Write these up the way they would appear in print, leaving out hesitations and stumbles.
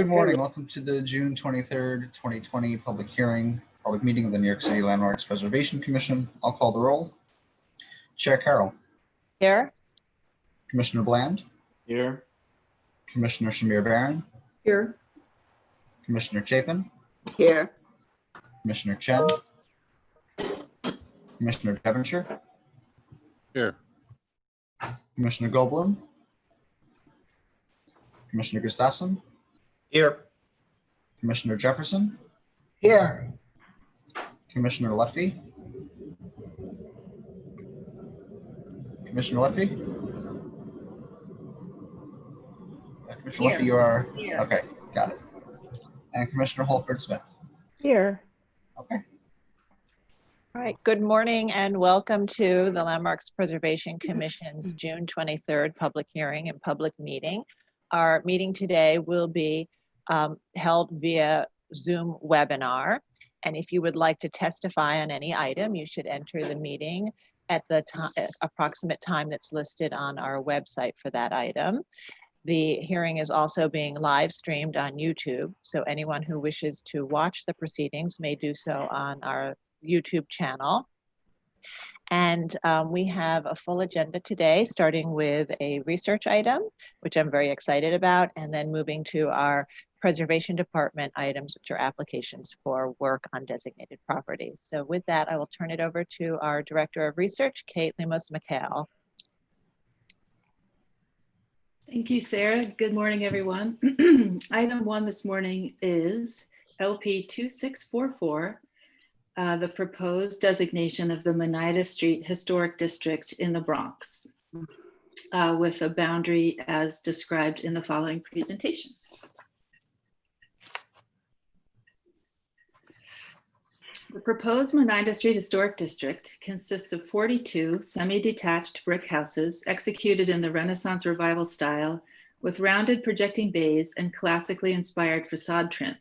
Good morning. Welcome to the June 23rd, 2020 public meeting of the New York City Landmarks Preservation Commission. I'll call the roll. Chair Carroll. Here. Commissioner Bland. Here. Commissioner Shamir Barron. Here. Commissioner Chapin. Here. Commissioner Chen. Commissioner Devonshire. Here. Commissioner Goldblum. Commissioner Gustafson. Here. Commissioner Jefferson. Here. Commissioner Lutfi. Commissioner Lutfi. Commissioner Lutfi, you are Here. okay. Got it. And Commissioner Holford Smith. Here. Okay. All right. Good morning and welcome to the Landmarks Preservation Commission's June 23rd public hearing and public meeting. Our meeting today will be held via Zoom webinar. And if you would like to testify on any item, you should enter the meeting at the approximate time that's listed on our website for that item. The hearing is also being live streamed on YouTube, so anyone who wishes to watch the proceedings may do so on our YouTube channel. And we have a full agenda today, starting with a research item, which I'm very excited about, and then moving to our Preservation Department items, which are applications for work on designated properties. So with that, I will turn it over to our Director of Research, Kate Lemos-McHale. Thank you, Sarah. Good morning, everyone. Item 1 this morning is LP 2644, the proposed designation of the Manida Street Historic District in the Bronx, with a boundary as described in the following presentation. The proposed Manida Street Historic District consists of 42 semi-detached brick houses executed in the Renaissance Revival style with rounded projecting bays and classically inspired facade trim.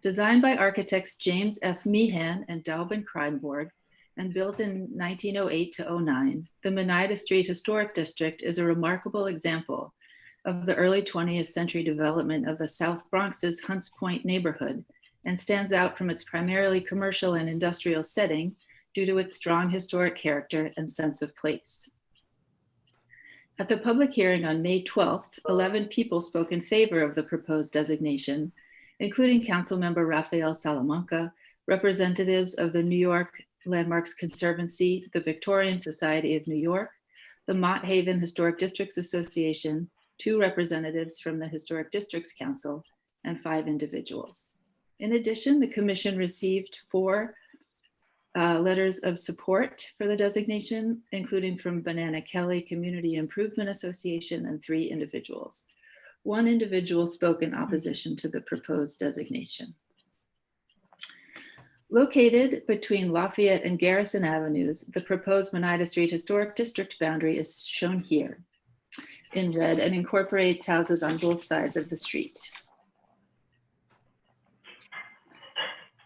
Designed by architects James F. Meehan and Dalvin Kreinborg and built in 1908 to 09, the Manida Street Historic District is a remarkable example of the early 20th century development of the South Bronx's Hunts Point neighborhood, and stands out from its primarily commercial and industrial setting due to its strong historic character and sense of place. At the public hearing on May 12th, 11 people spoke in favor of the proposed designation, including Councilmember Rafael Salamanca, representatives of the New York Landmarks Conservancy, the Victorian Society of New York, the Mott Haven Historic Districts Association, 2 representatives from the Historic Districts Council, and 5 individuals. In addition, the commission received 4 letters of support for the designation, including from Banana Kelly Community Improvement Association and 3 individuals. 1 individual spoke in opposition to the proposed designation. Located between Lafayette and Garrison Avenues, the proposed Manida Street Historic District boundary is shown here in red and incorporates houses on both sides of the street.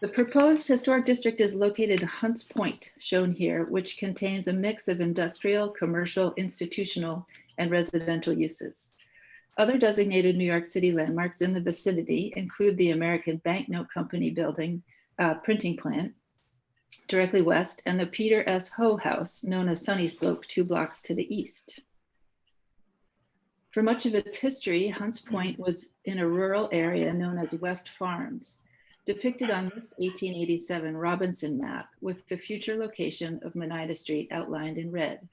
The proposed historic district is located in Hunts Point, shown here, which contains a mix of industrial, commercial, institutional, and residential uses. Other designated New York City landmarks in the vicinity include the American Banknote Company building, printing plant, directly west, and the Peter S. Ho House, known as Sunny Slope, 2 blocks to the east. For much of its history, Hunts Point was in a rural area known as West Farms, depicted on this 1887 Robinson map with the future location of Manida Street outlined in red.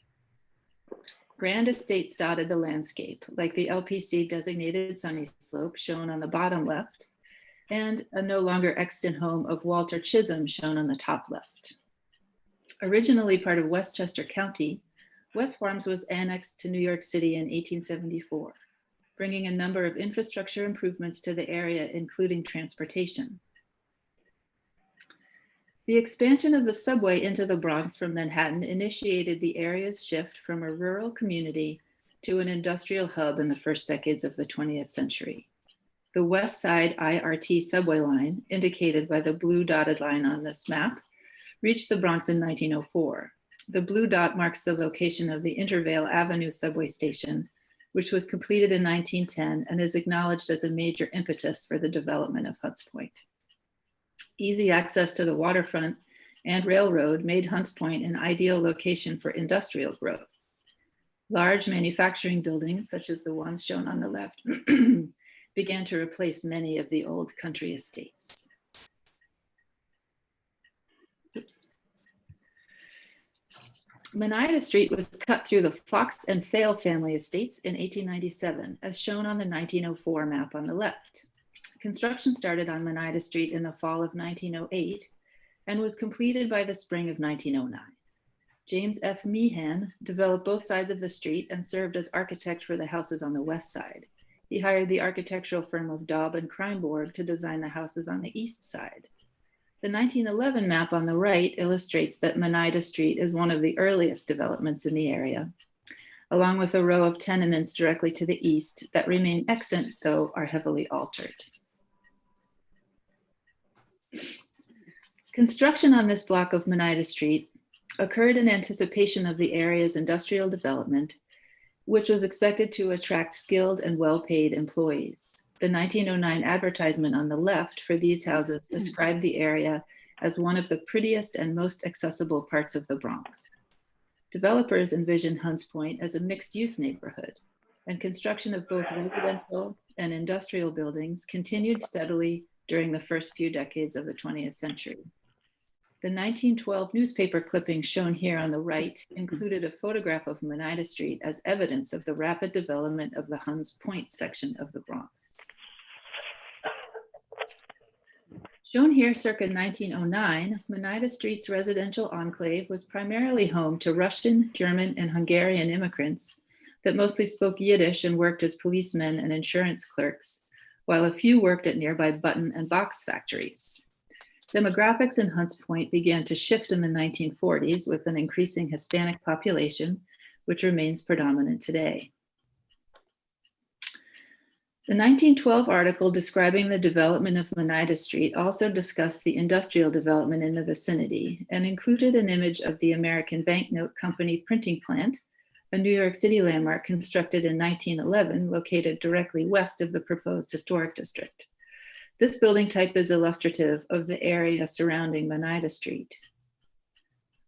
Grand estates dotted the landscape, like the LPC designated Sunny Slope shown on the bottom left, and a no longer extant home of Walter Chisholm shown on the top left. Originally part of Westchester County, West Farms was annexed to New York City in 1874, bringing a number of infrastructure improvements to the area, including transportation. The expansion of the subway into the Bronx from Manhattan initiated the area's shift from a rural community to an industrial hub in the first decades of the 20th century. The West Side IRT subway line, indicated by the blue dotted line on this map, reached the Bronx in 1904. The blue dot marks the location of the Intervale Avenue subway station, which was completed in 1910 and is acknowledged as a major impetus for the development of Hunts Point. Easy access to the waterfront and railroad made Hunts Point an ideal location for industrial growth. Large manufacturing buildings, such as the ones shown on the left, began to replace many of the old country estates. Oops. Manida Street was cut through the Fox and Fail family estates in 1897, as shown on the 1904 map on the left. Construction started on Manida Street in the fall of 1908 and was completed by the spring of 1909. James F. Meehan developed both sides of the street and served as architect for the houses on the west side. He hired the architectural firm of Daub and Kreinborg to design the houses on the east side. The 1911 map on the right illustrates that Manida Street is one of the earliest developments in the area, along with a row of tenements directly to the east that remain extant, though are heavily altered. Construction on this block of Manida Street occurred in anticipation of the area's industrial development, which was expected to attract skilled and well-paid employees. The 1909 advertisement on the left for these houses described the area as one of the prettiest and most accessible parts of the Bronx. Developers envisioned Hunts Point as a mixed-use neighborhood, and construction of both residential and industrial buildings continued steadily during the first few decades of the 20th century. The 1912 newspaper clipping shown here on the right included a photograph of Manida Street as evidence of the rapid development of the Hunts Point section of the Bronx. Shown here circa 1909, Manida Street's residential enclave was primarily home to Russian, German, and Hungarian immigrants that mostly spoke Yiddish and worked as policemen and insurance clerks, while a few worked at nearby button and box factories. Demographics in Hunts Point began to shift in the 1940s with an increasing Hispanic population, which remains predominant today. The 1912 article describing the development of Manida Street also discussed the industrial development in the vicinity and included an image of the American Banknote Company printing plant, a New York City landmark constructed in 1911, located directly west of the proposed historic district. This building type is illustrative of the area surrounding Manida Street,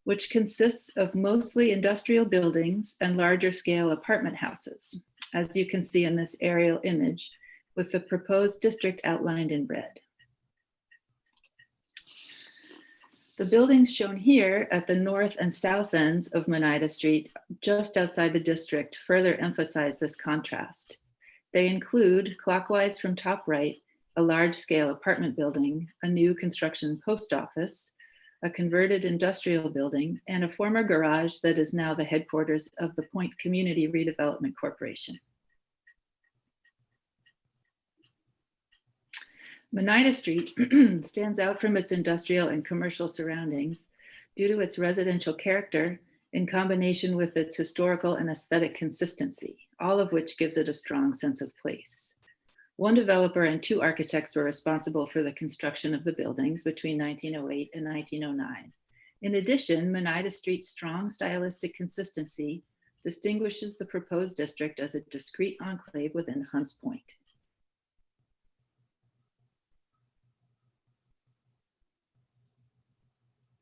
which consists of mostly industrial buildings and larger scale apartment houses, as you can see in this aerial image, with the proposed district outlined in red. The buildings shown here at the north and south ends of Manida Street, just outside the district, further emphasize this contrast. They include, clockwise from top right, a large-scale apartment building, a new construction post office, a converted industrial building, and a former garage that is now the headquarters of the Point Community Redevelopment Corporation. Manida Street stands out from its industrial and commercial surroundings due to its residential character in combination with its historical and aesthetic consistency, all of which gives it a strong sense of place. One developer and two architects were responsible for the construction of the buildings between 1908 and 1909. In addition, Manida Street's strong stylistic consistency distinguishes the proposed district as a discrete enclave within Hunts Point.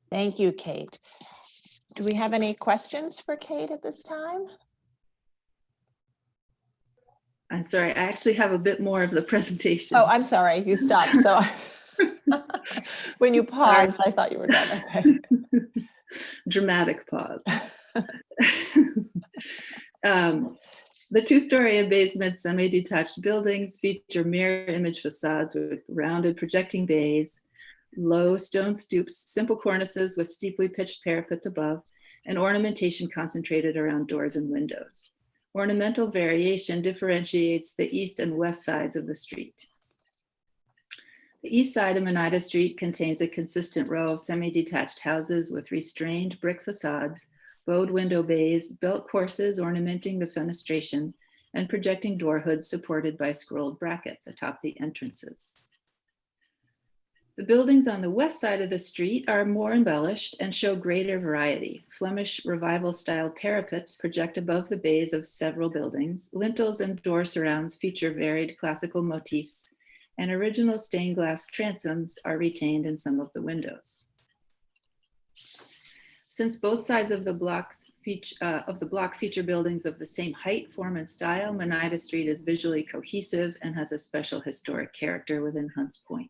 Thank you, Kate. Do we have any questions for Kate at this time? I'm sorry, I actually have a bit more of the presentation. Oh, I'm sorry, you stopped. So when you paused, I thought you were done. Okay. Dramatic pause. The two-story abasement semi-detached buildings feature mirror image facades with rounded projecting bays, low stone stoops, simple cornices with steeply pitched parapets above, and ornamentation concentrated around doors and windows. Ornamental variation differentiates the east and west sides of the street. The east side of Manida Street contains a consistent row of semi-detached houses with restrained brick facades, bowed window bays, belt courses ornamenting the fenestration, and projecting door hoods supported by scrolled brackets atop the entrances. The buildings on the west side of the street are more embellished and show greater variety. Flemish Revival style parapets project above the bays of several buildings. Lintels and door surrounds feature varied classical motifs, and original stained glass transoms are retained in some of the windows. Since both sides of the block feature buildings of the same height, form, and style, Manida Street is visually cohesive and has a special historic character within Hunts Point.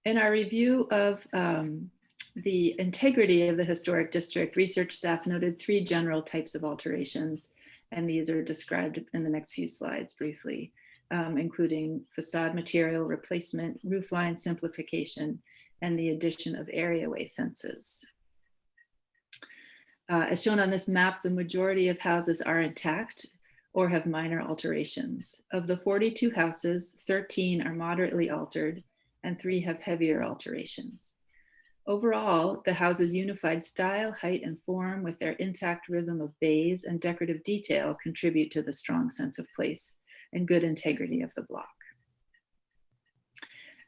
In our review of the integrity of the historic district, research staff noted 3 general types of alterations, and these are described in the next few slides briefly, including facade material replacement, roofline simplification, and the addition of areaway fences. As shown on this map, the majority of houses are intact or have minor alterations. Of the 42 houses, 13 are moderately altered and 3 have heavier alterations. Overall, the house's unified style, height, and form with their intact rhythm of bays and decorative detail contribute to the strong sense of place and good integrity of the block.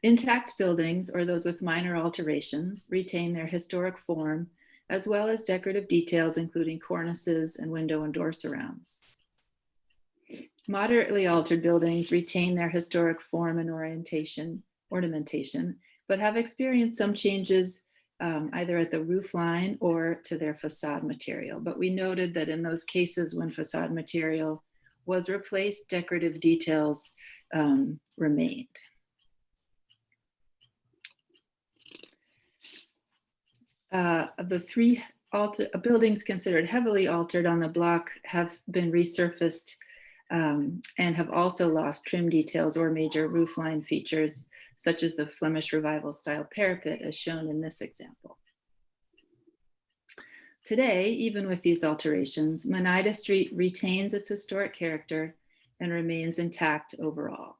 Intact buildings, or those with minor alterations, retain their historic form, as well as decorative details, including cornices and window and door surrounds. Moderately altered buildings retain their historic form and ornamentation, but have experienced some changes either at the roof line or to their facade material. But we noted that in those cases when facade material was replaced, decorative details remained. Of the 3 buildings considered heavily altered on the block have been resurfaced and have also lost trim details or major roofline features, such as the Flemish Revival style parapet as shown in this example. Today, even with these alterations, Manida Street retains its historic character and remains intact overall.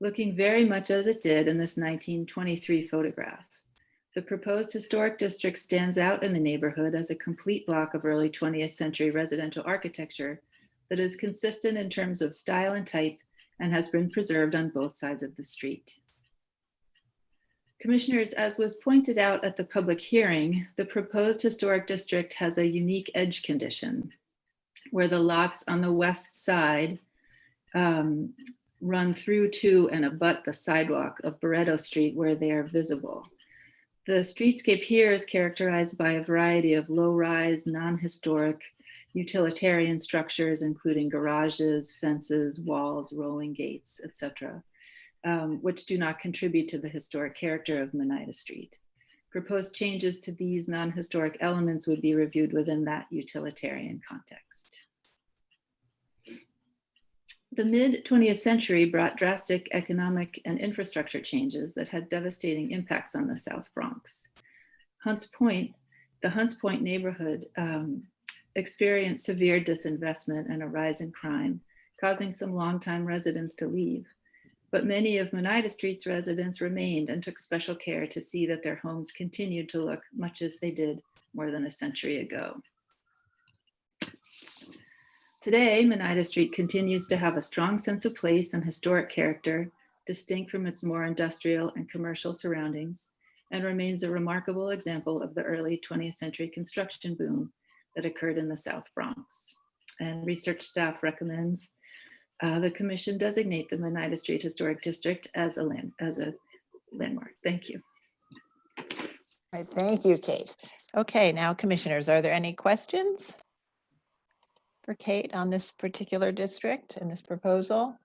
Looking very much as it did in this 1923 photograph, the proposed historic district stands out in the neighborhood as a complete block of early 20th century residential architecture that is consistent in terms of style and type and has been preserved on both sides of the street. Commissioners, as was pointed out at the public hearing, the proposed historic district has a unique edge condition where the lots on the west side run through to and abut the sidewalk of Barreto Street where they are visible. The streetscape here is characterized by a variety of low-rise, non-historic utilitarian structures, including garages, fences, walls, rolling gates, etc., which do not contribute to the historic character of Manida Street. Proposed changes to these non-historic elements would be reviewed within that utilitarian context. The mid-20th century brought drastic economic and infrastructure changes that had devastating impacts on the South Bronx. The Hunts Point neighborhood experienced severe disinvestment and a rise in crime, causing some longtime residents to leave. But many of Manida Street's residents remained and took special care to see that their homes continued to look much as they did more than a century ago. Today, Manida Street continues to have a strong sense of place and historic character, distinct from its more industrial and commercial surroundings, and remains a remarkable example of the early 20th century construction boom that occurred in the South Bronx. And research staff recommends the commission designate the Manida Street Historic District as a landmark. Thank you. All right, thank you, Kate. Okay, now commissioners, are there any questions for Kate on this particular district and this proposal?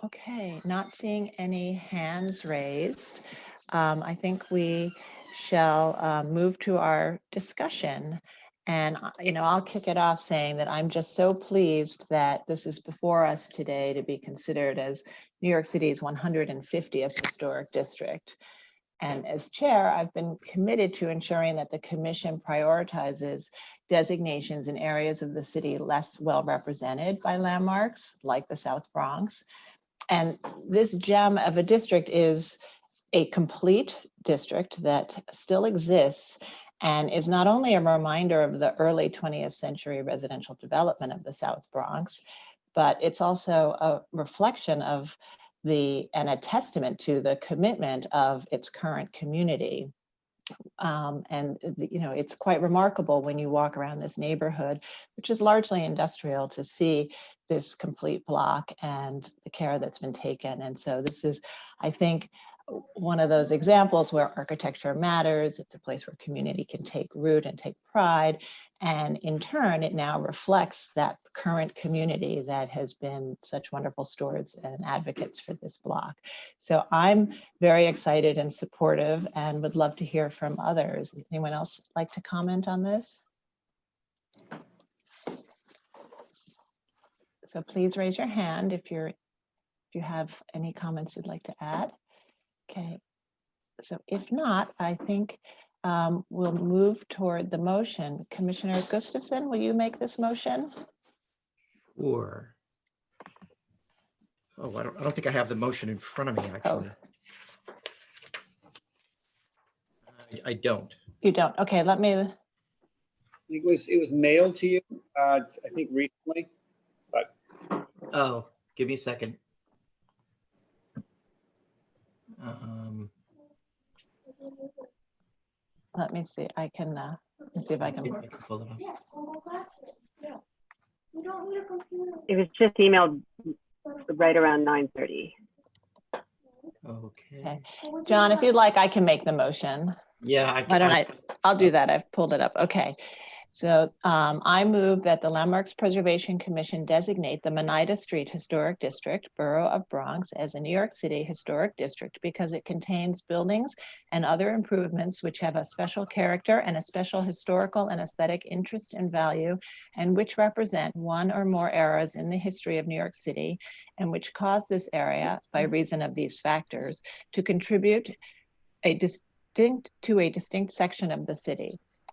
Okay, not seeing any hands raised. I think we shall move to our discussion. And I'll kick it off saying that I'm just so pleased that this is before us today to be considered as New York City's 150th historic district. And as chair, I've been committed to ensuring that the commission prioritizes designations in areas of the city less well represented by landmarks like the South Bronx. And this gem of a district is a complete district that still exists and is not only a reminder of the early 20th century residential development of the South Bronx, but it's also a reflection of and a testament to the commitment of its current community. It's quite remarkable when you walk around this neighborhood, which is largely industrial, to see this complete block and the care that's been taken. And so this is, I think, one of those examples where architecture matters. It's a place where community can take root and take pride. And in turn, it now reflects that current community that has been such wonderful stewards and advocates for this block. So I'm very excited and supportive and would love to hear from others. Anyone else like to comment on this? So please raise your hand if you have any comments you'd like to add. Okay, so if not, I think we'll move toward the motion. Commissioner Gustafson, will you make this motion? Sure. Oh, I don't think I have the motion in front of me, actually. I don't. You don't? Okay, let me. It was mailed to you, I think recently, but. Oh, give me a second. Let me see. I can. Let me see if I can. Pull it up. It was just emailed right around 9:30. Okay. John, if you'd like, I can make the motion. Yeah. Why don't I? I'll do that. I've pulled it up. Okay. So I move that the Landmarks Preservation Commission designate the Manida Street Historic District, Borough of Bronx, as a New York City historic district because it contains buildings and other improvements which have a special character and a special historical and aesthetic interest and value, and which represent one or more eras in the history of New York City, and which cause this area, by reason of these factors, to contribute to a distinct section of the city.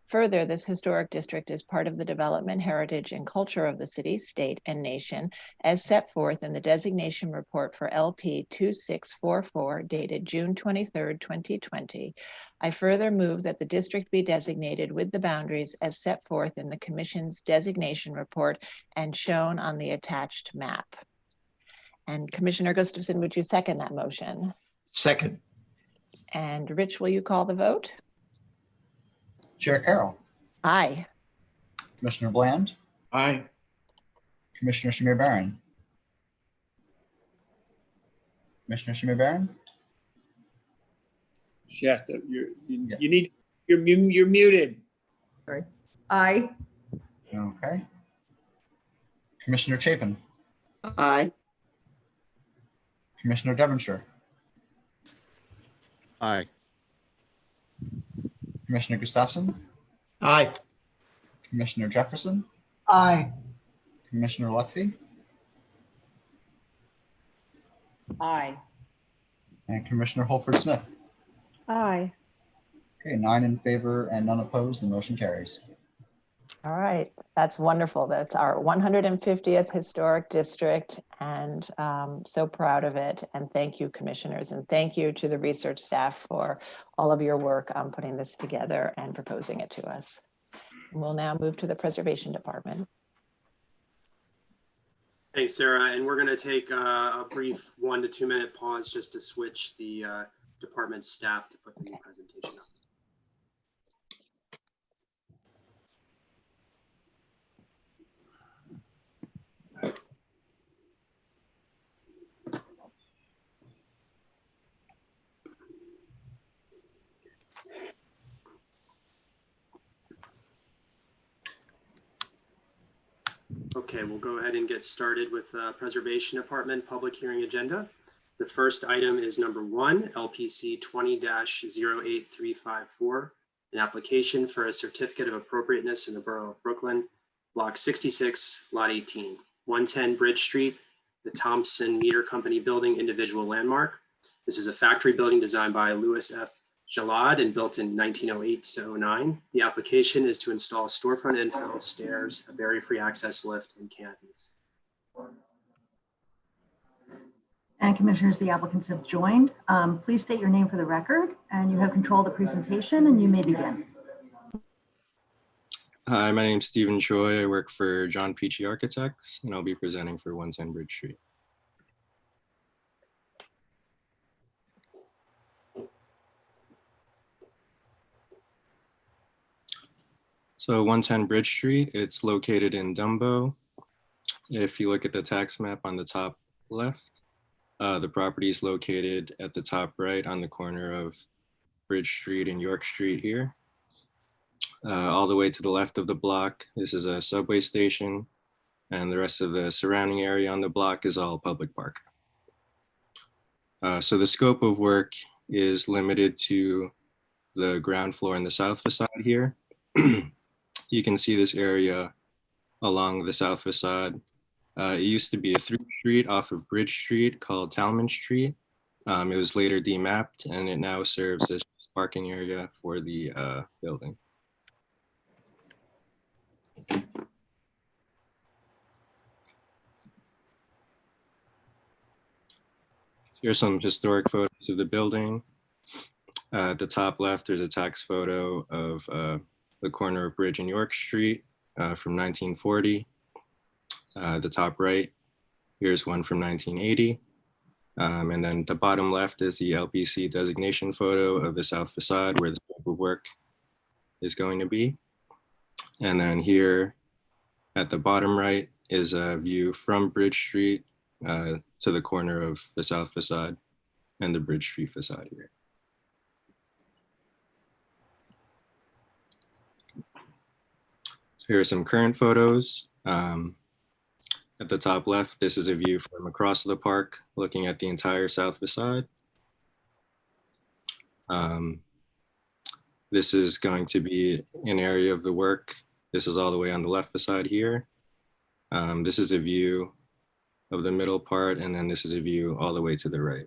Further, this historic district is part of the development, heritage, and culture of the city, state, and nation, as set forth in the designation report for LP 2644, dated June 23rd, 2020. I further move that the district be designated with the boundaries as set forth in the Commission's designation report and shown on the attached map. And Commissioner Gustafson, would you second that motion? Second. And Rich, will you call the vote? Chair Carroll, Aye. Commissioner Bland, Aye. Commissioner Shamir Baran. Commissioner Shamir Baran? Shasta, you're muted. Sorry. Aye. Okay. Commissioner Chapin, Aye. Commissioner Devonshire, Aye. Commissioner Gustafson, Aye. Commissioner Jefferson, Aye. Commissioner Lutfi, Aye. and Commissioner Holford Smith. Aye. Okay, 9 in favor and none opposed. The motion carries. All right, that's wonderful. That's our 150th historic district, and so proud of it. And thank you, commissioners, and thank you to the research staff for all of your work on putting this together and proposing it to us. We'll now move to the Preservation Department. Thanks, Sarah. And we're going to take a brief 1 to 2 minute pause just to switch the department staff to put the new presentation up. Okay, we'll go ahead and get started with Preservation Department public hearing agenda. The first item is number 1, LPC 20-08354, an application for a certificate of appropriateness in the Borough of Brooklyn, Block 66, Lot 18, 110 Bridge Street, the Thompson Meter Company building individual landmark. This is a factory building designed by Louis F. Jalad and built in 1908-09. The application is to install storefront infill, stairs, a barrier-free access lift, and canopies. And commissioners, the applicants have joined. Please state your name for the record, and you have control of the presentation, and you may begin. Hi, my name's Stephen Choi. I work for John Peachy Architects, and I'll be presenting for 110 Bridge Street. So 110 Bridge Street, it's located in Dumbo. If you look at the tax map on the top left, the property is located at the top right on the corner of Bridge Street and York Street here. All the way to the left of the block, this is a subway station, and the rest of the surrounding area on the block is all public park. So the scope of work is limited to the ground floor and the south facade here. You can see this area along the south facade. It used to be a through street off of Bridge Street called Talman Street. It was later demapped, and it now serves as parking area for the building. Here's some historic photos of the building. At the top left, there's a tax photo of the corner of Bridge and York Street from 1940. The top right, here's one from 1980. And then the bottom left is the LPC designation photo of the south facade where the scope of work is going to be. And then here at the bottom right is a view from Bridge Street to the corner of the south facade and the Bridge Street facade here. So here are some current photos. At the top left, this is a view from across the park looking at the entire south facade. This is going to be an area of the work. This is all the way on the left facade here. This is a view of the middle part, and then this is a view all the way to the right.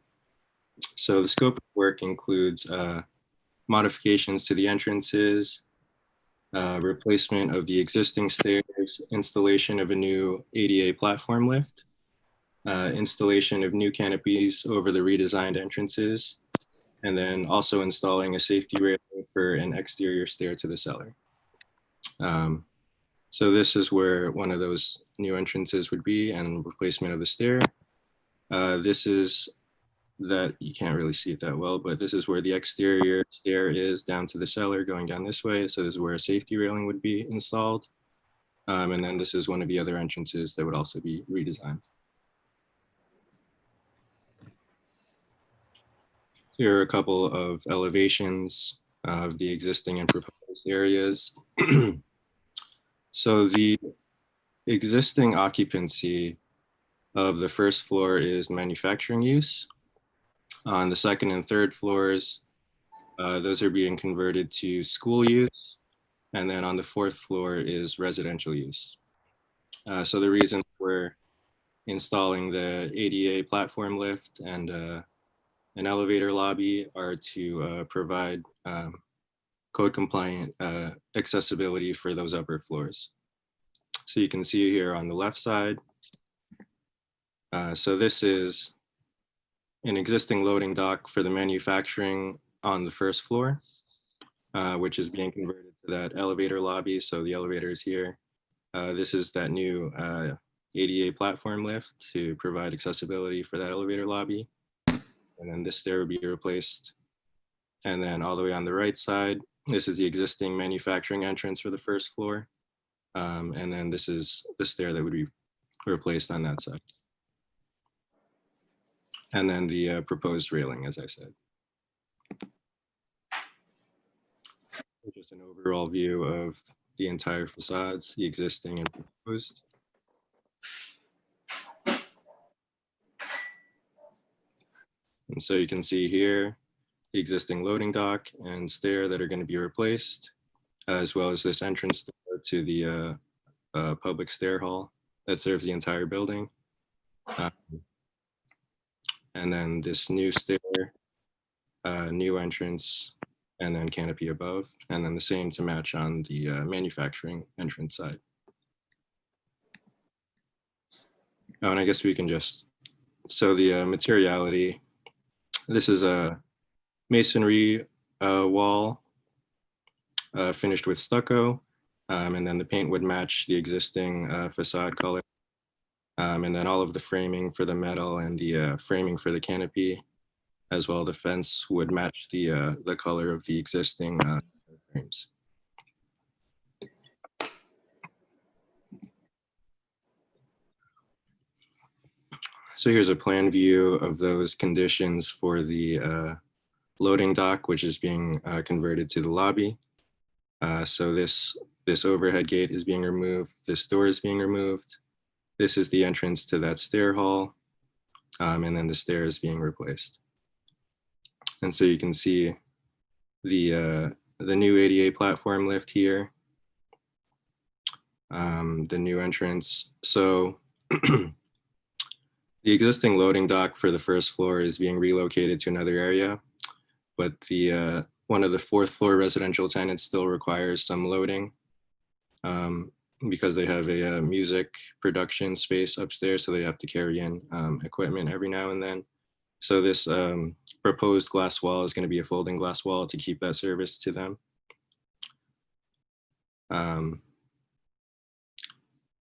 So the scope of work includes modifications to the entrances, replacement of the existing stairs, installation of a new ADA platform lift, installation of new canopies over the redesigned entrances, and then also installing a safety railing for an exterior stair to the cellar. So this is where one of those new entrances would be, and replacement of the stair. This is that, you can't really see it that well, but this is where the exterior stair is down to the cellar going down this way. So this is where a safety railing would be installed. And then this is one of the other entrances that would also be redesigned. Here are a couple of elevations of the existing and proposed areas. So the existing occupancy of the first floor is manufacturing use. On the second and third floors, those are being converted to school use. And then on the fourth floor is residential use. So the reason we're installing the ADA platform lift and an elevator lobby are to provide code compliant accessibility for those upper floors. So you can see here on the left side. So this is an existing loading dock for the manufacturing on the first floor, which is being converted to that elevator lobby. So the elevator is here. This is that new ADA platform lift to provide accessibility for that elevator lobby. And then this stair would be replaced. And then all the way on the right side, this is the existing manufacturing entrance for the first floor. And then this is the stair that would be replaced on that side. And then the proposed railing, as I said. Just an overall view of the entire facades, the existing and proposed. And so you can see here, the existing loading dock and stair that are going to be replaced, as well as this entrance to the public stair hall that serves the entire building. And then this new stair, new entrance, and then canopy above, and then the same to match on the manufacturing entrance side. Oh, and I guess we can just, so the materiality, this is a masonry wall finished with stucco. And then the paint would match the existing facade color. And then all of the framing for the metal and the framing for the canopy, as well the fence, would match the color of the existing frames. So here's a plan view of those conditions for the loading dock, which is being converted to the lobby. So this overhead gate is being removed. This door is being removed. This is the entrance to that stair hall. And then the stair is being replaced. And so you can see the new ADA platform lift here. The new entrance. So the existing loading dock for the first floor is being relocated to another area, but the one of the fourth floor residential tenants still requires some loading because they have a music production space upstairs, so they have to carry in equipment every now and then. So this proposed glass wall is going to be a folding glass wall to keep that service to them. And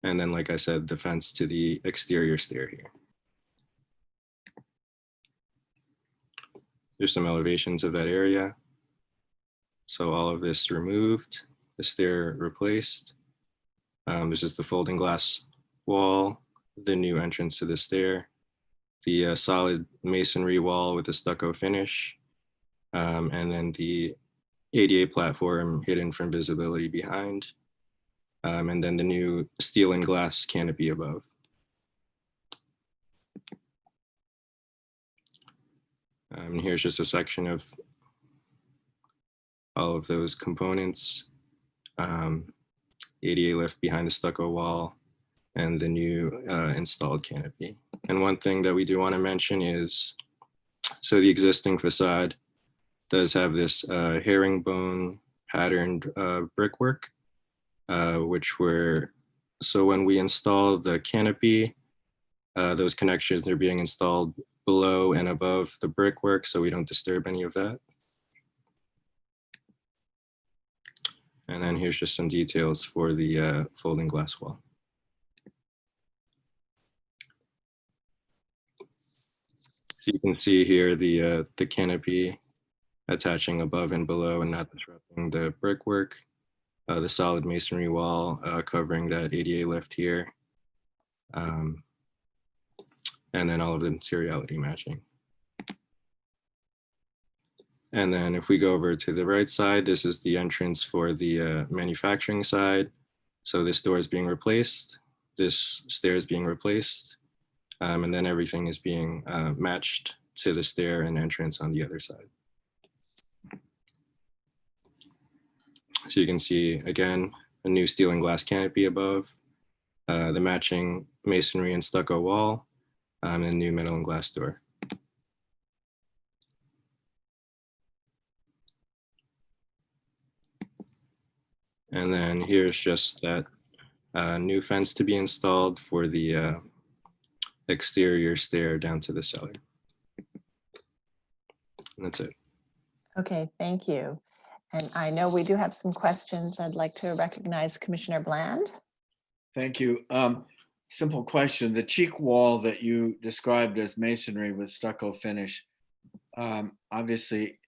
then, like I said, the fence to the exterior stair here. There's some elevations of that area. So all of this removed, the stair replaced. This is the folding glass wall, the new entrance to the stair, the solid masonry wall with the stucco finish, and then the ADA platform hidden from visibility behind, and then the new steel and glass canopy above. And here's just a section of all of those components. ADA lift behind the stucco wall and the new installed canopy. And one thing that we do want to mention is, so the existing facade does have this herringbone patterned brickwork, which so when we install the canopy, those connections are being installed below and above the brickwork, so we don't disturb any of that. And then here's just some details for the folding glass wall. So you can see here the canopy attaching above and below and not disrupting the brickwork. The solid masonry wall covering that ADA lift here. And then all of the materiality matching. And then if we go over to the right side, this is the entrance for the manufacturing side. So this door is being replaced, this stair is being replaced, and then everything is being matched to the stair and entrance on the other side. So you can see, again, a new steel and glass canopy above, the matching masonry and stucco wall, and a new metal and glass door. And then here's just that new fence to be installed for the exterior stair down to the cellar. And that's it. Okay, thank you. And I know we do have some questions. I'd like to recognize Commissioner Bland. Thank you. Simple question. The cheek wall that you described as masonry with stucco finish, obviously,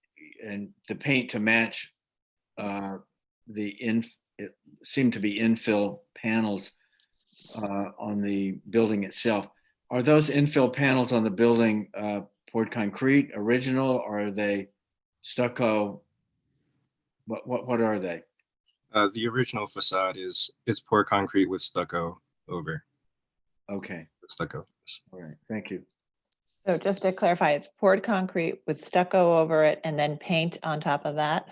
and the paint to match it seemed to be infill panels on the building itself. Are those infill panels on the building poured concrete, original, or are they stucco? What are they? The original facade is poured concrete with stucco over. Okay. Stucco. All right. Thank you. So just to clarify, it's poured concrete with stucco over it and then paint on top of that?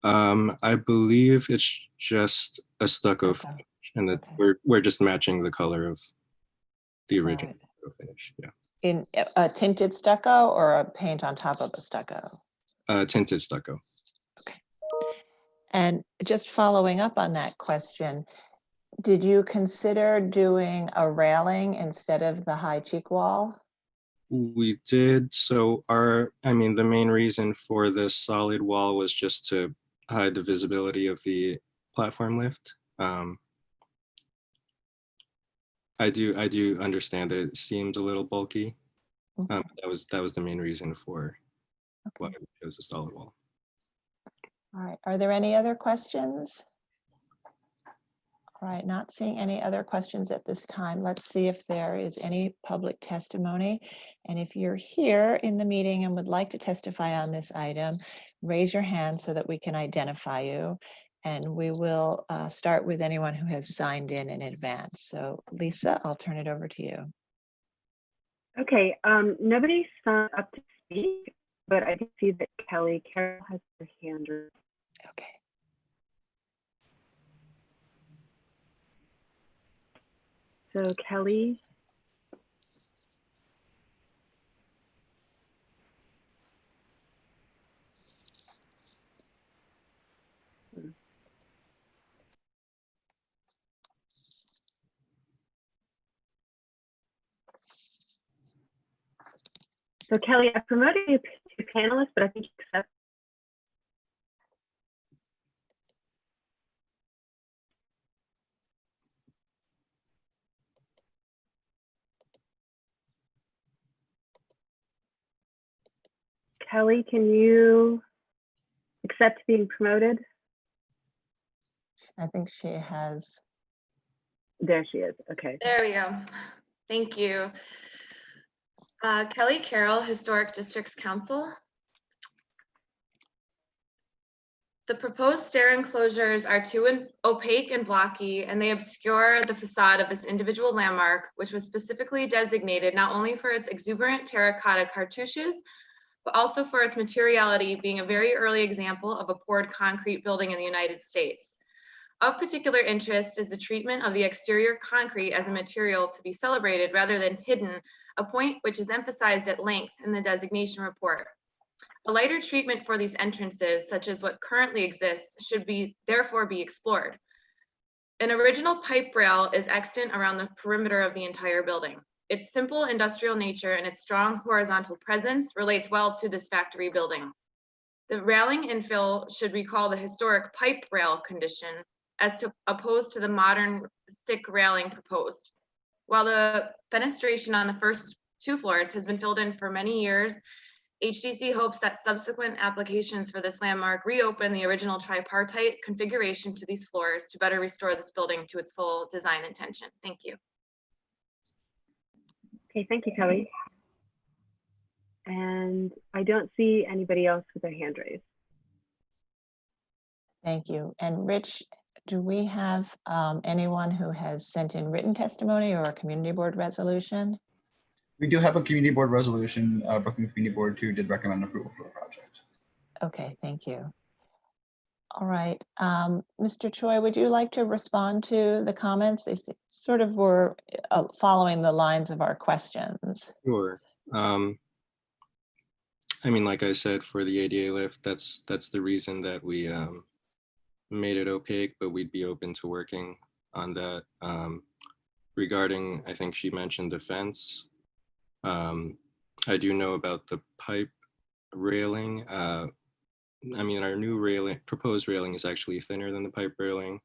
I believe it's just a stucco finish, and that we're just matching the color of the original stucco finish. Yeah. In a tinted stucco or a paint on top of a stucco? Tinted stucco. Okay. And just following up on that question, did you consider doing a railing instead of the high cheek wall? We did. So the main reason for this solid wall was just to hide the visibility of the platform lift. I do understand that it seemed a little bulky. That was the main reason for why we chose a solid wall. All right, are there any other questions? All right, not seeing any other questions at this time. Let's see if there is any public testimony. And if you're here in the meeting and would like to testify on this item, raise your hand so that we can identify you. And we will start with anyone who has signed in advance. So Lisa, I'll turn it over to you. Okay, nobody signed up to speak, but I can see that Kelly Carroll has her hand raised. Okay. So Kelly. So Kelly, I promoted you to panelist, but I think you accept. Kelly, can you accept being promoted? I think she has. There she is. Okay. There we go. Thank you. Kelly Carroll, Historic Districts Council. The proposed stair enclosures are too opaque and blocky, and they obscure the facade of this individual landmark, which was specifically designated not only for its exuberant terracotta cartouches, but also for its materiality, being a very early example of a poured concrete building in the United States. Of particular interest is the treatment of the exterior concrete as a material to be celebrated rather than hidden, a point which is emphasized at length in the designation report. A lighter treatment for these entrances, such as what currently exists, should therefore be explored. An original pipe rail is extant around the perimeter of the entire building. Its simple industrial nature and its strong horizontal presence relates well to this factory building. The railing infill should recall the historic pipe rail condition as opposed to the modern thick railing proposed. While the fenestration on the first 2 floors has been filled in for many years, HDC hopes that subsequent applications for this landmark reopen the original tripartite configuration to these floors to better restore this building to its full design intention. Thank you. Okay, thank you, Kelly. And I don't see anybody else with their hand raised. Thank you. And Rich, do we have anyone who has sent in written testimony or a community board resolution? We do have a community board resolution. Brooklyn Community Board 2 did recommend approval for the project. Okay, thank you. All right, Mr. Choi, would you like to respond to the comments? They sort of were following the lines of our questions. Sure. I mean, like I said, for the ADA lift, that's the reason that we made it opaque, but we'd be open to working on that. Regarding, I think she mentioned the fence. I do know about the pipe railing. I mean, our new railing, proposed railing is actually thinner than the pipe railing.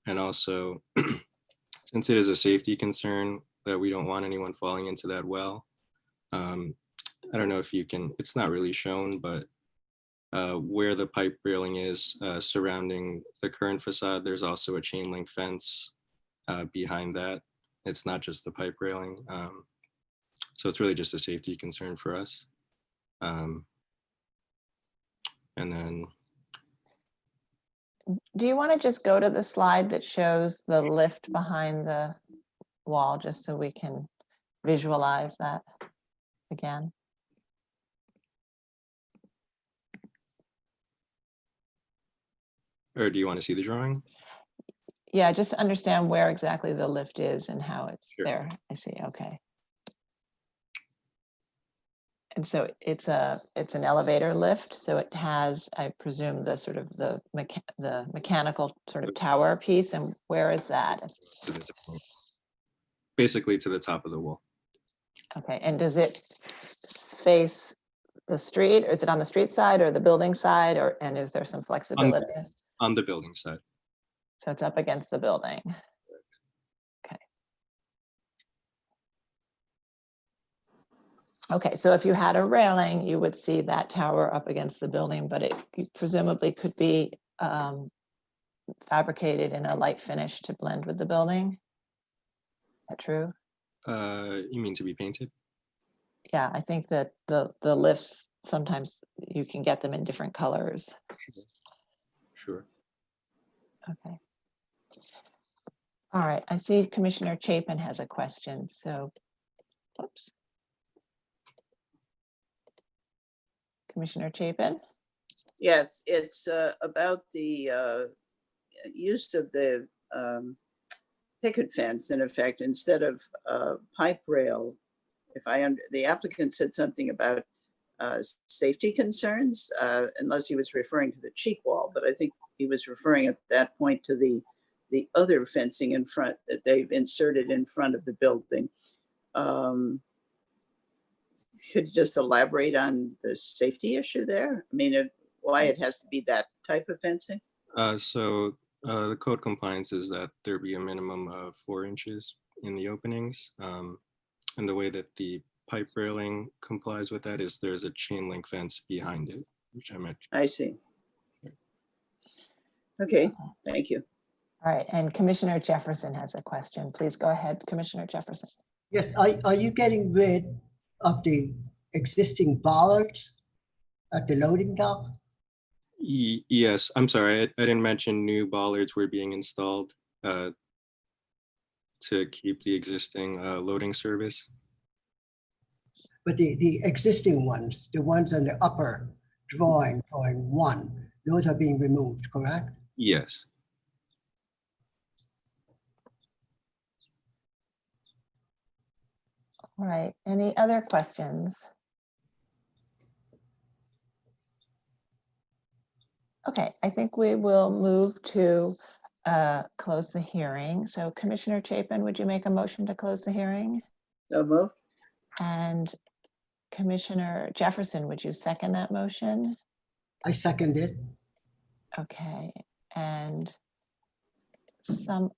And also, since it is a safety concern that we don't want anyone falling into that well, I don't know if you can, it's not really shown, but where the pipe railing is surrounding the current facade, there's also a chain link fence behind that. It's not just the pipe railing. So it's really just a safety concern for us. And then, do you want to just go to the slide that shows the lift behind the wall, just so we can visualize that again? or do you want to see the drawing? Yeah, just to understand where exactly the lift is and how it's Sure. there. I see, okay. And so it's an elevator lift, so it has, I presume, the sort of the mechanical sort of tower piece, and where is that? Basically to the top of the wall. Okay, and does it face the street, or is it on the street side or the building side, or, and is there some flexibility? On the building side. So it's up against the building. Okay. Okay, so if you had a railing, you would see that tower up against the building, but it presumably could be fabricated in a light finish to blend with the building. Is that true? You mean to be painted? Yeah, I think that the lifts, sometimes you can get them in different colors. Sure. Okay. All right, I see Commissioner Chapin has a question, so, oops. Commissioner Chapin? Yes, it's about the use of the picket fence, in effect, instead of pipe rail. If the applicant said something about safety concerns, unless he was referring to the cheek wall, but I think he was referring at that point to the other fencing in front that they've inserted in front of the building. Could you just elaborate on the safety issue there? I mean, why it has to be that type of fencing? So the code compliance is that there be a minimum of 4 inches in the openings. And the way that the pipe railing complies with that is there's a chain link fence behind it, which I mentioned. I see. Okay, thank you. All right, and Commissioner Jefferson has a question. Please go ahead, Commissioner Jefferson. Yes, are you getting rid of the existing bollards at the loading dock? Yes, I'm sorry, I didn't mention new bollards were being installed to keep the existing loading service. But the existing ones, the ones on the upper drawing 1, those are being removed, correct? Yes. All right, any other questions? Okay, I think we will move to close the hearing. So Commissioner Chapin, would you make a motion to close the hearing? So moved. And Commissioner Jefferson, would you second that motion? I second it. Okay, and I'm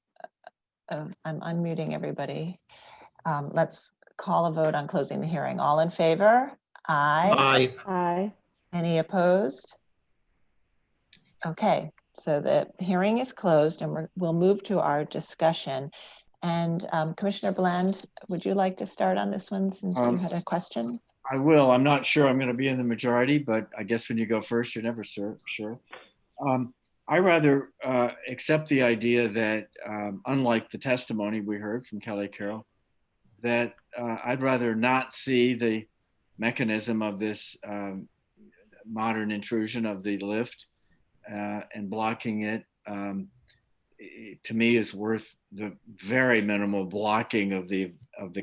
unmuting everybody. Let's call a vote on closing the hearing. All in favor? Aye. Aye. Aye. Any opposed? Okay, so the hearing is closed and we'll move to our discussion. And Commissioner Bland, would you like to start on this one since you had a question? I will. I'm not sure I'm going to be in the majority, but I guess when you go first, you're never sure. I rather accept the idea that, unlike the testimony we heard from Kelly Carroll, that I'd rather not see the mechanism of this modern intrusion of the lift and blocking it. To me, is worth the very minimal blocking of the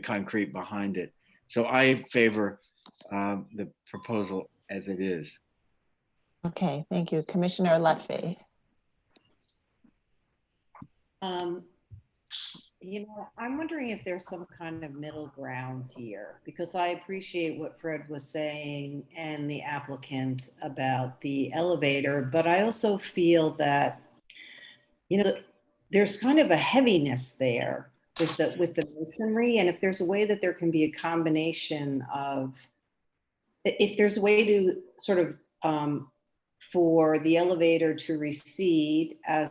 concrete behind it. So I favor the proposal as it is. Okay, thank you. Commissioner Lutfi. You know, I'm wondering if there's some kind of middle ground here, because I appreciate what Fred was saying and the applicant about the elevator, but I also feel that, you know, there's kind of a heaviness there with the masonry, and if there's a way that there can be a combination of, if there's a way to sort of for the elevator to recede as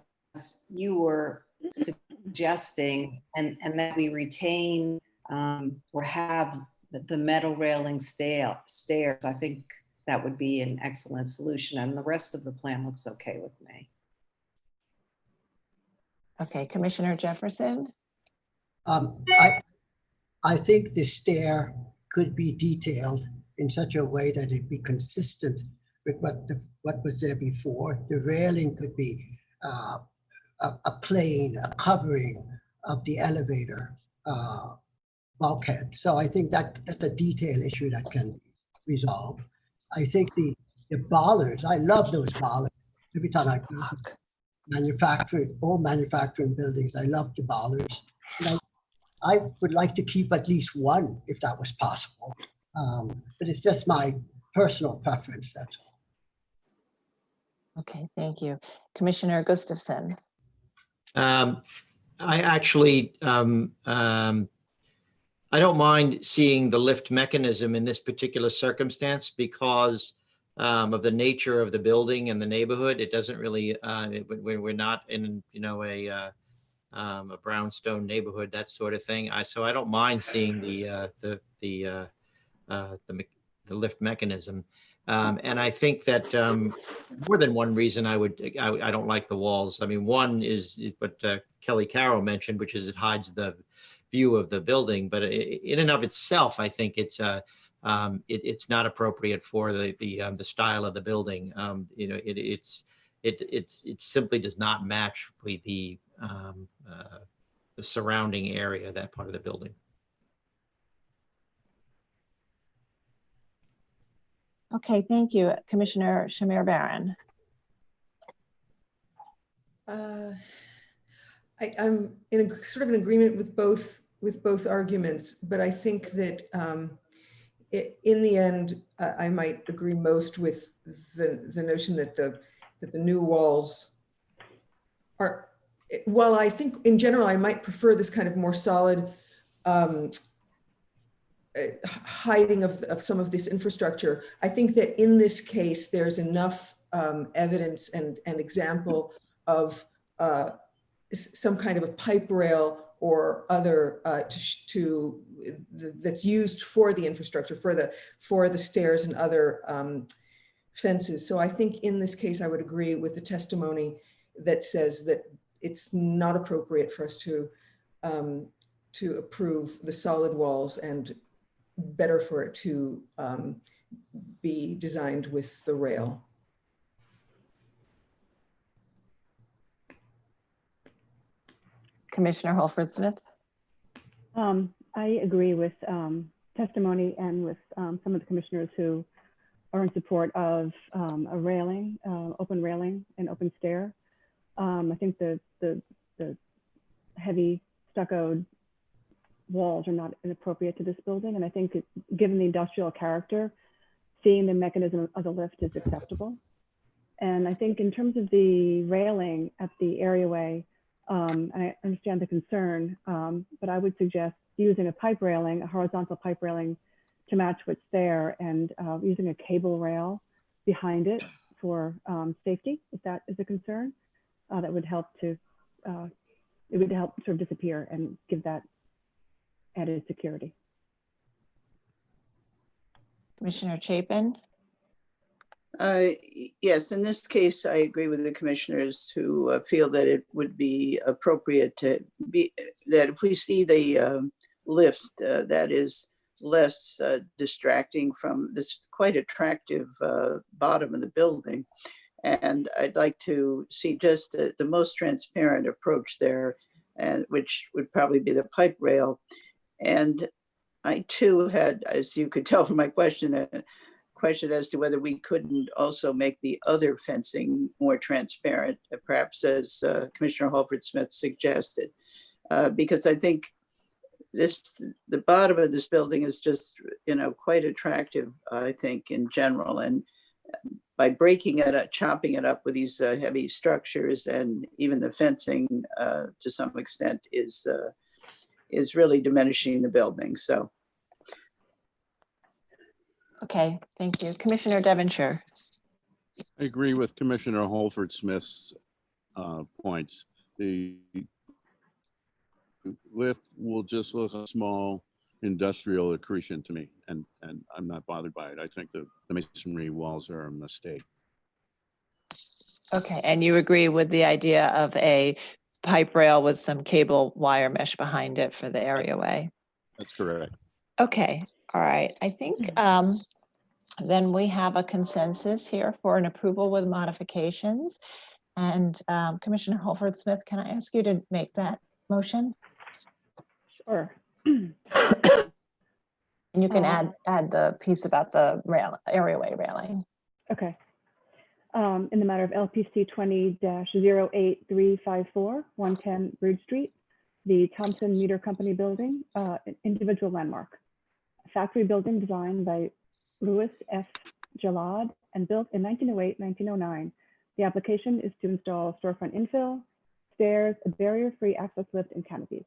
you were suggesting, and that we retain or have the metal railing stairs, I think that would be an excellent solution, and the rest of the plan looks okay with me. Okay, Commissioner Jefferson. I think the stair could be detailed in such a way that it be consistent with what was there before. The railing could be a plane, a covering of the elevator bulkhead. So I think that's a detail issue that can be resolved. I think the bollards, I love those bollards. Every time I go to manufacturing buildings, I love the bollards. And I would like to keep at least one if that was possible. But it's just my personal preference, that's all. Okay, thank you. Commissioner Gustafson. I actually, I don't mind seeing the lift mechanism in this particular circumstance because of the nature of the building and the neighborhood. It doesn't really, we're not in, a brownstone neighborhood, that sort of thing. So I don't mind seeing the lift mechanism. And I think that more than one reason I don't like the walls. I mean, one is what Kelly Carroll mentioned, which is it hides the view of the building. But in and of itself, I think it's not appropriate for the style of the building. It simply does not match with the surrounding area, that part of the building. Okay, thank you. Commissioner Shamir Baran. I'm in sort of an agreement with both arguments, but I think that in the end, I might agree most with the notion that the new walls are, while I think in general, I might prefer this kind of more solid hiding of some of this infrastructure. I think that in this case, there's enough evidence and example of some kind of a pipe rail or other that's used for the infrastructure, for the stairs and other fences. So I think in this case, I would agree with the testimony that says that it's not appropriate for us to approve the solid walls, and better for it to be designed with the rail. Commissioner Holford Smith. I agree with testimony and with some of the commissioners who are in support of a railing, open railing and open stair. I think the heavy stuccoed walls are not inappropriate to this building. And I think given the industrial character, seeing the mechanism of the lift is acceptable. And I think in terms of the railing at the areaway, I understand the concern, but I would suggest using a pipe railing, a horizontal pipe railing to match what's there, and using a cable rail behind it for safety, if that is a concern. That would help to, it would help sort of disappear and give that added security. Commissioner Chapin. Yes, in this case, I agree with the commissioners who feel that it would be appropriate to be, that if we see the lift that is less distracting from this quite attractive bottom of the building. And I'd like to see just the most transparent approach there, and which would probably be the pipe rail. And I too had, as you could tell from my question, a question as to whether we couldn't also make the other fencing more transparent, perhaps as Commissioner Holford Smith suggested, because I think the bottom of this building is just, quite attractive, I think, in general. And by breaking it up, chopping it up with these heavy structures, and even the fencing to some extent is really diminishing the building. So. Okay, thank you. Commissioner Devonshire. I agree with Commissioner Holford Smith's points. The lift will just look a small industrial accretion to me, and I'm not bothered by it. I think the masonry walls are a mistake. Okay, and you agree with the idea of a pipe rail with some cable wire mesh behind it for the areaway? That's correct. Okay, all right. I think then we have a consensus here for an approval with modifications. And Commissioner Holford Smith, can I ask you to make that motion? Sure. And you can add the piece about the areaway railing. Okay. In the matter of LPC 20-08354, 110 Bridge Street, the Thompson Meter Company building, individual landmark. A factory building designed by Louis F. Jalad and built in 1908-1909. The application is to install storefront infill, stairs, a barrier-free access lift, and canopies.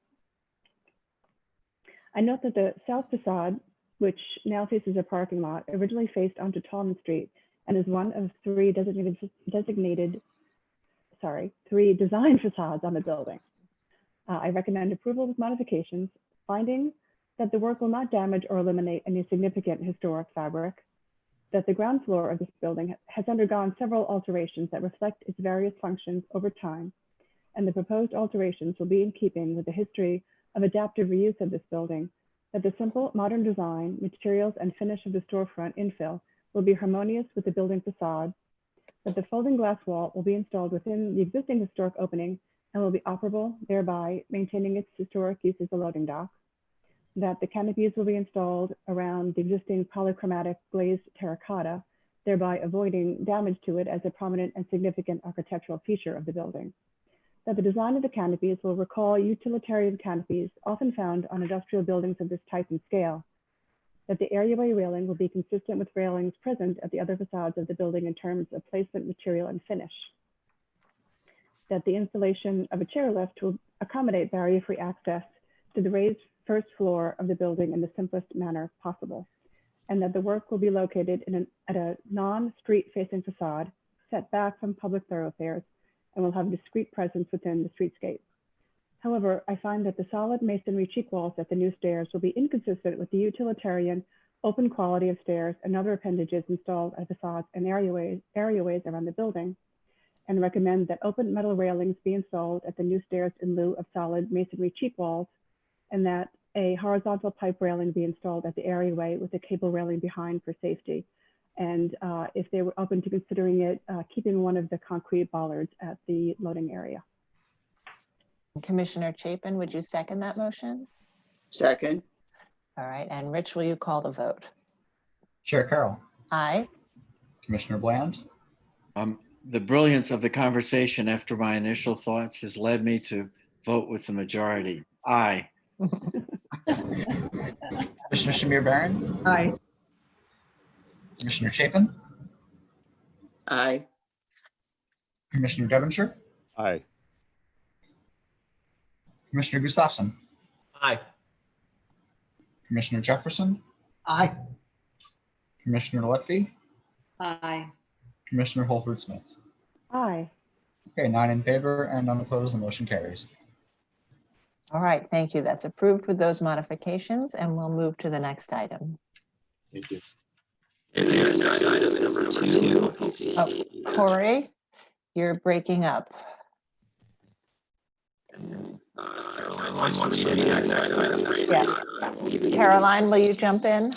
I note that the south facade, which now faces a parking lot, originally faced onto Tallman Street and is one of three design facades on the building. I recommend approval with modifications, finding that the work will not damage or eliminate any significant historic fabric, that the ground floor of this building has undergone several alterations that reflect its various functions over time, and the proposed alterations will be in keeping with the history of adaptive reuse of this building, that the simple modern design, materials, and finish of the storefront infill will be harmonious with the building facade, that the folding glass wall will be installed within the existing historic opening and will be operable, thereby maintaining its historic use as a loading dock, that the canopies will be installed around the existing polychromatic glazed terracotta, thereby avoiding damage to it as a prominent and significant architectural feature of the building, that the design of the canopies will recall utilitarian canopies often found on industrial buildings of this type and scale, that the areaway railing will be consistent with railings present at the other facades of the building in terms of placement, material, and finish, that the installation of a chairlift will accommodate barrier-free access to the raised first floor of the building in the simplest manner possible, and that the work will be located at a non-street facing facade set back from public thoroughfares and will have a discrete presence within the streetscape. However, I find that the solid masonry cheek walls at the new stairs will be inconsistent with the utilitarian open quality of stairs and other appendages installed at facades and areaways around the building, and recommend that open metal railings be installed at the new stairs in lieu of solid masonry cheek walls, and that a horizontal pipe railing be installed at the areaway with a cable railing behind for safety. And if they were open to considering it, keeping one of the concrete bollards at the loading area. Commissioner Chapin, would you second that motion? Second. All right, and Rich, will you call the vote? Chair Carroll. Aye. Commissioner Bland. The brilliance of the conversation after my initial thoughts has led me to vote with the majority. Aye. Commissioner Shamir Barron. Aye. Commissioner Chapin. Aye. Commissioner Devonshire. Aye. Commissioner Gustafson. Aye. Commissioner Jefferson. Aye. Commissioner Letby. Aye. Commissioner Holford Smith. Aye. Okay, 9 in favor and none opposed. The motion carries. All right, thank you. That's approved with those modifications, and we'll move to the next item. Thank you. And the next item is number 2, LPC. Oh, Corey, you're breaking up. Caroline wants to read the next item. Yeah. Caroline, will you jump in?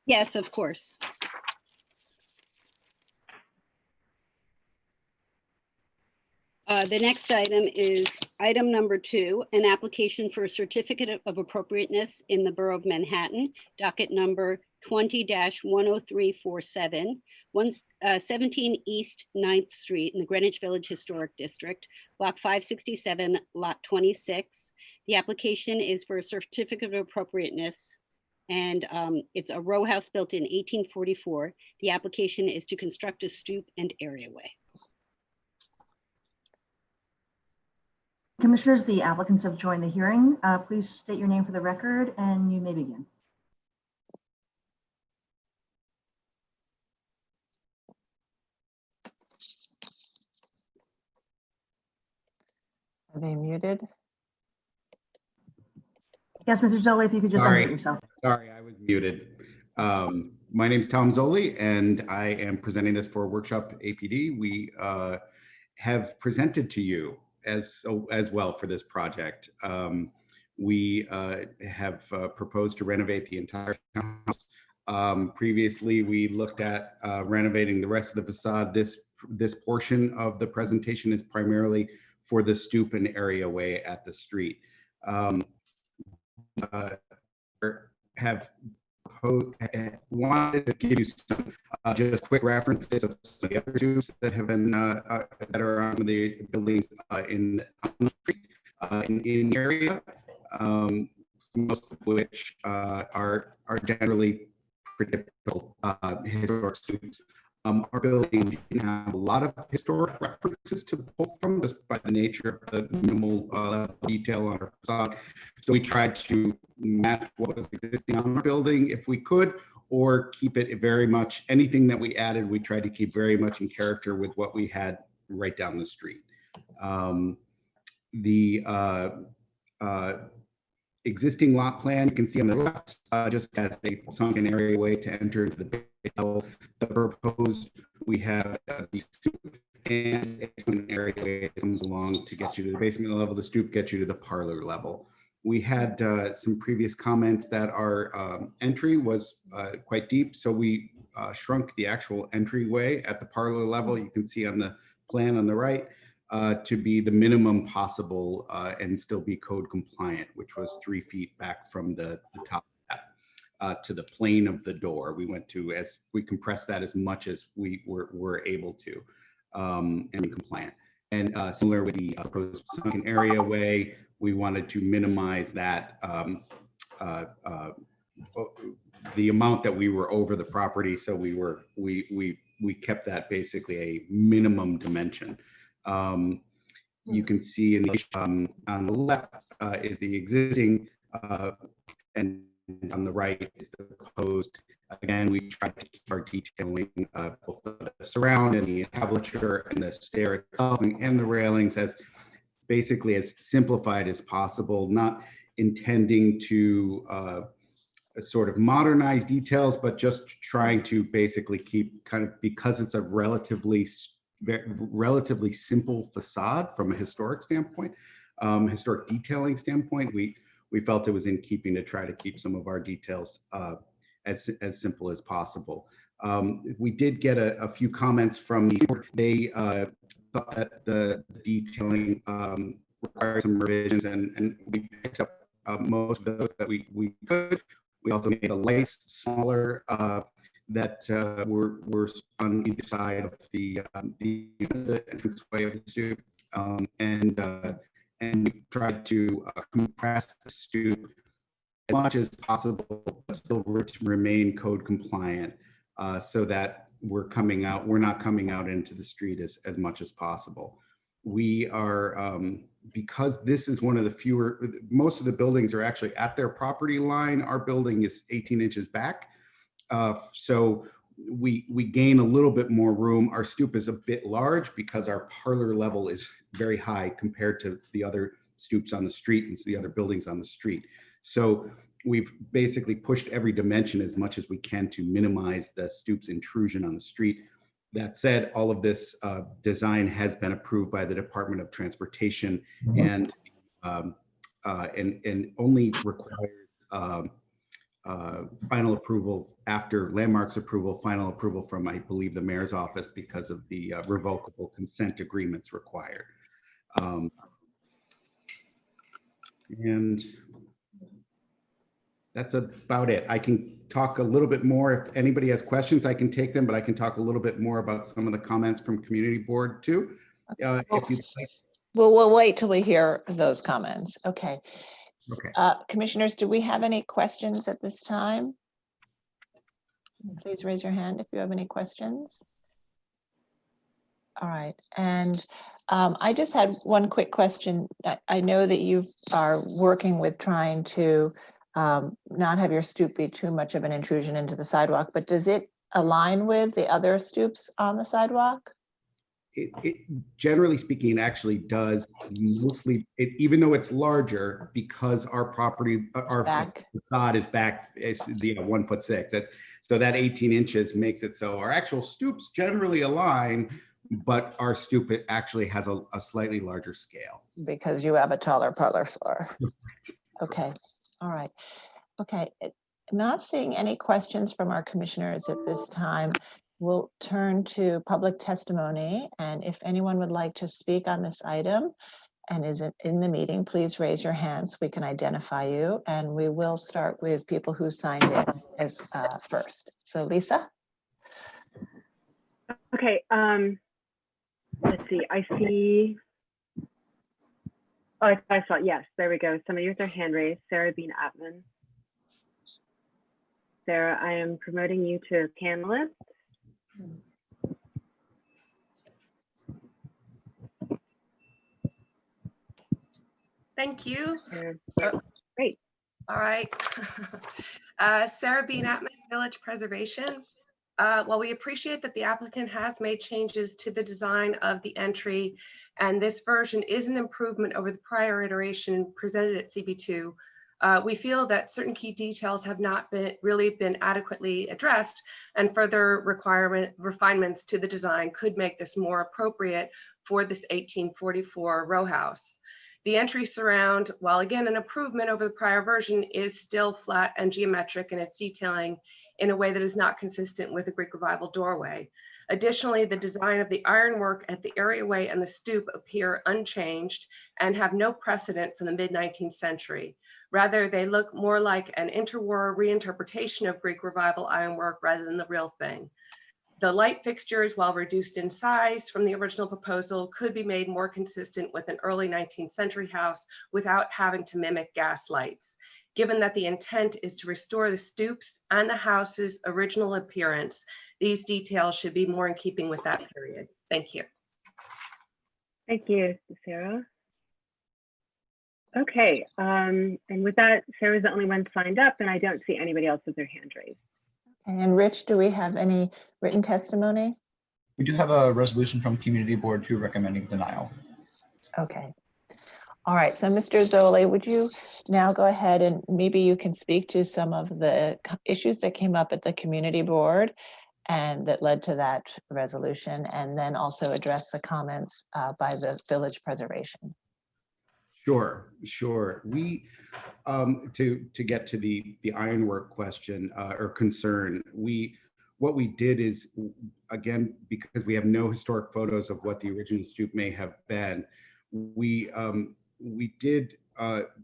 Yes, of course. The next item is item number 2, an application for a certificate of appropriateness in the Borough of Manhattan, docket number 20-10347, 17 East 9th Street in the Greenwich Village Historic District, block 567, lot 26. The application is for a certificate of appropriateness, and it's a row house built in 1844. The application is to construct a stoop and areaway. Commissioners, the applicants have joined the hearing. Please state your name for the record and you may begin. Are they muted? Yes, Mr. Zoli, if you could just unmute yourself. Sorry, I was muted. My name's Tom Zoli, and I am presenting this for Workshop APD. We have presented to you as well for this project. We have proposed to renovate the entire house. Previously, we looked at renovating the rest of the facade. This portion of the presentation is primarily for the stoop and areaway at the street. Wanted to give you some just quick references of some of the other stoops that have been that are on the buildings on the street in the area, most of which are generally predictable historic stoops. Our building didn't have a lot of historic references to pull from, just by the nature of the minimal detail on our facade. So we tried to match what was existing on our building if we could, or keep it very much, anything that we added, we tried to keep very much in character with what we had right down the street. Existing lot plan, you can see on the left, just has a sunken areaway to enter into the base level. The proposed, we have the stoop and a sunken areaway that comes along to get you to the basement level. The stoop gets you to the parlor level. We had some previous comments that our entry was quite deep, so we shrunk the actual entryway at the parlor level. You can see on the plan on the right, to be the minimum possible and still be code compliant, which was 3 feet back from the top to the plane of the door. We went to, as we compressed that as much as we were able to, and be compliant. And similar with the proposed sunken areaway, we wanted to minimize that, the amount that we were over the property. So we kept that basically a minimum dimension. You can see in the, on the left is the existing, and on the right is the proposed. Again, we tried to keep our detailing, both the surround and the entablature and the stair itself and the railings as basically as simplified as possible, not intending to sort of modernize details, but just trying to basically keep kind of, because it's a relatively simple facade from a historic standpoint, historic detailing standpoint, we felt it was in keeping to try to keep some of our details as simple as possible. We did get a few comments from the board. They thought that the detailing required some revisions, and we picked up most of those that we could. We also made the lights smaller that were on either side of the entranceway of the stoop, and we tried to compress the stoop as much as possible, but still remain code compliant, so that we're not coming out into the street as much as possible. We are, because this is one of the fewer, most of the buildings are actually at their property line. Our building is 18 inches back. So we gain a little bit more room. Our stoop is a bit large because our parlor level is very high compared to the other stoops on the street and the other buildings on the street. So we've basically pushed every dimension as much as we can to minimize the stoop's intrusion on the street. That said, all of this design has been approved by the Department of Transportation, and only requires final approval after landmarks approval, final approval from, I believe, the mayor's office because of the revocable consent agreements required. And that's about it. I can talk a little bit more. If anybody has questions, I can take them, but I can talk a little bit more about some of the comments from community board too. If you'd like. We'll wait till we hear those comments. Okay. Okay. Commissioners, do we have any questions at this time? Please raise your hand if you have any questions. All right. And I just had one quick question. I know that you are working with trying to not have your stoop be too much of an intrusion into the sidewalk, but does it align with the other stoops on the sidewalk? It generally speaking, it actually does. Mostly, even though it's larger, because our property, our facade is back, it's the 1'6". So that 18 inches makes it so our actual stoops generally align, but our stoop actually has a slightly larger scale. Because you have a taller parlor floor. Okay. All right. Okay. Not seeing any questions from our commissioners at this time. We'll turn to public testimony, and if anyone would like to speak on this item and is in the meeting, please raise your hand so we can identify you, and we will start with people who signed in as first. So Lisa? Okay, let's see, I see, oh, I saw, yes, there we go. Somebody with their hand raised, Sarah Bean Atman. Sarah, I am promoting you to panelist. Thank you. Great. All right. Sarah Bean Atman, Village Preservation. While we appreciate that the applicant has made changes to the design of the entry, and this version is an improvement over the prior iteration presented at CB2, we feel that certain key details have not really been adequately addressed, and further refinements to the design could make this more appropriate for this 1844 row house. The entry surround, while again an improvement over the prior version, is still flat and geometric in its detailing in a way that is not consistent with a Greek Revival doorway. Additionally, the design of the ironwork at the areaway and the stoop appear unchanged and have no precedent from the mid-19th century. Rather, they look more like an interwar reinterpretation of Greek Revival ironwork rather than the real thing. The light fixtures, while reduced in size from the original proposal, could be made more consistent with an early 19th century house without having to mimic gas lights. Given that the intent is to restore the stoops and the house's original appearance, these details should be more in keeping with that period. Thank you. Thank you, Sarah. Okay, and with that, Sarah's the only one signed up, and I don't see anybody else with their hand raised. And Rich, do we have any written testimony? We do have a resolution from Community Board 2 recommending denial. Okay. All right, so Mr. Zoli, would you now go ahead and maybe you can speak to some of the issues that came up at the Community Board and that led to that resolution, and then also address the comments by the Village Preservation. Sure. We, to get to the ironwork question or concern, what we did is, again, because we have no historic photos of what the original stoop may have been, we did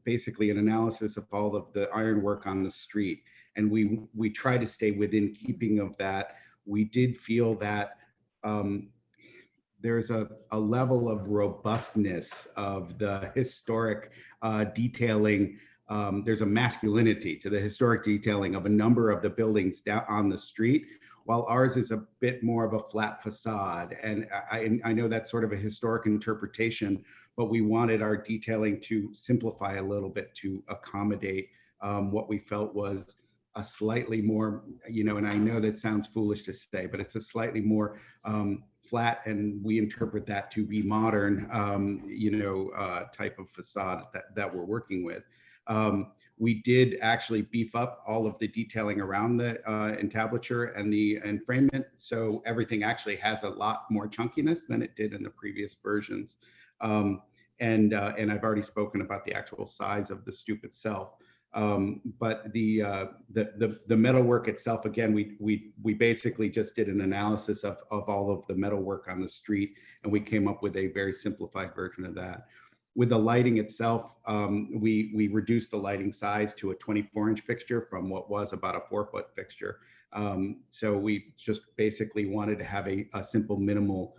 basically an analysis of all of the ironwork on the street, and we try to stay within keeping of that. We did feel that there's a level of robustness of the historic detailing. There's a masculinity to the historic detailing of a number of the buildings down on the street, while ours is a bit more of a flat facade. And I know that's sort of a historic interpretation, but we wanted our detailing to simplify a little bit to accommodate what we felt was a slightly more, and I know that sounds foolish to say, but it's a slightly more flat, and we interpret that to be modern, type of facade that we're working with. We did actually beef up all of the detailing around the entablature and the enframement, so everything actually has a lot more chunkiness than it did in the previous versions. And I've already spoken about the actual size of the stoop itself. But the metalwork itself, again, we basically just did an analysis of all of the metalwork on the street, and we came up with a very simplified version of that. With the lighting itself, we reduced the lighting size to a 24-inch fixture from what was about a 4-foot fixture. So we just basically wanted to have a simple, minimal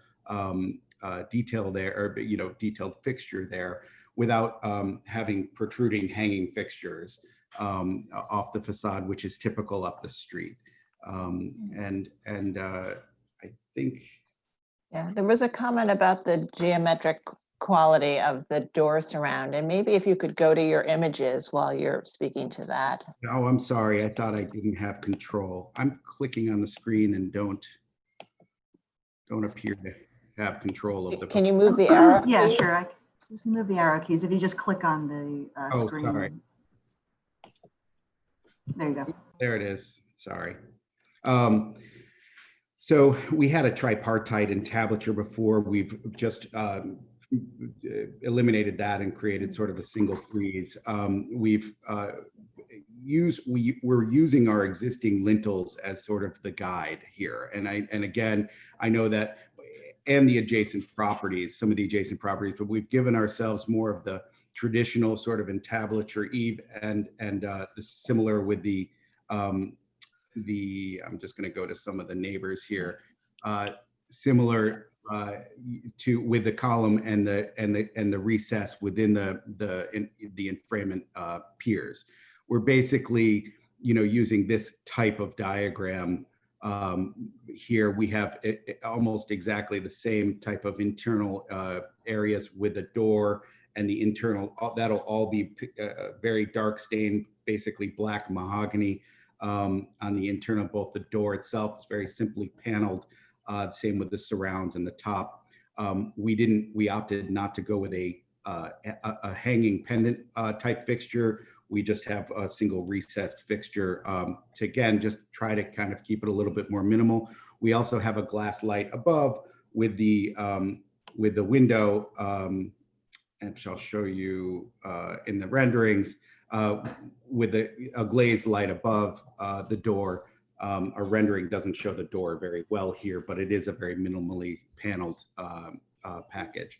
detail there, or detailed fixture there, without having protruding hanging fixtures off the facade, which is typical up the street. And I think, yeah, there was a comment about the geometric quality of the door surround, and maybe if you could go to your images while you're speaking to that. Oh, I'm sorry. I thought I didn't have control. I'm clicking on the screen and don't appear to have control of the. Can you move the arrow? Yeah, keys? sure. You can move the arrow keys if you just click on the screen. Sorry. There you go. There it is. Sorry. So we had a tripartite entablature before. We've just eliminated that and created sort of a single frieze. We're using our existing lintels as sort of the guide here. And again, I know that, and the adjacent properties, some of the adjacent properties, but we've given ourselves more of the traditional sort of entablature eve and similar with the I'm just going to go to some of the neighbors here, similar to with the column and the recess within the enframement piers. We're basically using this type of diagram. Here we have almost exactly the same type of internal areas with a door and the internal, that'll all be very dark stained, basically black mahogany on the internal. Both the door itself is very simply paneled, same with the surrounds and the top. We opted not to go with a hanging pendant type fixture. We just have a single recessed fixture to, again, just try to kind of keep it a little bit more minimal. We also have a glass light above with the window, and I'll show you in the renderings, with a glazed light above the door. Our rendering doesn't show the door very well here, but it is a very minimally paneled package.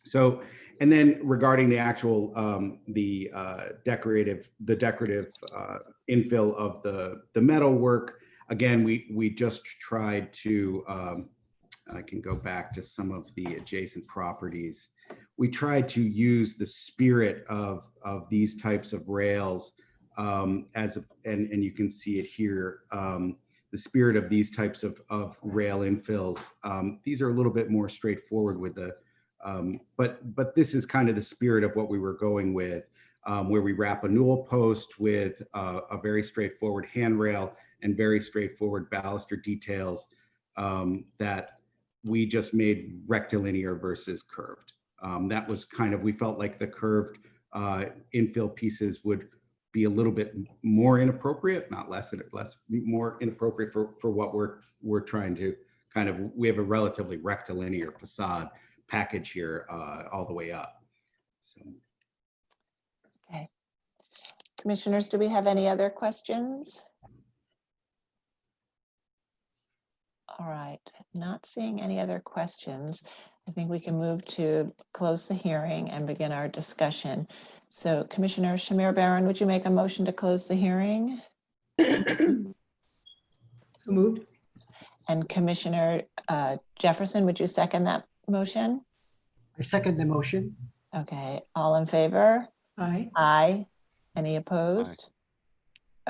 So, and then regarding the actual decorative infill of the metal work, again, we just tried to, I can go back to some of the adjacent properties. We tried to use the spirit of these types of rails and you can see it here, the spirit of these types of rail infills. These are a little bit more straightforward with the, but this is kind of the spirit of what we were going with, where we wrap a newel post with a very straightforward handrail and very straightforward baluster details that we just made rectilinear versus curved. That was kind of, we felt like the curved infill pieces would be a little bit more inappropriate, not less, more inappropriate for what we're trying to kind of, we have a relatively rectilinear facade package here all the way up. So. Okay. Commissioners, do we have any other questions? All right, not seeing any other questions. I think we can move to close the hearing and begin our discussion. So Commissioner Shamir Barron, would you make a motion to close the hearing? Moved. And Commissioner Jefferson, would you second that motion? I second the motion. Okay, all in favor? Aye. Aye. Any opposed? Aye.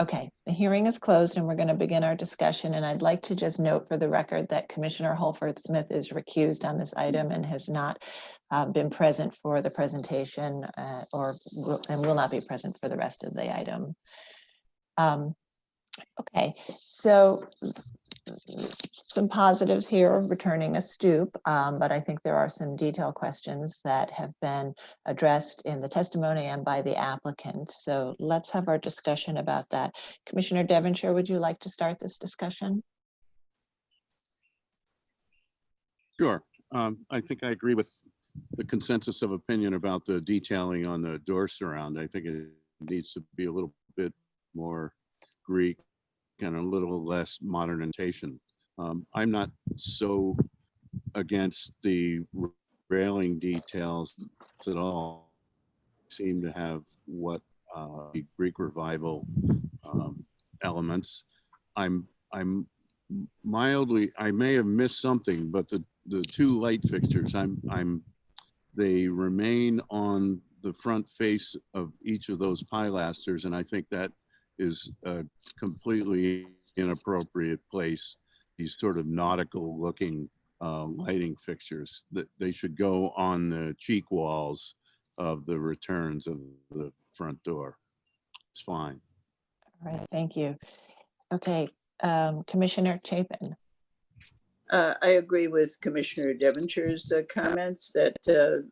Okay, the hearing is closed and we're going to begin our discussion. And I'd like to just note for the record that Commissioner Holford Smith is recused on this item and has not been present for the presentation and will not be present for the rest of the item. Okay, so some positives here, returning a stoop, but I think there are some detailed questions that have been addressed in the testimony and by the applicant. So let's have our discussion about that. Commissioner Devonshire, would you like to start this discussion? Sure. I think I agree with the consensus of opinion about the detailing on the door surround. I think it needs to be a little bit more Greek and a little less modernization. I'm not so against the railing details at all. Seem to have what the Greek revival elements. I'm mildly, I may have missed something, but the two light fixtures, they remain on the front face of each of those pilasters, and I think that is a completely inappropriate place. These sort of nautical looking lighting fixtures, that they should go on the cheek walls of the returns of the front door. It's fine. All right, thank you. Okay, Commissioner Chapin. I agree with Commissioner Devonshire's comments that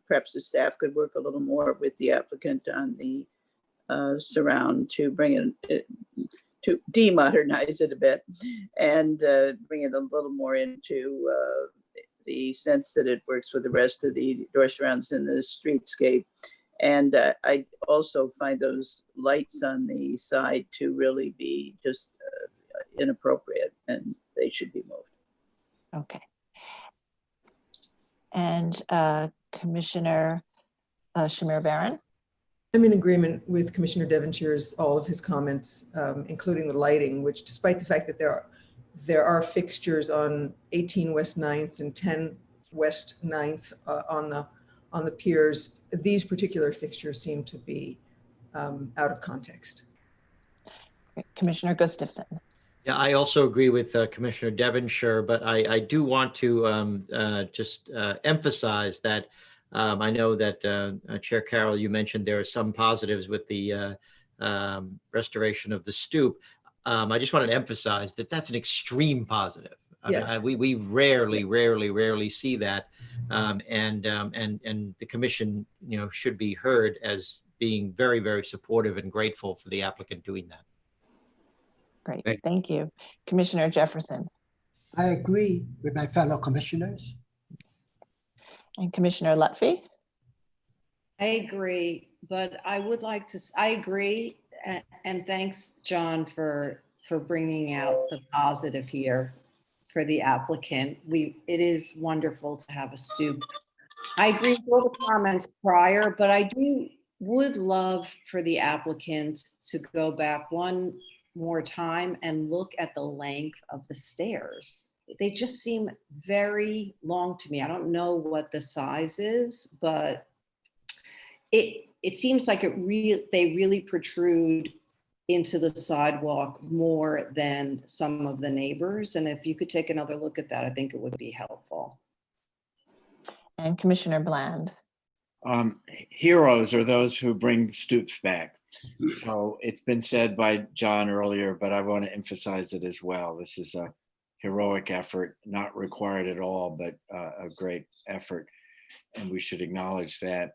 perhaps the staff could work a little more with the applicant on the surround to bring it, to demodernize it a bit and bring it a little more into the sense that it works with the rest of the door surrounds in the streetscape. And I also find those lights on the side to really be just inappropriate, and they should be moved. Okay. And Commissioner Shamir Barron. I'm in agreement with Commissioner Devonshire's, all of his comments, including the lighting, which despite the fact that there are fixtures on 18 West 9th and 10 West 9th on the piers, these particular fixtures seem to be out of context. Commissioner Gustafson. Yeah, I also agree with Commissioner Devonshire, but I do want to just emphasize that I know that Chair Carroll, you mentioned there are some positives with the restoration of the stoop. I just wanted to emphasize that that's an extreme positive. I mean, Yes. we rarely see that, and the commission, should be heard as being very supportive and grateful for the applicant doing that. Great, thank you. Commissioner Jefferson. I agree with my fellow commissioners. And Commissioner Lutfi. I agree, but I would like to, I agree. And thanks, John, for bringing out the positive here for the applicant. It is wonderful to have a stoop. I agree with all the comments prior, but I would love for the applicant to go back one more time and look at the length of the stairs. They just seem very long to me. I don't know what the size is, but it seems like they really protrude into the sidewalk more than some of the neighbors. And if you could take another look at that, I think it would be helpful. And Commissioner Bland. Heroes are those who bring stoops back. So it's been said by John earlier, but I want to emphasize it as well. This is a heroic effort, not required at all, but a great effort. And we should acknowledge that.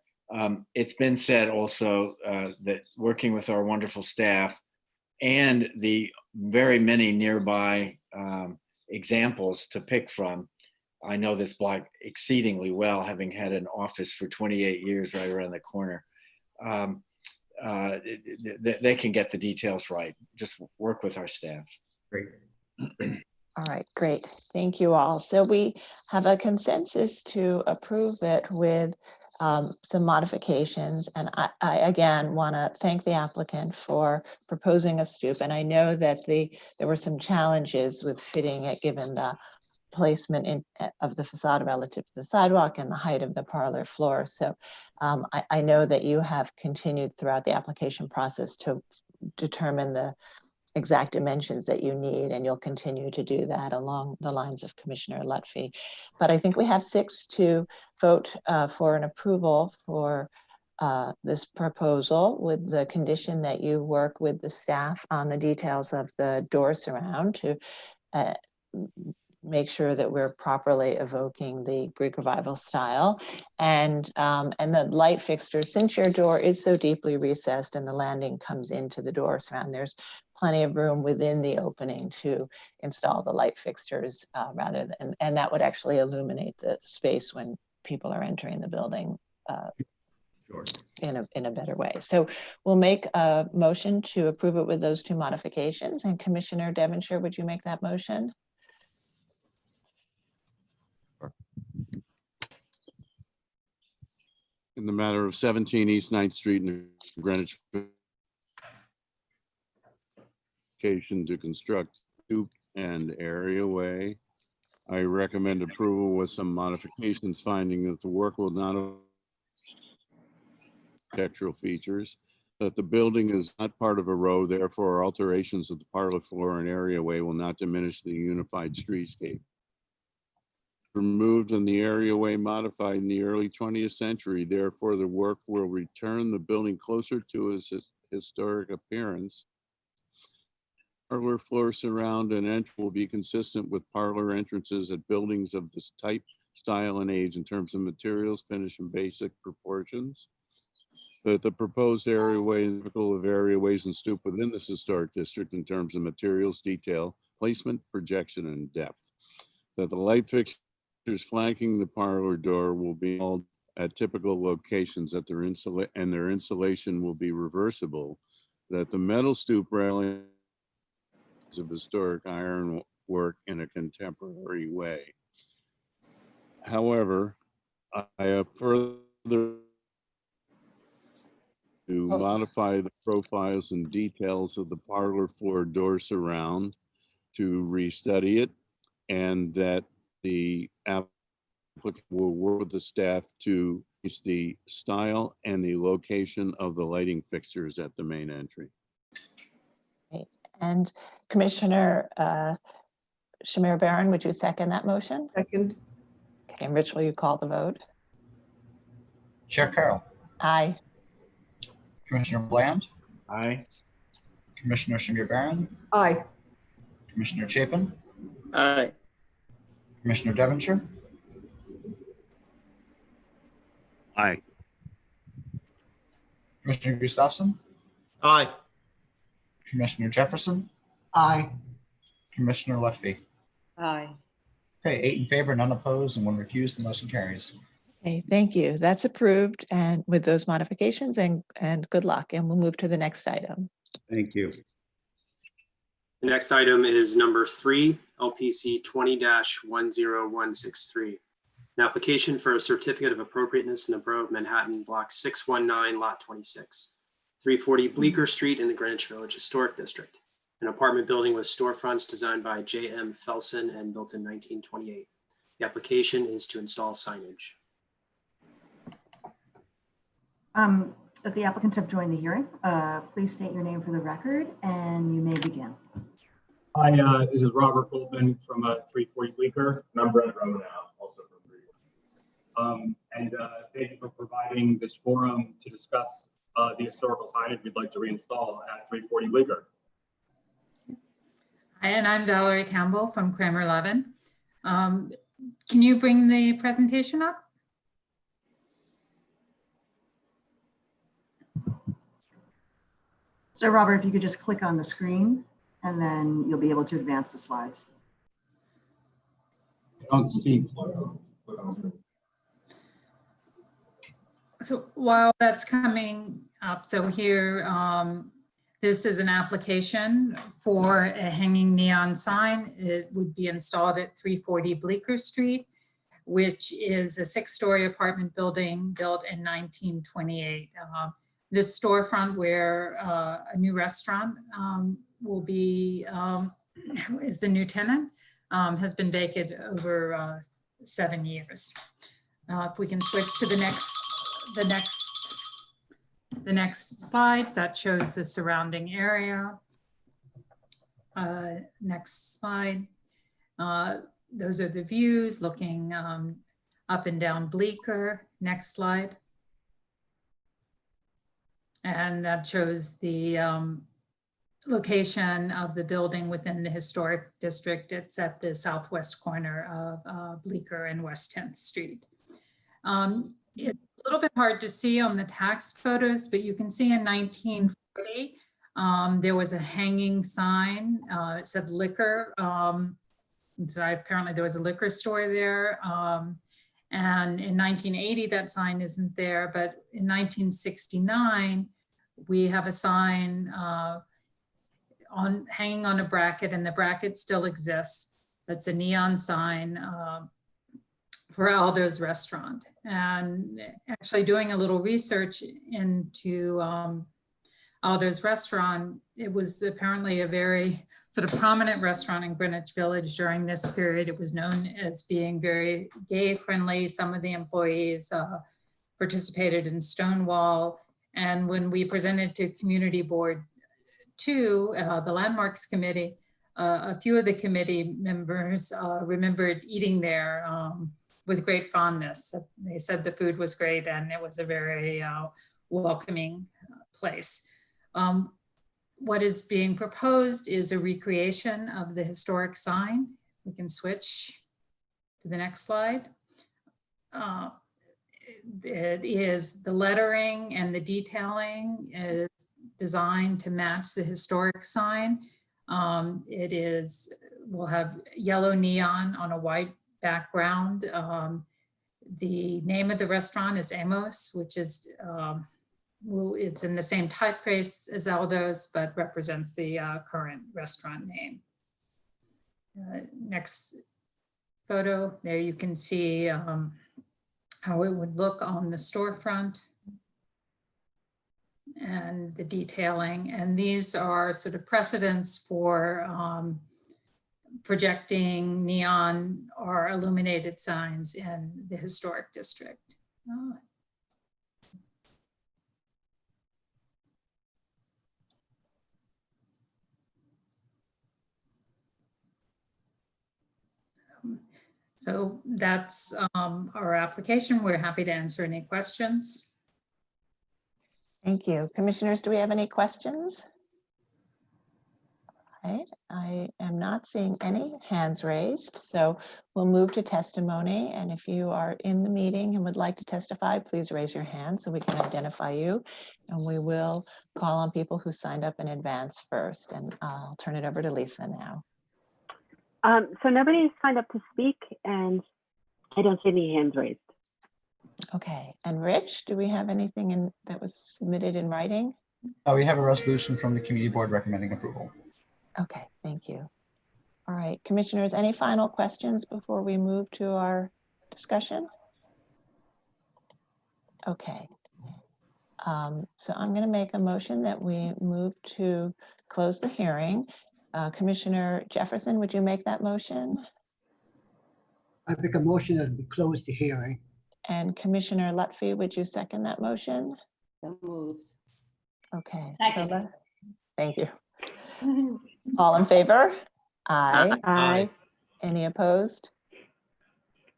It's been said also that working with our wonderful staff and the very many nearby examples to pick from, I know this block exceedingly well, having had an office for 28 years right around the corner. They can get the details right. Just work with our staff. Great. All right, great. Thank you all. So we have a consensus to approve it with some modifications. And I again want to thank the applicant for proposing a stoop. And I know that there were some challenges with fitting it given the placement of the facade relative to the sidewalk and the height of the parlor floor. So I know that you have continued throughout the application process to determine the exact dimensions that you need, and you'll continue to do that along the lines of Commissioner Lutfi. But I think we have 6 to vote for an approval for this proposal, with the condition that you work with the staff on the details of the door surround to make sure that we're properly evoking the Greek Revival style, and the light fixtures. Since your door is so deeply recessed and the landing comes into the door surround, there's plenty of room within the opening to install the light fixtures rather than, and that would actually illuminate the space when people are entering the building Sure. in a better way. So we'll make a motion to approve it with those 2 modifications. And Commissioner Devonshire, would you make that motion? In the matter of 17 East 9th Street in Greenwich to construct stoop and areaway, I recommend approval with some modifications, finding that the work will not have architectural features, that the building is not part of a row, therefore alterations of the parlor floor and areaway will not diminish the unified streetscape. Removed and the areaway modified in the early 20th century. Therefore, the work will return the building closer to its historic appearance. Parlor floor surround and entry will be consistent with parlor entrances at buildings of this type, style, and age in terms of materials, finish, and basic proportions. That the proposed areaway is typical of areaways and stoop within this historic district in terms of materials, detail, placement, projection, and depth. That the light fixtures flanking the parlor door will be installed at typical locations that their insulation will be reversible. That the metal stoop railing is of historic iron work in a contemporary way. However, I have further to modify the profiles and details of the parlor floor door surround to restudy it, and that the applicant will work with the staff to use the style and the location of the lighting fixtures at the main entry. Great. And Commissioner Shamir Barron, would you second that motion? Second. Okay, and Rich, will you call the vote? Chair Carroll, Aye. Commissioner Bland, Aye. Commissioner Shamir Barron, Aye. Commissioner Chapin, Aye. Commissioner Devonshire, Aye. Commissioner Gustafson, Aye. Commissioner Jefferson, Aye. Commissioner Lutfi. Aye. Okay, 8 in favor, none opposed, and 1 recused. The motion carries. Okay, thank you. That's approved and with those modifications and good luck. And we'll move to the next item. Thank you. The next item is number 3, LPC 20-10163. An application for a certificate of appropriateness in the Borough of Manhattan, Block 619, Lot 26, 340 Bleecker Street in the Greenwich Village Historic District. An apartment building with storefronts designed by J.M. Felson and built in 1928. The application is to install signage. The applicants have joined the hearing. Please state your name for the record and you may begin. Hi, this is Robert Goldman from 340 Bleecker, and I'm Brent Romanow, also from 340. Thank you for providing this forum to discuss the historical signage we'd like to reinstall at 340 Bleecker. Hi, and I'm Valerie Campbell from Kramer 11. Can you bring the presentation up? So Robert, if you could just click on the screen and then you'll be able to advance the slides. I don't see. So while that's coming up, so here, this is an application for a hanging neon sign. It would be installed at 340 Bleecker Street, which is a 6-story apartment building built in 1928. This storefront where a new restaurant will be, is the new tenant, has been vacant over 7 years. If we can switch to the next slides, that shows the surrounding area. Next slide. Those are the views looking up and down Bleecker. Next slide. And that shows the location of the building within the historic district. It's at the southwest corner of Bleecker and West 10th Street. It's a little bit hard to see on the tax photos, but you can see in 1940, there was a hanging sign. It said liquor. And so apparently there was a liquor store there. And in 1980, that sign isn't there, but in 1969, we have a sign hanging on a bracket, and the bracket still exists. That's a neon sign for Aldo's Restaurant. And actually doing a little research into Aldo's Restaurant, it was apparently a very sort of prominent restaurant in Greenwich Village during this period. It was known as being very gay friendly. Some of the employees participated in Stonewall. And when we presented to Community Board 2, the Landmarks Committee, a few of the committee members remembered eating there with great fondness. They said the food was great and it was a very welcoming place. What is being proposed is a recreation of the historic sign. We can switch to the next slide. It is the lettering and the detailing is designed to match the historic sign. Will have yellow neon on a white background. The name of the restaurant is Amos, which is it's in the same typeface as Aldo's, but represents the current restaurant name. Next photo, there you can see how it would look on the storefront and the detailing. And these are sort of precedents for projecting neon or illuminated signs in the historic district. So that's our application. We're happy to answer any questions. Thank you. Commissioners, do we have any questions? Right, I am not seeing any hands raised, so we'll move to testimony. And if you are in the meeting and would like to testify, please raise your hand so we can identify you. And we will call on people who signed up in advance first. And I'll turn it over to Lisa now. So nobody signed up to speak and I don't see any hands raised. Okay, and Rich, do we have anything that was submitted in writing? We have a resolution from the committee board recommending approval. Okay, thank you. All right, commissioners, any final questions before we move to our discussion? Okay. So I'm going to make a motion that we move to close the hearing. Commissioner Jefferson, would you make that motion? I make a motion that we close the hearing. And Commissioner Lutfi, would you second that motion? So moved. Okay. Second. Thank you. All in favor? Aye. Aye. Any opposed?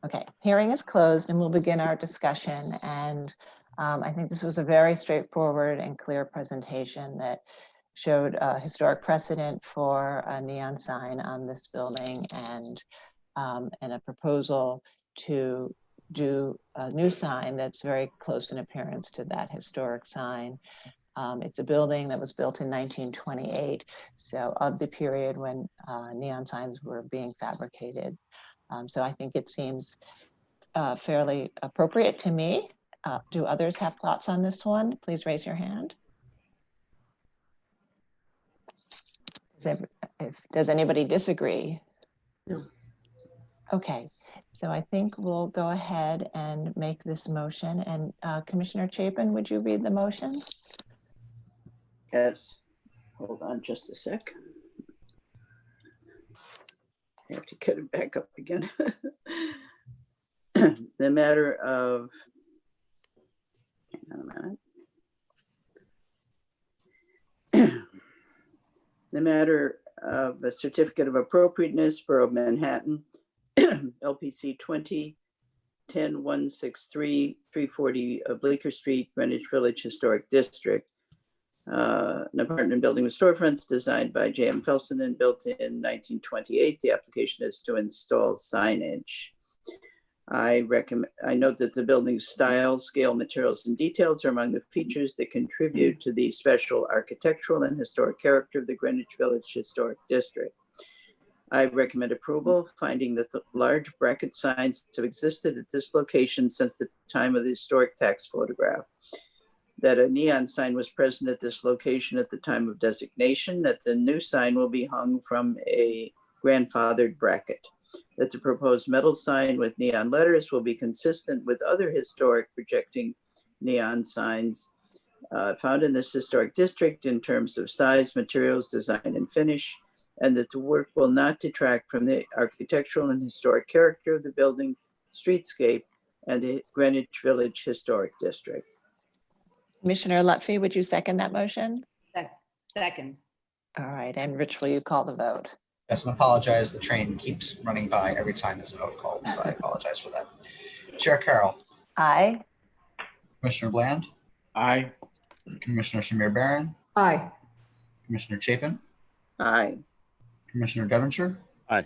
Okay, hearing is closed and we'll begin our discussion. And I think this was a very straightforward and clear presentation that showed a historic precedent for a neon sign on this building and a proposal to do a new sign that's very close in appearance to that historic sign. It's a building that was built in 1928, so of the period when neon signs were being fabricated. So I think it seems fairly appropriate to me. Do others have thoughts on this one? Please raise your hand. Does anybody disagree? No. Okay, so I think we'll go ahead and make this motion. And Commissioner Chapin, would you read the motion? Yes. Hold on just a sec. I have to get it back up again. The matter of, hang on a minute. The matter of a certificate of appropriateness, Borough of Manhattan, LPC 20-10163, 340 Bleecker Street, Greenwich Village Historic District. An apartment building with storefronts designed by J.M. Felson and built in 1928. The application is to install signage. I note that the building's style, scale, materials, and details are among the features that contribute to the special architectural and historic character of the Greenwich Village Historic District. I recommend approval, finding that the large bracket signs have existed at this location since the time of the historic tax photograph, that a neon sign was present at this location at the time of designation, that the new sign will be hung from a grandfathered bracket, that the proposed metal sign with neon letters will be consistent with other historic projecting neon signs found in this historic district in terms of size, materials, design, and finish, and that the work will not detract from the architectural and historic character of the building, streetscape, and the Greenwich Village Historic District. Commissioner Lutfi, would you second that motion? Second. All right, and Rich, will you call the vote? Yes, and apologize, the train keeps running by every time there's a vote called, so I apologize for that. Chair Carroll. Aye. Commissioner Bland. Aye. Commissioner Shamir Barron. Aye. Commissioner Chapin. Aye. Commissioner Devonshire. Aye.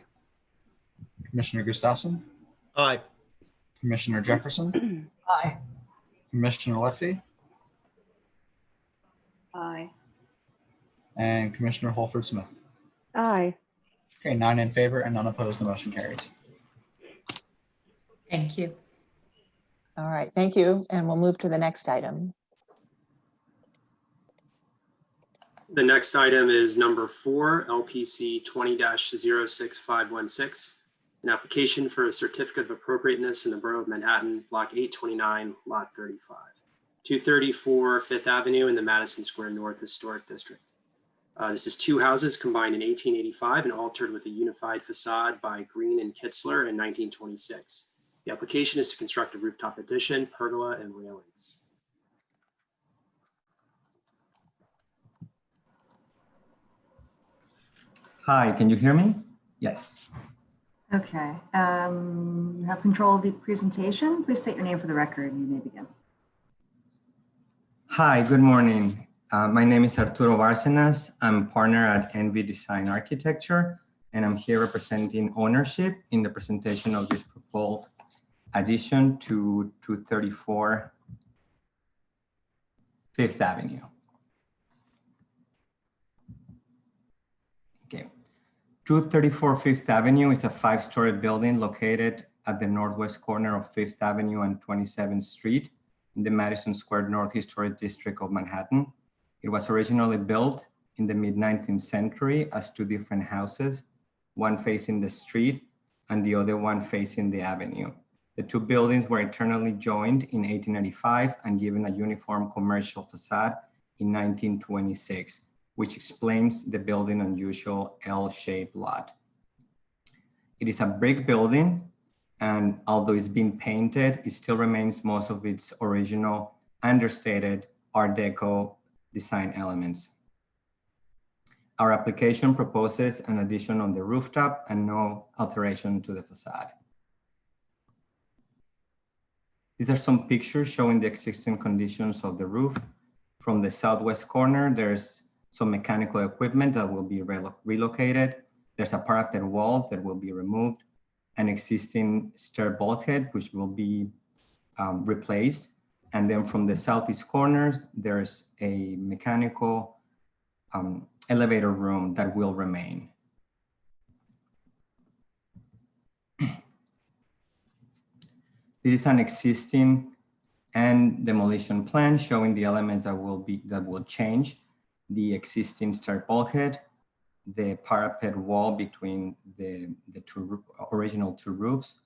Commissioner Gustafson. Aye. Commissioner Jefferson. Aye. Commissioner Lutfi. Aye. And Commissioner Holford Smith. Aye. Okay, 9 in favor and none opposed. The motion carries. Thank you. All right, thank you. And we'll move to the next item. The next item is number 4, LPC 20-06516, an application for a certificate of appropriateness in the Borough of Manhattan, Block 829, Lot 35, 234 Fifth Avenue in the Madison Square North Historic District. This is 2 houses combined in 1885 and altered with a unified facade by Green and Kitzler in 1926. The application is to construct a rooftop addition, pergola, and railings. Hi, can you hear me? Yes. Okay, you have control of the presentation. Please state your name for the record. You may begin. Hi, good morning. My name is Arturo Bárcenas. I'm partner at NV Design Architecture, and I'm here representing ownership in the presentation of this proposed addition to 234 Fifth Avenue. Okay. 234 Fifth Avenue is a 5-story building located at the northwest corner of Fifth Avenue and 27th Street in the Madison Square North Historic District of Manhattan. It was originally built in the mid-19th century as 2 different houses, one facing the street and the other one facing the avenue. The 2 buildings were eternally joined in 1895 and given a uniform commercial facade in 1926, which explains the building's unusual L-shaped lot. It is a brick building, and although it's been painted, it still remains most of its original understated Art Deco design elements. Our application proposes an addition on the rooftop and no alteration to the facade. These are some pictures showing the existing conditions of the roof. From the southwest corner, there's some mechanical equipment that will be relocated. There's a parapet wall that will be removed, an existing stair bulkhead, which will be replaced. And then from the southeast corner, there's a mechanical elevator room that will remain. This is an existing and demolition plan showing the elements that will change: the existing stair bulkhead, the parapet wall between the original 2 roofs,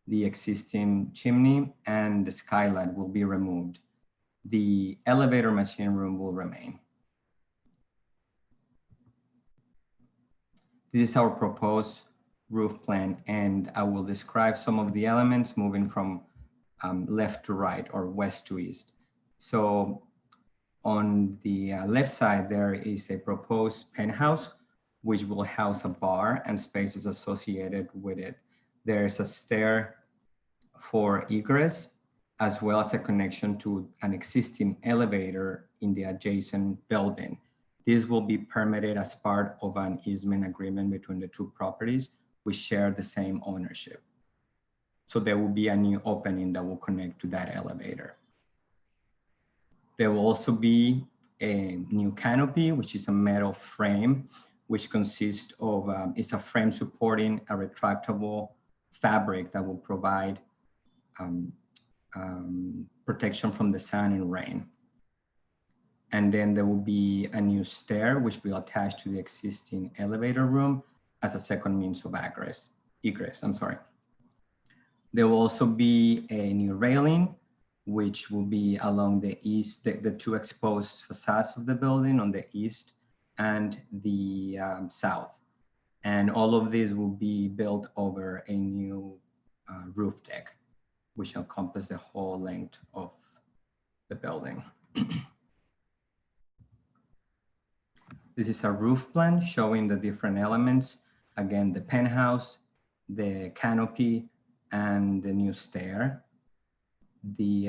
the existing chimney, and the skylight will be removed. The elevator machine room will remain. This is our proposed roof plan, and I will describe some of the elements moving from left to right or west to east. So on the left side, there is a proposed penthouse, which will house a bar and spaces associated with it. There's a stair for egress, as well as a connection to an existing elevator in the adjacent building. This will be permitted as part of an easement agreement between the 2 properties, which share the same ownership. So there will be a new opening that will connect to that elevator. There will also be a new canopy, which is a metal frame, which consists of, it's a frame supporting a retractable fabric that will provide protection from the sun and rain. And then there will be a new stair, which will attach to the existing elevator room as a second means of egress. There will also be a new railing, which will be along the east, the 2 exposed facades of the building on the east and the south. And all of these will be built over a new roof deck, which encompasses the whole length of the building. This is a roof plan showing the different elements. Again, the penthouse, the canopy, and the new stair. The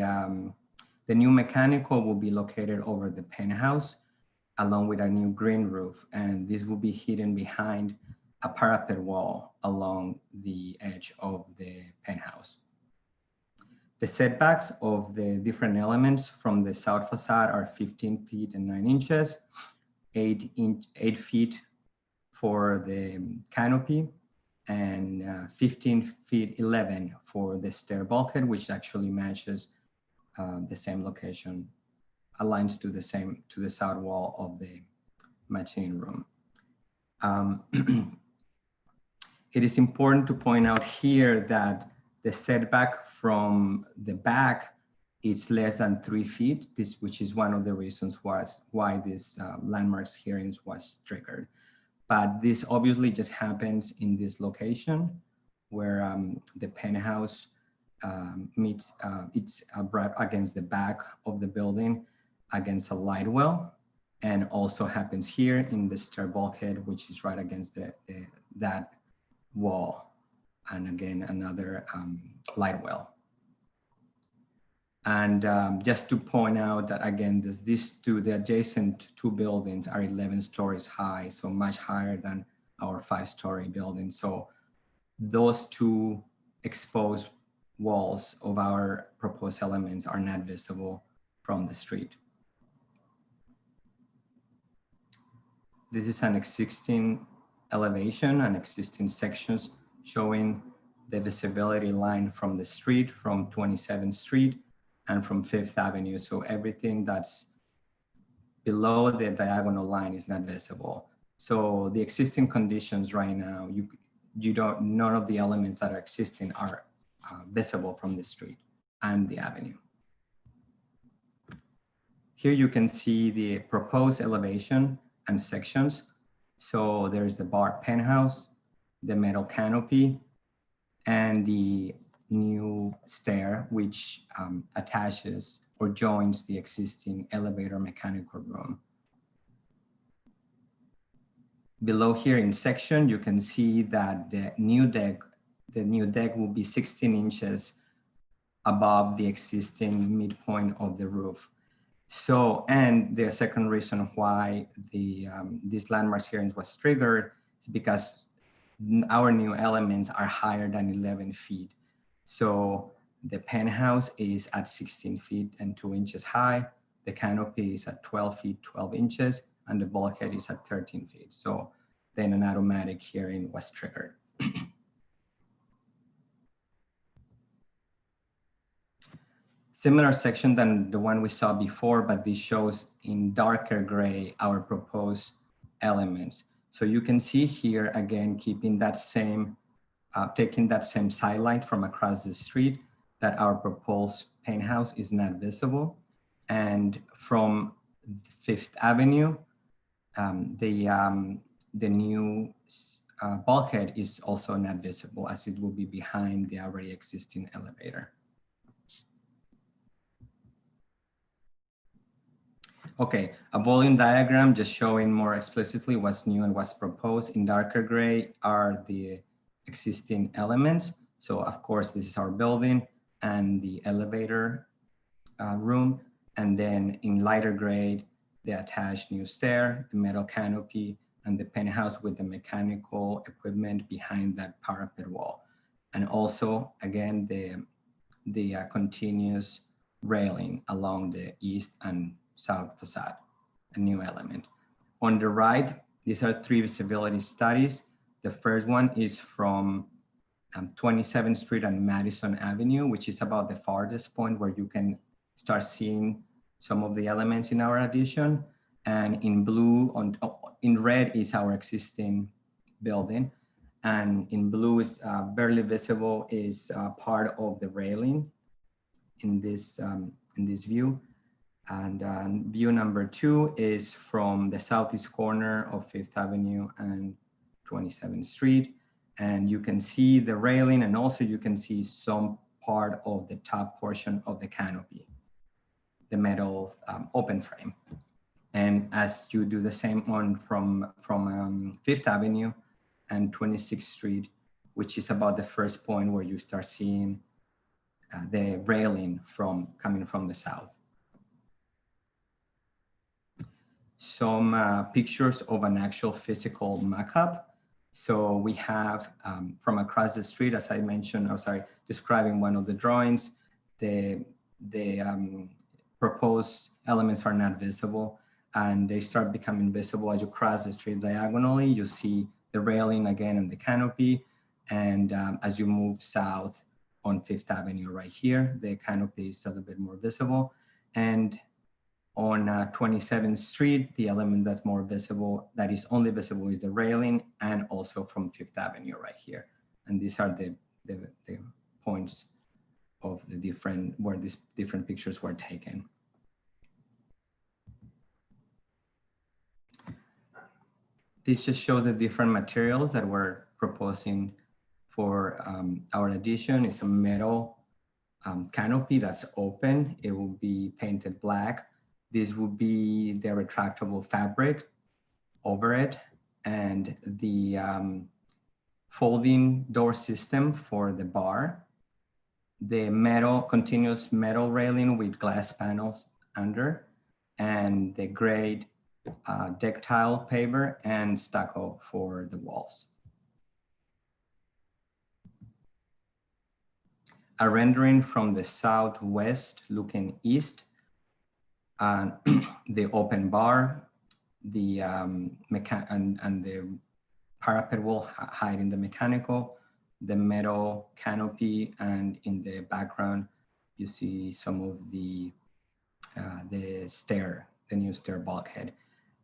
new mechanical will be located over the penthouse, along with a new green roof, and this will be hidden behind a parapet wall along the edge of the penthouse. The setbacks of the different elements from the south facade are 15 feet and 9 inches, 8 feet for the canopy, and 15 feet 11 for the stair bulkhead, which actually matches the same location, aligns to the south wall of the machine room. It is important to point out here that the setback from the back is less than 3 feet, which is one of the reasons why this landmarks hearings was triggered. But this obviously just happens in this location where the penthouse meets, it's against the back of the building against a light well, and also happens here in the stair bulkhead, which is right against that wall. and again, another light well. And just to point out that again, the adjacent two buildings are 11 stories high, so much higher than our 5-story building. So those two exposed walls of our proposed elements are not visible from the street. This is an existing elevation and existing sections showing the visibility line from the street, from 27th Street and from 5th Avenue. So everything that's below the diagonal line is not visible. So the existing conditions right now, none of the elements that are existing are visible from the street and the avenue. Here you can see the proposed elevation and sections. So there's the bar penthouse, the metal canopy, and the new stair, which attaches or joins the existing elevator mechanical room. Below here in section, you can see that the new deck will be 16 inches above the existing midpoint of the roof. So, and the second reason why this landmark hearing was triggered is because our new elements are higher than 11 feet. So the penthouse is at 16 feet and 2 inches high. The canopy is at 12 feet, 12 inches, and the bulkhead is at 13 feet. So then an automatic hearing was triggered. Similar section than the one we saw before, but this shows in darker gray our proposed elements. So you can see here again, keeping that same, taking that same sidelight from across the street, that our proposed penthouse is not visible. And from 5th Avenue, the new bulkhead is also not visible, as it will be behind the already existing elevator. Okay, a volume diagram just showing more explicitly what's new and what's proposed. In darker gray are the existing elements. So of course, this is our building and the elevator room. And then in lighter gray, the attached new stair, the metal canopy, and the penthouse with the mechanical equipment behind that parapet wall. And also, again, the continuous railing along the east and south facade, a new element. On the right, these are 3 visibility studies. The first one is from 27th Street and Madison Avenue, which is about the farthest point where you can start seeing some of the elements in our addition. And in blue, in red is our existing building. And in blue is barely visible is part of the railing in this view. And view number 2 is from the southeast corner of 5th Avenue and 27th Street. And you can see the railing, and also you can see some part of the top portion of the canopy, the metal open frame. And as you do the same one from 5th Avenue and 26th Street, which is about the first point where you start seeing the railing coming from the south. Some pictures of an actual physical mock-up. So we have from across the street, as I mentioned, describing one of the drawings, the proposed elements are not visible, and they start becoming visible as you cross the street diagonally. You see the railing again and the canopy. And as you move south on 5th Avenue right here, the canopy is a little bit more visible. And on 27th Street, the element that's more visible, that is only visible, is the railing, and also from 5th Avenue right here. And these are the points of the where these different pictures were taken. This just shows the different materials that we're proposing for our addition. It's a metal canopy that's open. It will be painted black. This will be the retractable fabric over it. And the folding door system for the bar, the continuous metal railing with glass panels under, and the grade deck tile paver and stucco for the walls. A rendering from the southwest looking east, the open bar, the and the parapet wall hiding the mechanical, the metal canopy, and in the background you see some of the new stair bulkhead,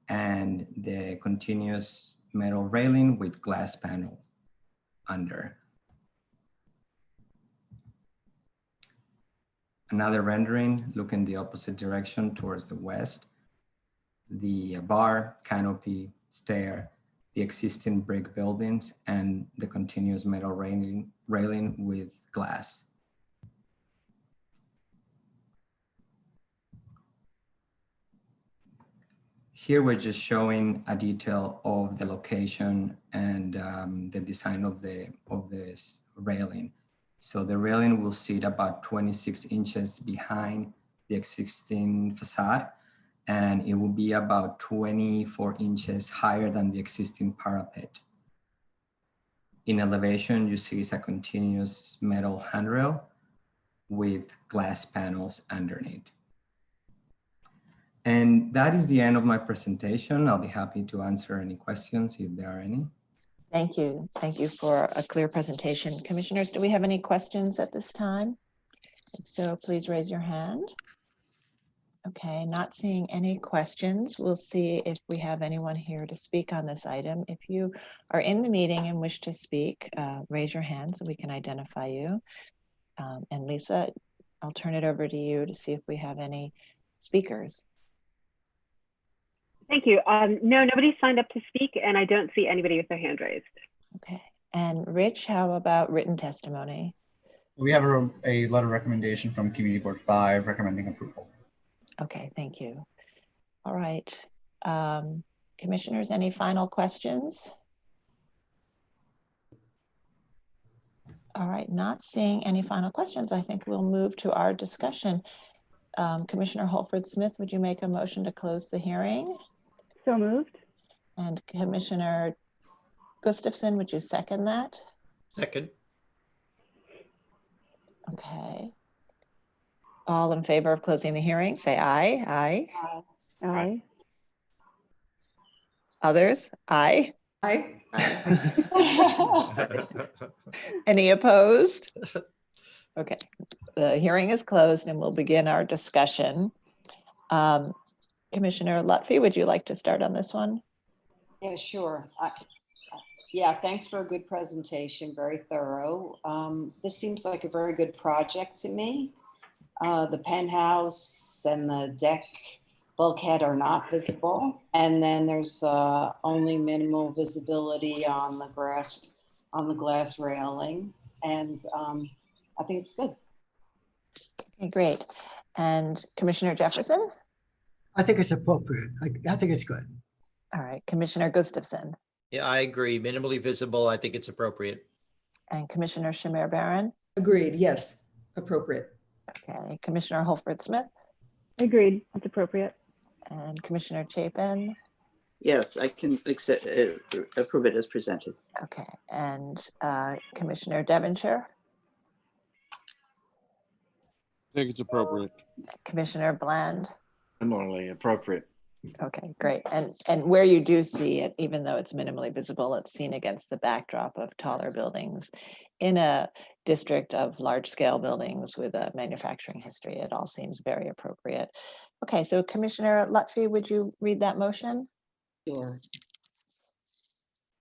and the continuous metal railing with glass panels under. Another rendering looking the opposite direction towards the west, the bar, canopy, stair, the existing brick buildings, and the continuous metal railing with glass. Here we're just showing a detail of the location and the design of this railing. So the railing will sit about 26 inches behind the existing facade, and it will be about 24 inches higher than the existing parapet. In elevation, you see it's a continuous metal handrail with glass panels underneath. And that is the end of my presentation. I'll be happy to answer any questions if there are any. Thank you. Thank you for a clear presentation. Commissioners, do we have any questions at this time? If so, please raise your hand. Okay, not seeing any questions. We'll see if we have anyone here to speak on this item. If you are in the meeting and wish to speak, raise your hand so we can identify you. And Lisa, I'll turn it over to you to see if we have any speakers. Thank you. No, nobody signed up to speak, and I don't see anybody with their hand raised. Okay. And Rich, how about written testimony? We have a letter recommendation from Community Board 5 recommending approval. Okay, thank you. All right. Commissioners, any final questions? All right, not seeing any final questions. I think we'll move to our discussion. Commissioner Holford-Smith, would you make a motion to close the hearing? So moved. And Commissioner Gustafson, would you second that? Second. Okay. All in favor of closing the hearing, say aye. Aye. Aye. Others? Aye. Aye. Any opposed? Okay, the hearing is closed and we'll begin our discussion. Commissioner Lutfi, would you like to start on this one? Yeah, sure. Yeah, thanks for a good presentation, very thorough. This seems like a very good project to me. The penthouse and the deck bulkhead are not visible. And then there's only minimal visibility on the glass railing. And I think it's good. Okay, great. And Commissioner Jefferson? I think it's appropriate. I think it's good. All right, Commissioner Gustafson. Yeah, I agree. Minimally visible, I think it's appropriate. And Commissioner Shamir Barron? Agreed, yes, appropriate. Okay, Commissioner Holford-Smith? Agreed, it's appropriate. And Commissioner Chapin? Yes, I can accept, approve it as presented. Okay, and Commissioner Devonshire? I think it's appropriate. Commissioner Bland? Similarly appropriate. Okay, great. And where you do see it, even though it's minimally visible, it's seen against the backdrop of taller buildings in a district of large-scale buildings with a manufacturing history. It all seems very appropriate. Okay, so Commissioner Lutfi, would you read that motion? Sure.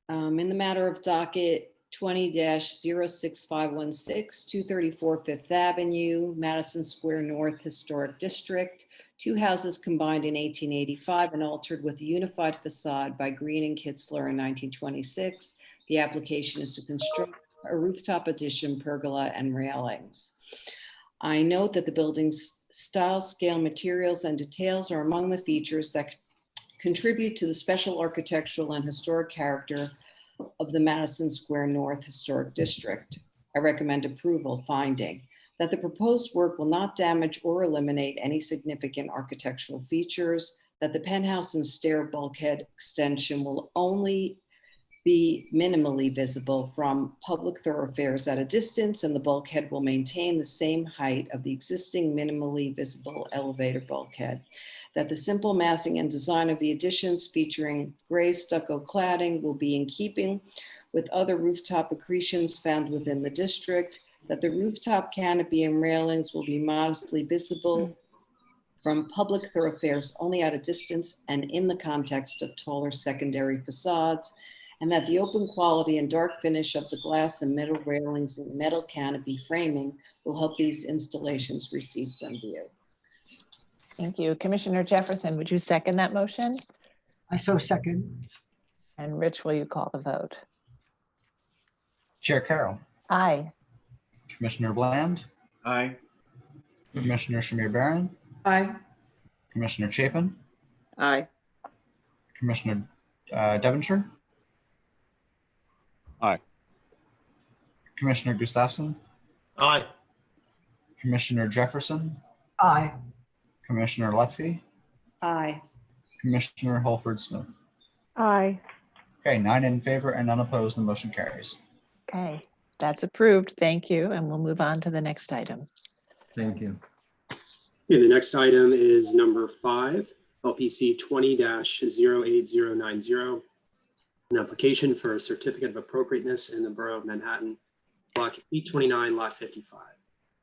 In the matter of docket 20-06516, 234 Fifth Avenue, Madison Square North Historic District, two houses combined in 1885 and altered with a unified facade by Green and Kitzler in 1926. The application is to construct a rooftop addition, pergola, and railings. I note that the building's style, scale, materials, and details are among the features that contribute to the special architectural and historic character of the Madison Square North Historic District. I recommend approval, finding that the proposed work will not damage or eliminate any significant architectural features, that the penthouse and stair bulkhead extension will only be minimally visible from public thoroughfares at a distance, and the bulkhead will maintain the same height of the existing minimally visible elevator bulkhead. That the simple massing and design of the additions featuring gray stucco cladding will be in keeping with other rooftop accretions found within the district. That the rooftop canopy and railings will be modestly visible from public thoroughfares only at a distance and in the context of taller secondary facades, and that the open quality and dark finish of the glass and metal railings and metal canopy framing will help these installations recede from view. Thank you. Commissioner Jefferson, would you second that motion? I so second. And Rich, will you call the vote? Chair Carroll, Aye. Commissioner Bland, Aye. Commissioner Shamir Barron, Aye. Commissioner Chapin, Aye. Commissioner Devonshire, Aye. Commissioner Gustafson, Aye. Commissioner Jefferson, Aye. Commissioner Lutfi, Aye. Commissioner Holford Smith. Aye. Okay, 9 in favor and none opposed, the motion carries. Okay, that's approved. Thank you. And we'll move on to the next item. Thank you. Okay, the next item is number 5, LPC 20-08090, an application for a certificate of appropriateness in the Borough of Manhattan, Block 829, Lot 55,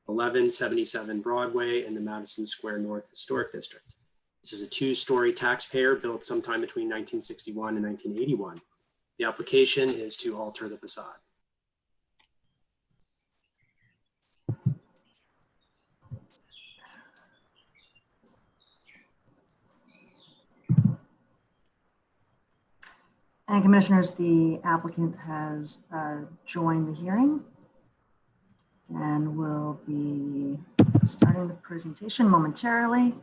1177 Broadway in the Madison Square North Historic District. This is a 2-story taxpayer built sometime between 1961 and 1981. The application is to alter the facade. And commissioners, the applicant has joined the hearing and will be starting the presentation momentarily.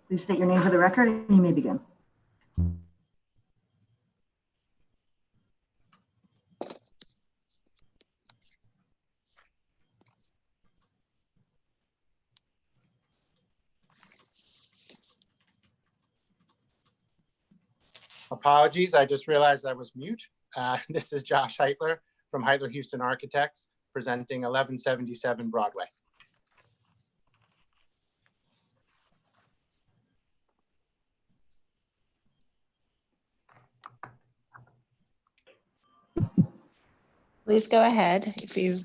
Please state your name for the record and you may begin. Apologies, I just realized I was mute. This is Josh Heitler from Heitler Houston Architects presenting 1177 Broadway. Please go ahead. If you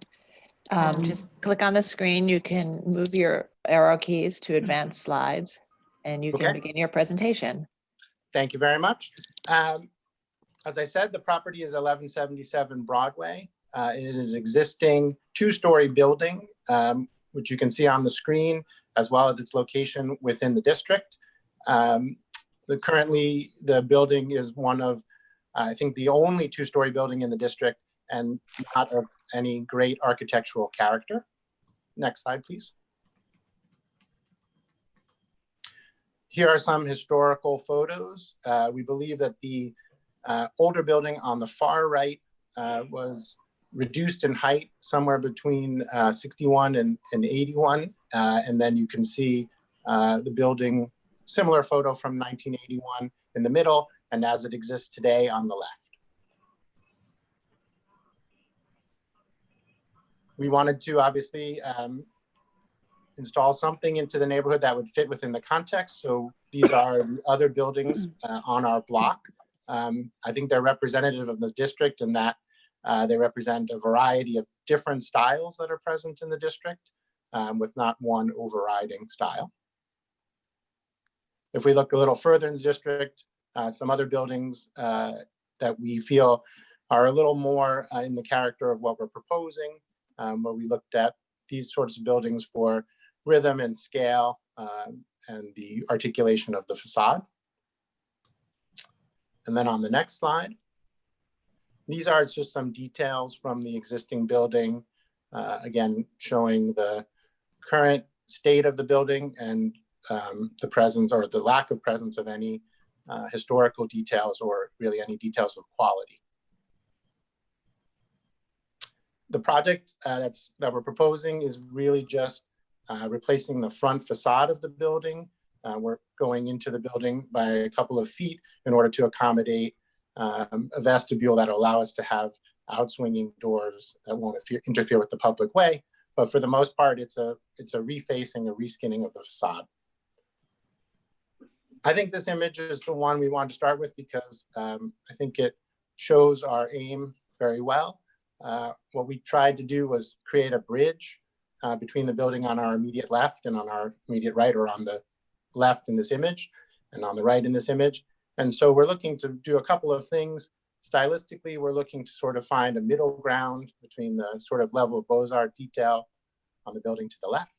just click on the screen, you can move your arrow keys to advance slides and you can begin your presentation. Thank you very much. As I said, the property is 1177 Broadway. It is existing 2-story building, which you can see on the screen, as well as its location within the district. Currently, the building is one of, I think, the only 2-story building in the district and not of any great architectural character. Next slide, please. Here are some historical photos. We believe that the older building on the far right was reduced in height somewhere between 61 and 81. And then you can see the building, similar photo from 1981 in the middle, and as it exists today on the left. We wanted to obviously install something into the neighborhood that would fit within the context. So these are the other buildings on our block. I think they're representative of the district in that they represent a variety of different styles that are present in the district with not one overriding style. If we look a little further in the district, some other buildings that we feel are a little more in the character of what we're proposing, where we looked at these sorts of buildings for rhythm and scale and the articulation of the facade. And then on the next slide, these are just some details from the existing building, again, showing the current state of the building and the presence or the lack of presence of any historical details or really any details of quality. The project that we're proposing is really just replacing the front facade of the building. We're going into the building by a couple of feet in order to accommodate a vestibule that will allow us to have outswinging doors that won't interfere with the public way. But for the most part, it's a refacing, a reskinning of the facade. I think this image is the one we want to start with because I think it shows our aim very well. What we tried to do was create a bridge between the building on our immediate left and on our immediate right, or on the left in this image and on the right in this image. And so we're looking to do a couple of things. Stylistically, we're looking to sort of find a middle ground between the sort of level of Beaux-Arts detail on the building to the left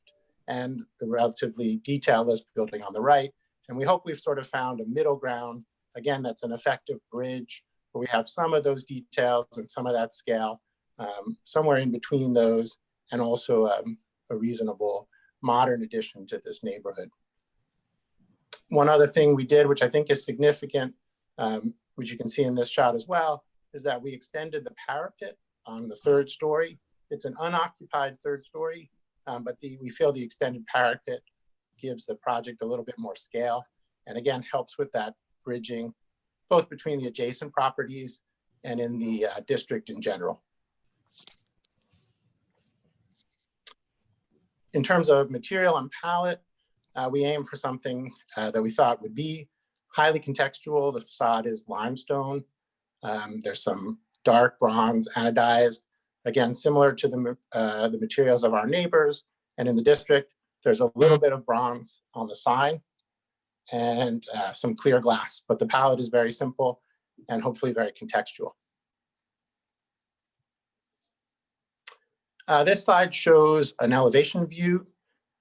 and the relatively detailless building on the right. And we hope we've sort of found a middle ground, again, that's an effective bridge where we have some of those details and some of that scale, somewhere in between those, and also a reasonable modern addition to this neighborhood. One other thing we did, which I think is significant, which you can see in this shot as well, is that we extended the parapet on the third story. It's an unoccupied third story, but we feel the extended parapet gives the project a little bit more scale, and again, helps with that bridging, both between the adjacent properties and in the district in general. In terms of material and palette, we aim for something that we thought would be highly contextual. The facade is limestone. There's some dark bronze anodized, again, similar to the materials of our neighbors. And in the district, there's a little bit of bronze on the sign and some clear glass, but the palette is very simple and hopefully very contextual. This slide shows an elevation view.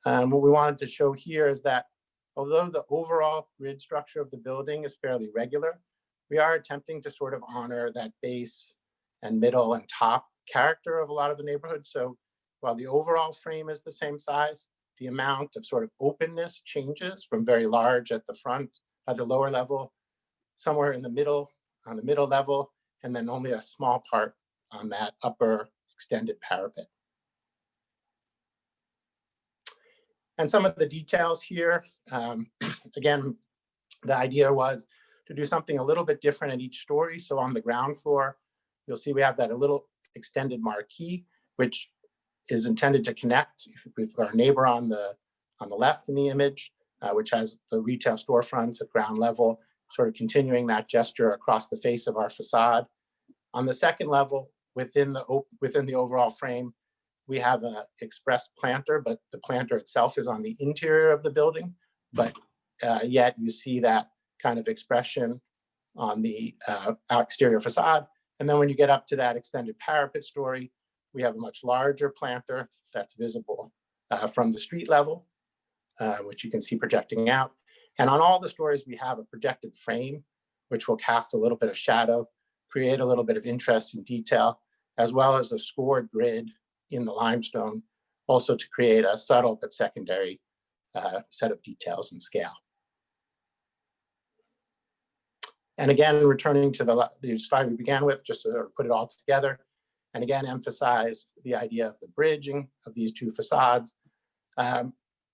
What we wanted to show here is that although the overall grid structure of the building is fairly regular, we are attempting to sort of honor that base and middle and top character of a lot of the neighborhoods. So while the overall frame is the same size, the amount of sort of openness changes from very large at the front, at the lower level, somewhere in the middle, on the middle level, and then only a small part on that upper extended parapet. And some of the details here, again, the idea was to do something a little bit different at each story. So on the ground floor, you'll see we have that a little extended marquee, which is intended to connect with our neighbor on the left in the image, which has the retail storefronts at ground level, sort of continuing that gesture across the face of our facade. On the second level, within the overall frame, we have an express planter, but the planter itself is on the interior of the building, but yet you see that kind of expression on the exterior facade. And then when you get up to that extended parapet story, we have a much larger planter that's visible from the street level, which you can see projecting out. And on all the stories, we have a projected frame, which will cast a little bit of shadow, create a little bit of interest and detail, as well as a scored grid in the limestone, also to create a subtle but secondary set of details and scale. And again, returning to the slide we began with, just to put it all together, and again, emphasize the idea of the bridging of these two facades.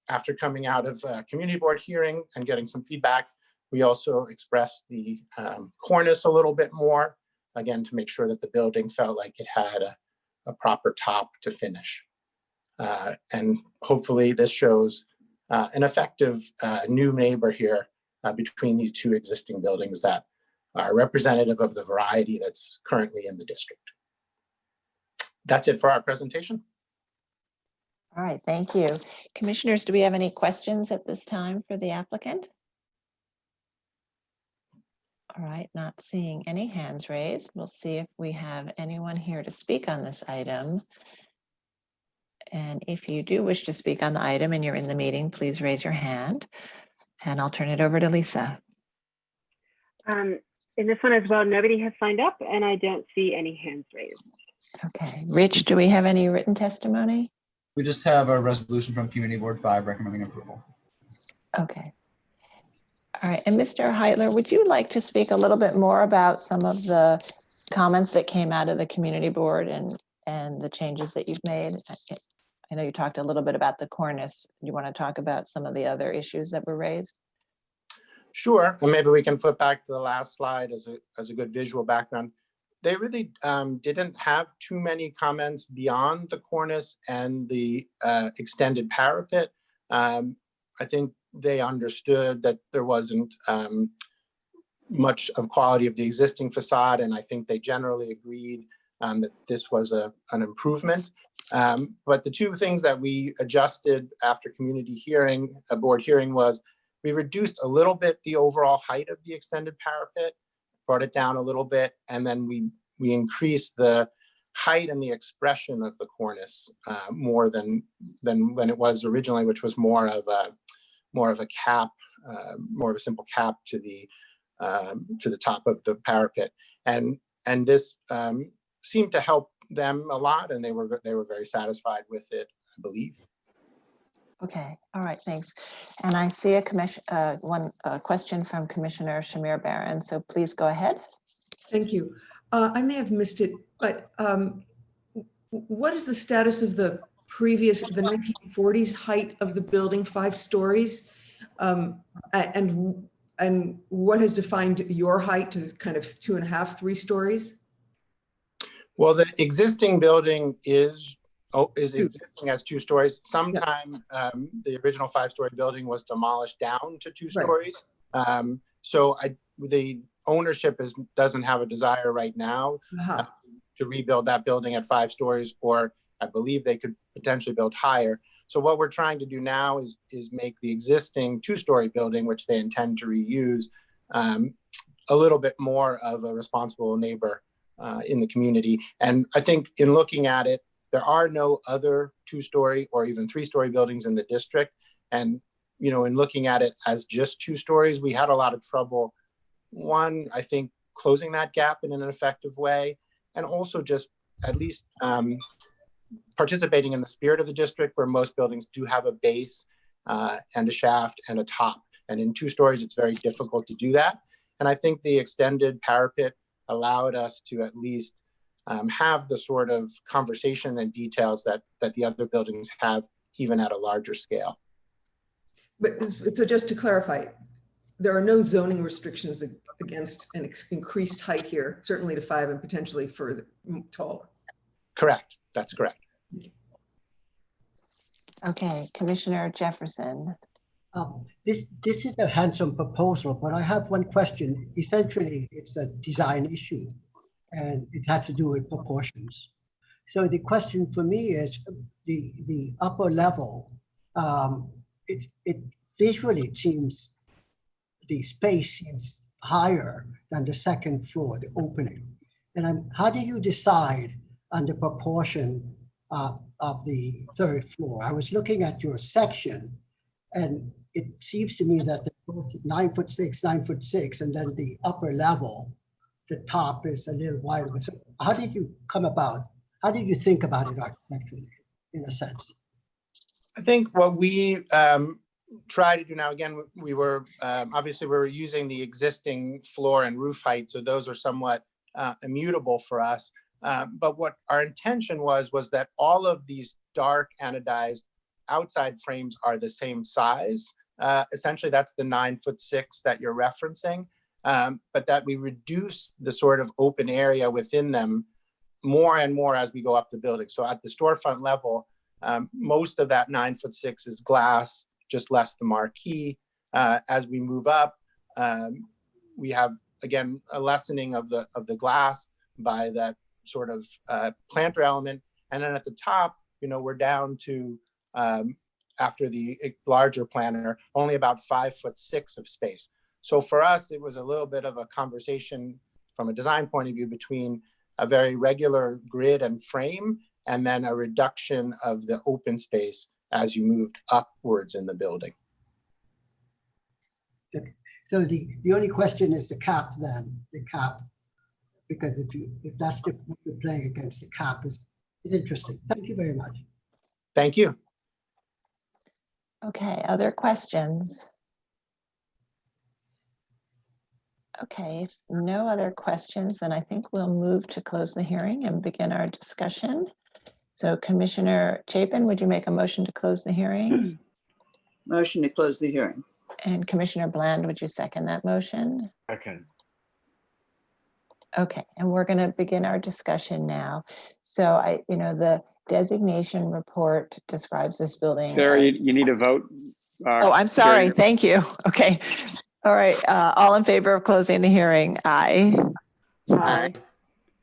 After coming out of a community board hearing and getting some feedback, we also expressed the cornice a little bit more, again, to make sure that the building felt like it had a proper top to finish. And hopefully this shows an effective new neighbor here between these two existing buildings that are representative of the variety that's currently in the district. That's it for our presentation. All right, thank you. Commissioners, do we have any questions at this time for the applicant? All right, not seeing any hands raised. We'll see if we have anyone here to speak on this item. And if you do wish to speak on the item and you're in the meeting, please raise your hand. And I'll turn it over to Lisa. In this one as well, nobody has signed up and I don't see any hands raised. Okay, Rich, do we have any written testimony? We just have a resolution from Community Board 5 recommending approval. Okay. All right, and Mr. Heitler, would you like to speak a little bit more about some of the comments that came out of the community board and and the changes that you've made? I know you talked a little bit about the cornice. You want to talk about some of the other issues that were raised? Sure, and maybe we can flip back to the last slide as a good visual background. They really didn't have too many comments beyond the cornice and the extended parapet. I think they understood that there wasn't much of quality of the existing facade, and I think they generally agreed that this was an improvement. But the two things that we adjusted after community hearing, a board hearing, was we reduced a little bit the overall height of the extended parapet, brought it down a little bit, and then we increased the height and the expression of the cornice more than when it was originally, which was more of a cap, more of a simple cap to the top of the parapet, and this seemed to help them a lot, and they were very satisfied with it, I believe. Okay, all right, thanks. And I see a question from Commissioner Shamir Barron, so please go ahead. Thank you. I may have missed it, but what is the status of the 1940s height of the building, 5 stories? And what has defined your height to kind of 2.5, 3 stories? Well, the existing building is existing as 2 stories. Sometime the original 5-story building was demolished down to 2 stories. So the ownership doesn't have a desire right now to rebuild that building at 5 stories, or I believe they could potentially build higher. So what we're trying to do now is make the existing 2-story building, which they intend to reuse, a little bit more of a responsible neighbor in the community. And I think in looking at it, there are no other 2-story or even 3-story buildings in the district. And, you know, in looking at it as just 2 stories, we had a lot of trouble. One, I think, closing that gap in an effective way, and also just at least participating in the spirit of the district, where most buildings do have a base and a shaft and a top. And in 2 stories, it's very difficult to do that. And I think the extended parapet allowed us to at least have the sort of conversation and details that the other buildings have, even at a larger scale. But so just to clarify, there are no zoning restrictions against an increased height here, certainly to 5 and potentially further taller. Correct. That's correct. Okay, Commissioner Jefferson. This is a handsome proposal, but I have one question. Essentially, it's a design issue, and it has to do with proportions. So the question for me is the upper level. It visually seems, the space seems higher than the second floor, the opening. And how do you decide on the proportion of the 3rd floor? I was looking at your section, and it seems to me that they're both 9'6", 9'6", and then the upper level, the top is a little wider. So how did you think about it architecturally, in a sense? I think what we try to do now, again, we were obviously we were using the existing floor and roof height, so those are somewhat immutable for us. But what our intention was that all of these dark anodized outside frames are the same size. Essentially, that's the 9'6" that you're referencing, but that we reduce the sort of open area within them more and more as we go up the building. So at the storefront level, most of that 9'6" is glass, just less the marquee. As we move up, we have, again, a lessening of the glass by that sort of planter element. And then at the top, you know, we're down to, after the larger planter, only about 5'6" of space. So for us, it was a little bit of a conversation from a design point of view between a very regular grid and frame, and then a reduction of the open space as you moved upwards in the building. Okay. So the only question is the cap then, because if that's what you're playing against, the cap is interesting. Thank you very much. Thank you. Okay, other questions? Okay, if no other questions, then I think we'll move to close the hearing and begin our discussion. So Commissioner Chapin, would you make a motion to close the hearing? Motion to close the hearing. And Commissioner Bland, would you second that motion? Second. Okay, and we're going to begin our discussion now. So the designation report describes this building. Sarah, you need a vote. Oh, I'm sorry. Thank you. Okay. All right. All in favor of closing the hearing? Aye. Aye.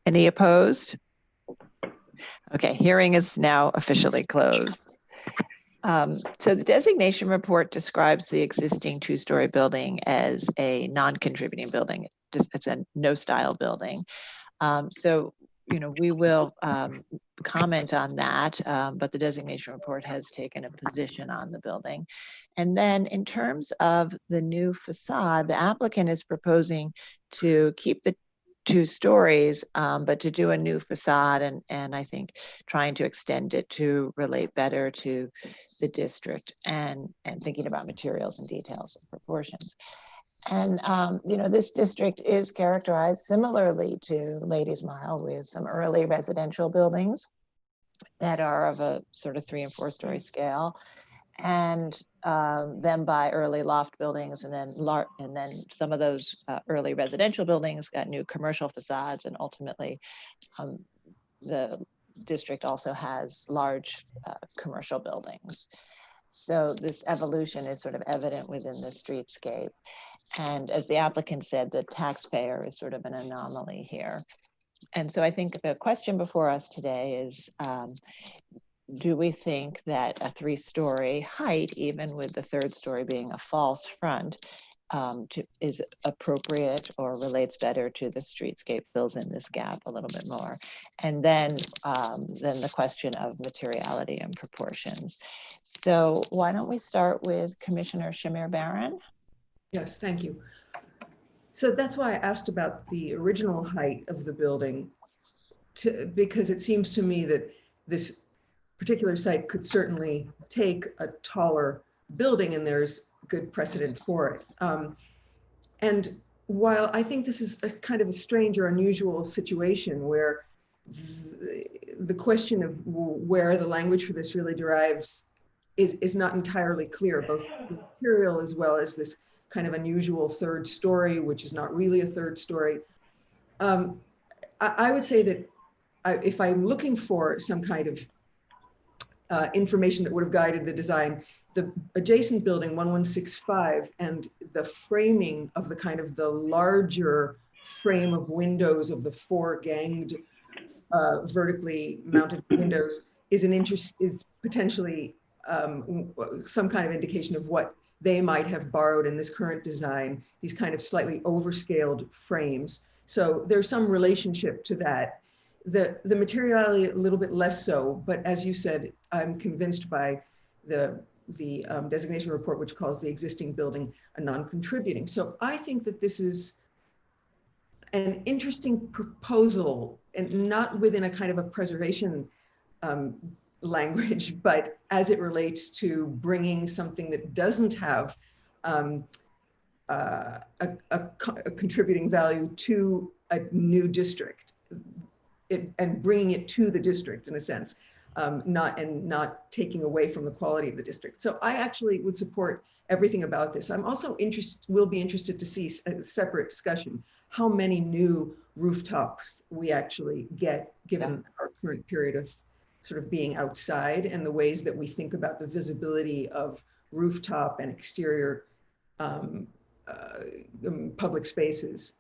Any opposed? Okay, hearing is now officially closed. So the designation report describes the existing two-story building as a non-contributing building. It's a no-style building. We will comment on that, but the designation report has taken a position on the building. And then in terms of the new facade, the applicant is proposing to keep the 2 stories, but to do a new facade and I think trying to extend it to relate better to the district and thinking about materials and details and proportions. And, this district is characterized similarly to Ladies Mile with some early residential buildings that are of a sort of 3- and 4-story scale, and then by early loft buildings, and then some of those early residential buildings got new commercial facades, and ultimately the district also has large commercial buildings. So this evolution is sort of evident within the streetscape. And as the applicant said, the taxpayer is sort of an anomaly here. And so I think the question before us today is, do we think that a 3-story height, even with the 3rd story being a false front, is appropriate or relates better to the streetscape, fills in this gap a little bit more? And then the question of materiality and proportions. So why don't we start with Commissioner Shamir Baran? Yes, thank you. So that's why I asked about the original height of the building, because it seems to me that this particular site could certainly take a taller building, and there's good precedent for it. And while I think this is a kind of a strange or unusual situation where the question of where the language for this really derives is not entirely clear, both the material as well as this kind of unusual 3rd story, which is not really a 3rd story. I would say that if I'm looking for some kind of information that would have guided the design, the adjacent building 1165 and the framing of the kind of the larger frame of windows of the 4 ganged vertically mounted windows is potentially some kind of indication of what they might have borrowed in this current design, these kind of slightly overscaled frames. So there's some relationship to that. The materiality a little bit less so, but as you said, I'm convinced by the designation report, which calls the existing building a non-contributing. So I think that this is an interesting proposal, and not within a kind of a preservation language, but as it relates to bringing something that doesn't have a contributing value to a new district, and bringing it to the district in a sense, not taking away from the quality of the district. So I actually would support everything about this. I'm also will be interested to see a separate discussion, how many new rooftops we actually get given our current period of sort of being outside, and the ways that we think about the visibility of rooftop and exterior public spaces.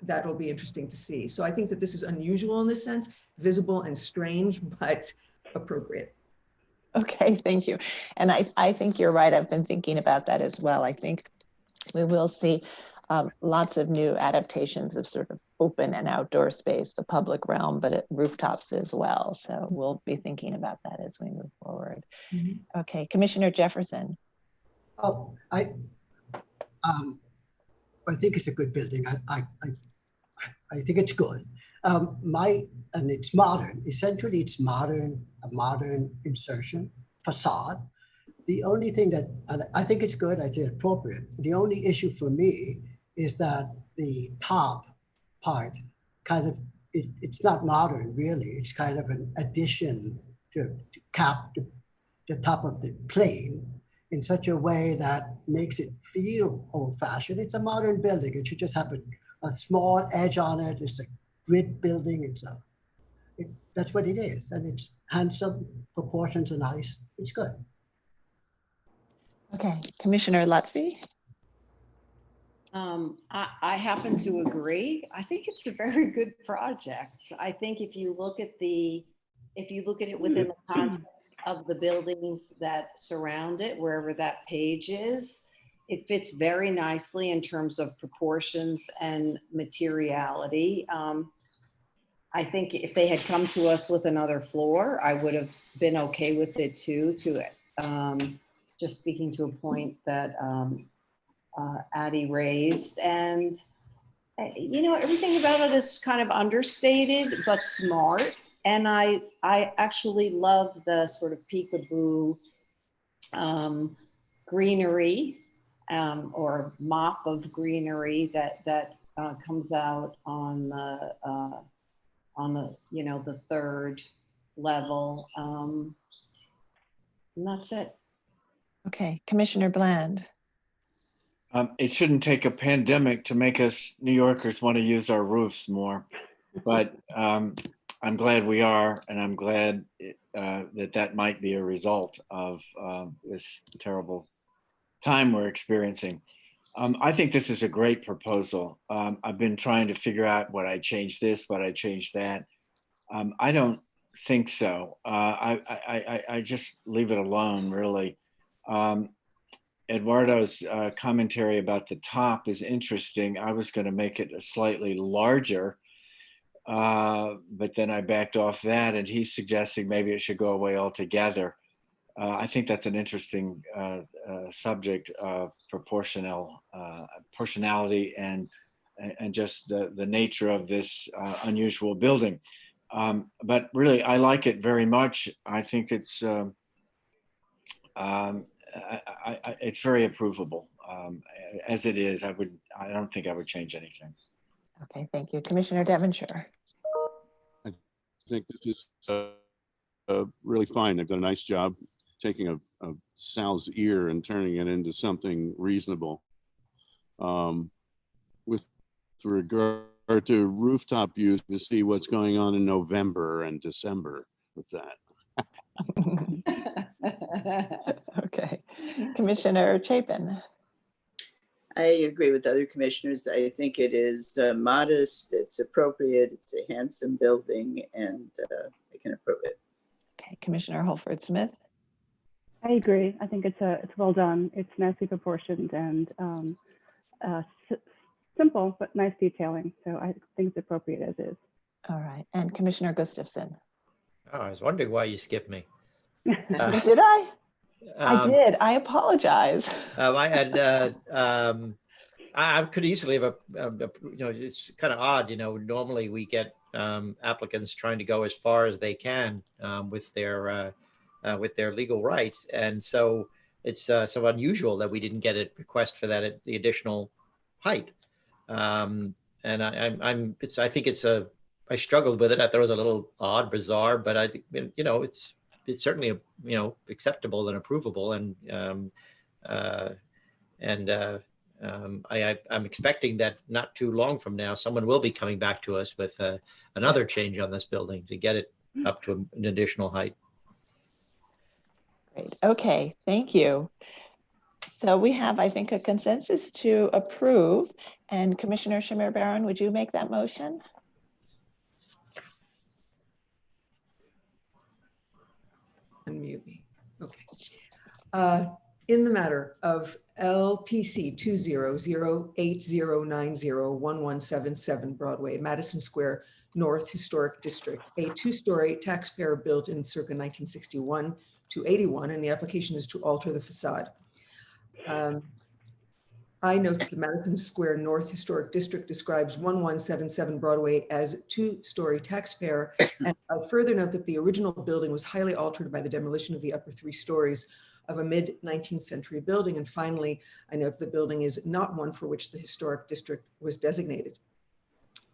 That'll be interesting to see. So I think that this is unusual in this sense, visible and strange, but appropriate. Okay, thank you. And I think you're right. I've been thinking about that as well. I think we will see lots of new adaptations of sort of open and outdoor space, the public realm, but at rooftops as well. So we'll be thinking about that as we move forward. Mm-hmm. Okay, Commissioner Jefferson. Oh, I think it's a good building. I think it's good. And it's modern. Essentially, it's modern, a modern insertion facade. The only thing that, and I think it's good, I think it's appropriate. The only issue for me is that the top part kind of, it's not modern really. It's kind of an addition to cap the top of the plane in such a way that makes it feel old-fashioned. It's a modern building. It should just have a small edge on it. It's a grid building. That's what it is. And it's handsome, proportions are nice. It's good. Okay, Commissioner Lutfi. I happen to agree. I think it's a very good project. I think if you look at it within the context of the buildings that surround it, wherever that page is, it fits very nicely in terms of proportions and materiality. I think if they had come to us with another floor, I would have been okay with it too, just speaking to a point that Addie raised. And, you know, everything about it is kind of understated, but smart. And I actually love the sort of peekaboo greenery or mop of greenery that comes out on the you know, the third level. And that's it. Okay, Commissioner Bland. It shouldn't take a pandemic to make us New Yorkers want to use our roofs more, but I'm glad we are, and I'm glad that might be a result of this terrible time we're experiencing. I think this is a great proposal. I've been trying to figure out what I change this, what I change that. I don't think so. I just leave it alone, really. Eduardo's commentary about the top is interesting. I was going to make it a slightly larger, but then I backed off that, and he's suggesting maybe it should go away altogether. I think that's an interesting subject of proportionality and just the nature of this unusual building. But really, I like it very much. I think it's it's very approvable as it is. I don't think I would change anything. Okay, thank you. Commissioner Devonshire. I think this is really fine. They've done a nice job taking a sow's ear and turning it into something reasonable. With regard to rooftop use, to see what's going on in November and December with that. Okay, Commissioner Chapin. I agree with other commissioners. I think it is modest, it's appropriate, it's a handsome building, and I can approve it. Okay, Commissioner Holford Smith. I agree. I think it's well done. It's nicely proportioned and simple, but nice detailing. So I think it's appropriate as is. All right, and Commissioner Gustafson. Oh, I was wondering why you skipped me. Did I? I did. I apologize. I had. I could easily have you know, it's kind of odd. You know, normally we get applicants trying to go as far as they can with their legal rights, and so it's so unusual that we didn't get a request for that the additional height. And I think it's I struggled with it. I thought it was a little odd, bizarre, but I think, you know, it's certainly, you know, acceptable and approvable. And I'm expecting that not too long from now, someone will be coming back to us with another change on this building to get it up to an additional height. Great. Okay, thank you. So we have, I think, a consensus to approve. And Commissioner Shamir Baron, would you make that motion? Unmute me. Okay. In the matter of LPC 20080901177 Broadway, Madison Square North Historic District, a two-story taxpayer built in circa 1961 to 81, and the application is to alter the facade. I note that the Madison Square North Historic District describes 1177 Broadway as a two-story taxpayer. And I further note that the original building was highly altered by the demolition of the upper 3 stories of a mid-19th century building. And finally, I note the building is not one for which the historic district was designated.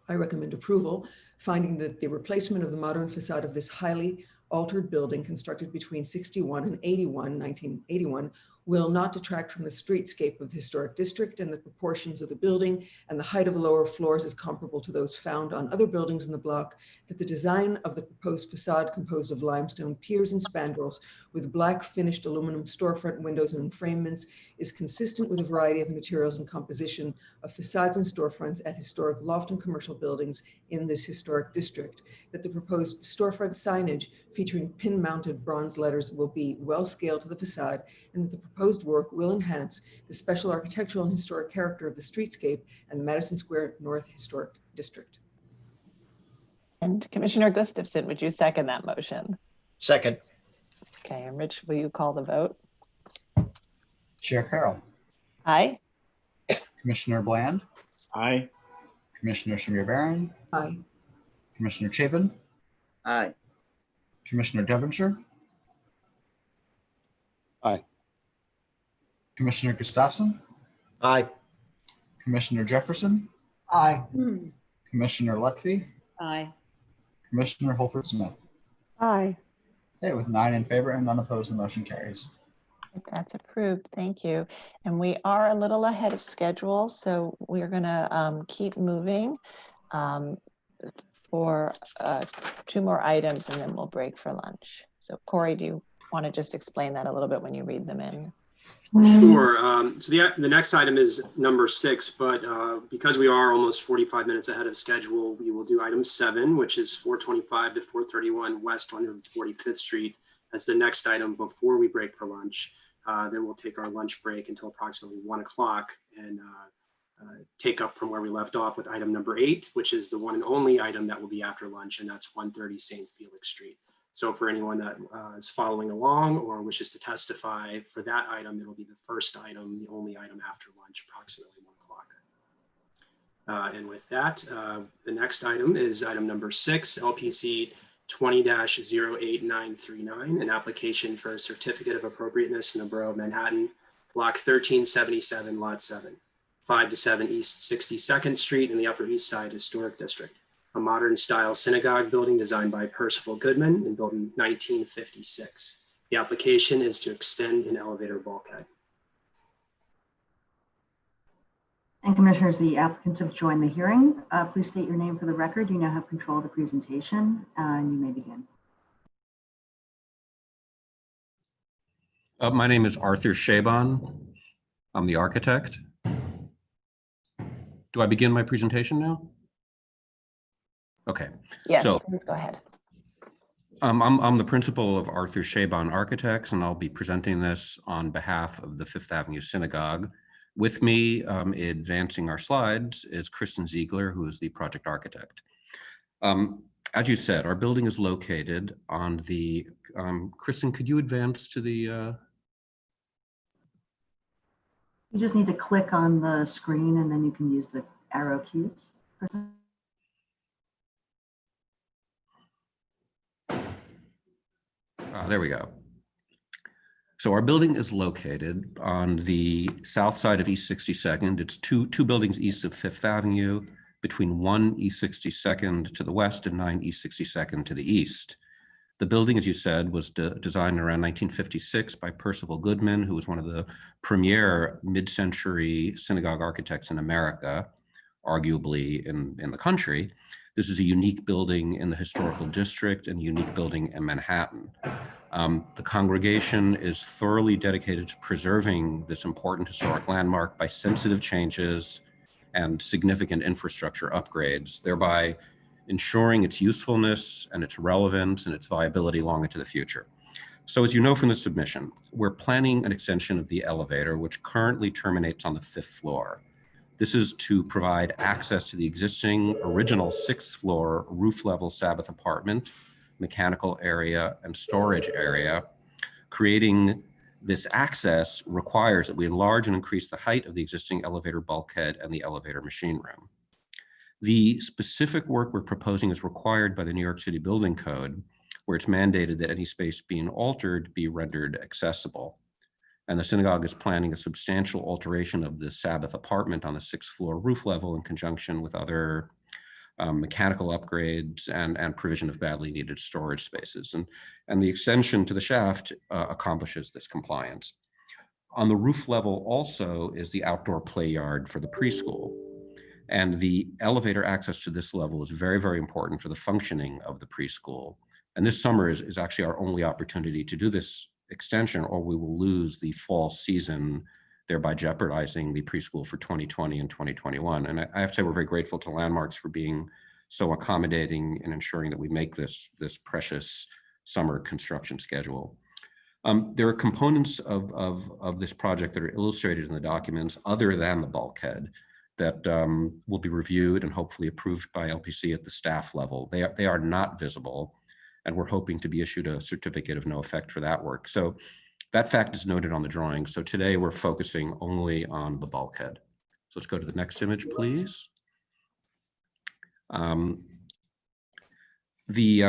I recommend approval, finding that the replacement of the modern facade of this highly altered building constructed between 61 and 1981, will not detract from the streetscape of the historic district, and the proportions of the building and the height of the lower floors is comparable to those found on other buildings in the block, that the design of the proposed facade composed of limestone piers and spandrels with black finished aluminum storefront windows and enframelments is consistent with a variety of materials and composition of facades and storefronts at historic loft and commercial buildings in this historic district, that the proposed storefront signage featuring pin-mounted bronze letters will be well scaled to the facade, and that the proposed work will enhance the special architectural and historic character of the streetscape and the Madison Square North Historic District. And Commissioner Gustafson, would you second that motion? Second. Okay, and Rich, will you call the vote? Chair Carroll. Aye. Commissioner Bland. Aye. Commissioner Shamir Baron. Aye. Commissioner Chapin. Aye. Commissioner Devonshire. Aye. Commissioner Gustafson. Aye. Commissioner Jefferson. Aye. Commissioner Lutfi. Aye. Commissioner Holford Smith. Aye. Okay, with 9 in favor and none opposed, the motion carries. That's approved. Thank you. And we are a little ahead of schedule, so we're going to keep moving for 2 more items, and then we'll break for lunch. So Corey, do you want to just explain that a little bit when you read them in? Sure. So the next item is number 6, but because we are almost 45 minutes ahead of schedule, we will do item 7, which is 425 to 431 West 145th Street as the next item before we break for lunch. Then we'll take our lunch break until approximately 1 o'clock and take up from where we left off with item number 8, which is the one and only item that will be after lunch, and that's 130 St. Felix Street. So for anyone that is following along or wishes to testify for that item, it'll be the first item, the only item after lunch, approximately 1 o'clock. And with that, the next item is item number 6, LPC 20-08939, an application for a certificate of appropriateness in the Borough of Manhattan, block 1377, lot 7, 5 to 7 East 62nd Street in the Upper East Side Historic District. A modern style synagogue building designed by Percival Goodman and built in 1956. The application is to extend an elevator bulkhead. And commissioners, the applicants have joined the hearing. Please state your name for the record. You now have control of the presentation and you may begin. My name is Arthur Shaban. I'm the architect. Do I begin my presentation now? Okay. Yes, so, please go ahead. I'm the principal of Arthur Shaban Architects, and I'll be presenting this on behalf of the Fifth Avenue Synagogue. With me, advancing our slides, is Kristen Ziegler, who is the project architect. As you said, our building is located on the, Kristen, could you advance to the? You just need to click on the screen and then you can use the arrow keys. There we go. So our building is located on the south side of East 62nd. It's two buildings east of Fifth Avenue, between 1 East 62nd to the west and 9 East 62nd to the east. The building, as you said, was designed around 1956 by Percival Goodman, who was one of the premier mid-century synagogue architects in America, arguably in the country. This is a unique building in the historical district and a unique building in Manhattan. The congregation is thoroughly dedicated to preserving this important historic landmark by sensitive changes and significant infrastructure upgrades, thereby ensuring its usefulness and its relevance and its viability long into the future. So as you know from the submission, we're planning an extension of the elevator, which currently terminates on the 5th floor. This is to provide access to the existing original 6th floor roof level Sabbath apartment, mechanical area, and storage area. Creating this access requires that we enlarge and increase the height of the existing elevator bulkhead and the elevator machine room. The specific work we're proposing is required by the New York City Building Code, where it's mandated that any space being altered be rendered accessible. And the synagogue is planning a substantial alteration of the Sabbath apartment on the 6th floor roof level in conjunction with other mechanical upgrades and provision of badly needed storage spaces. And the extension to the shaft accomplishes this compliance. On the roof level also is the outdoor play yard for the preschool. And the elevator access to this level is very, very important for the functioning of the preschool. And this summer is actually our only opportunity to do this extension, or we will lose the fall season, thereby jeopardizing the preschool for 2020 and 2021. And I have to say we're very grateful to Landmarks for being so accommodating and ensuring that we make this precious summer construction schedule. There are components of this project that are illustrated in the documents other than the bulkhead that will be reviewed and hopefully approved by LPC at the staff level. They are not visible, and we're hoping to be issued a certificate of no effect for that work. So that fact is noted on the drawing. So today we're focusing only on the bulkhead. So let's go to the next image, please. Let me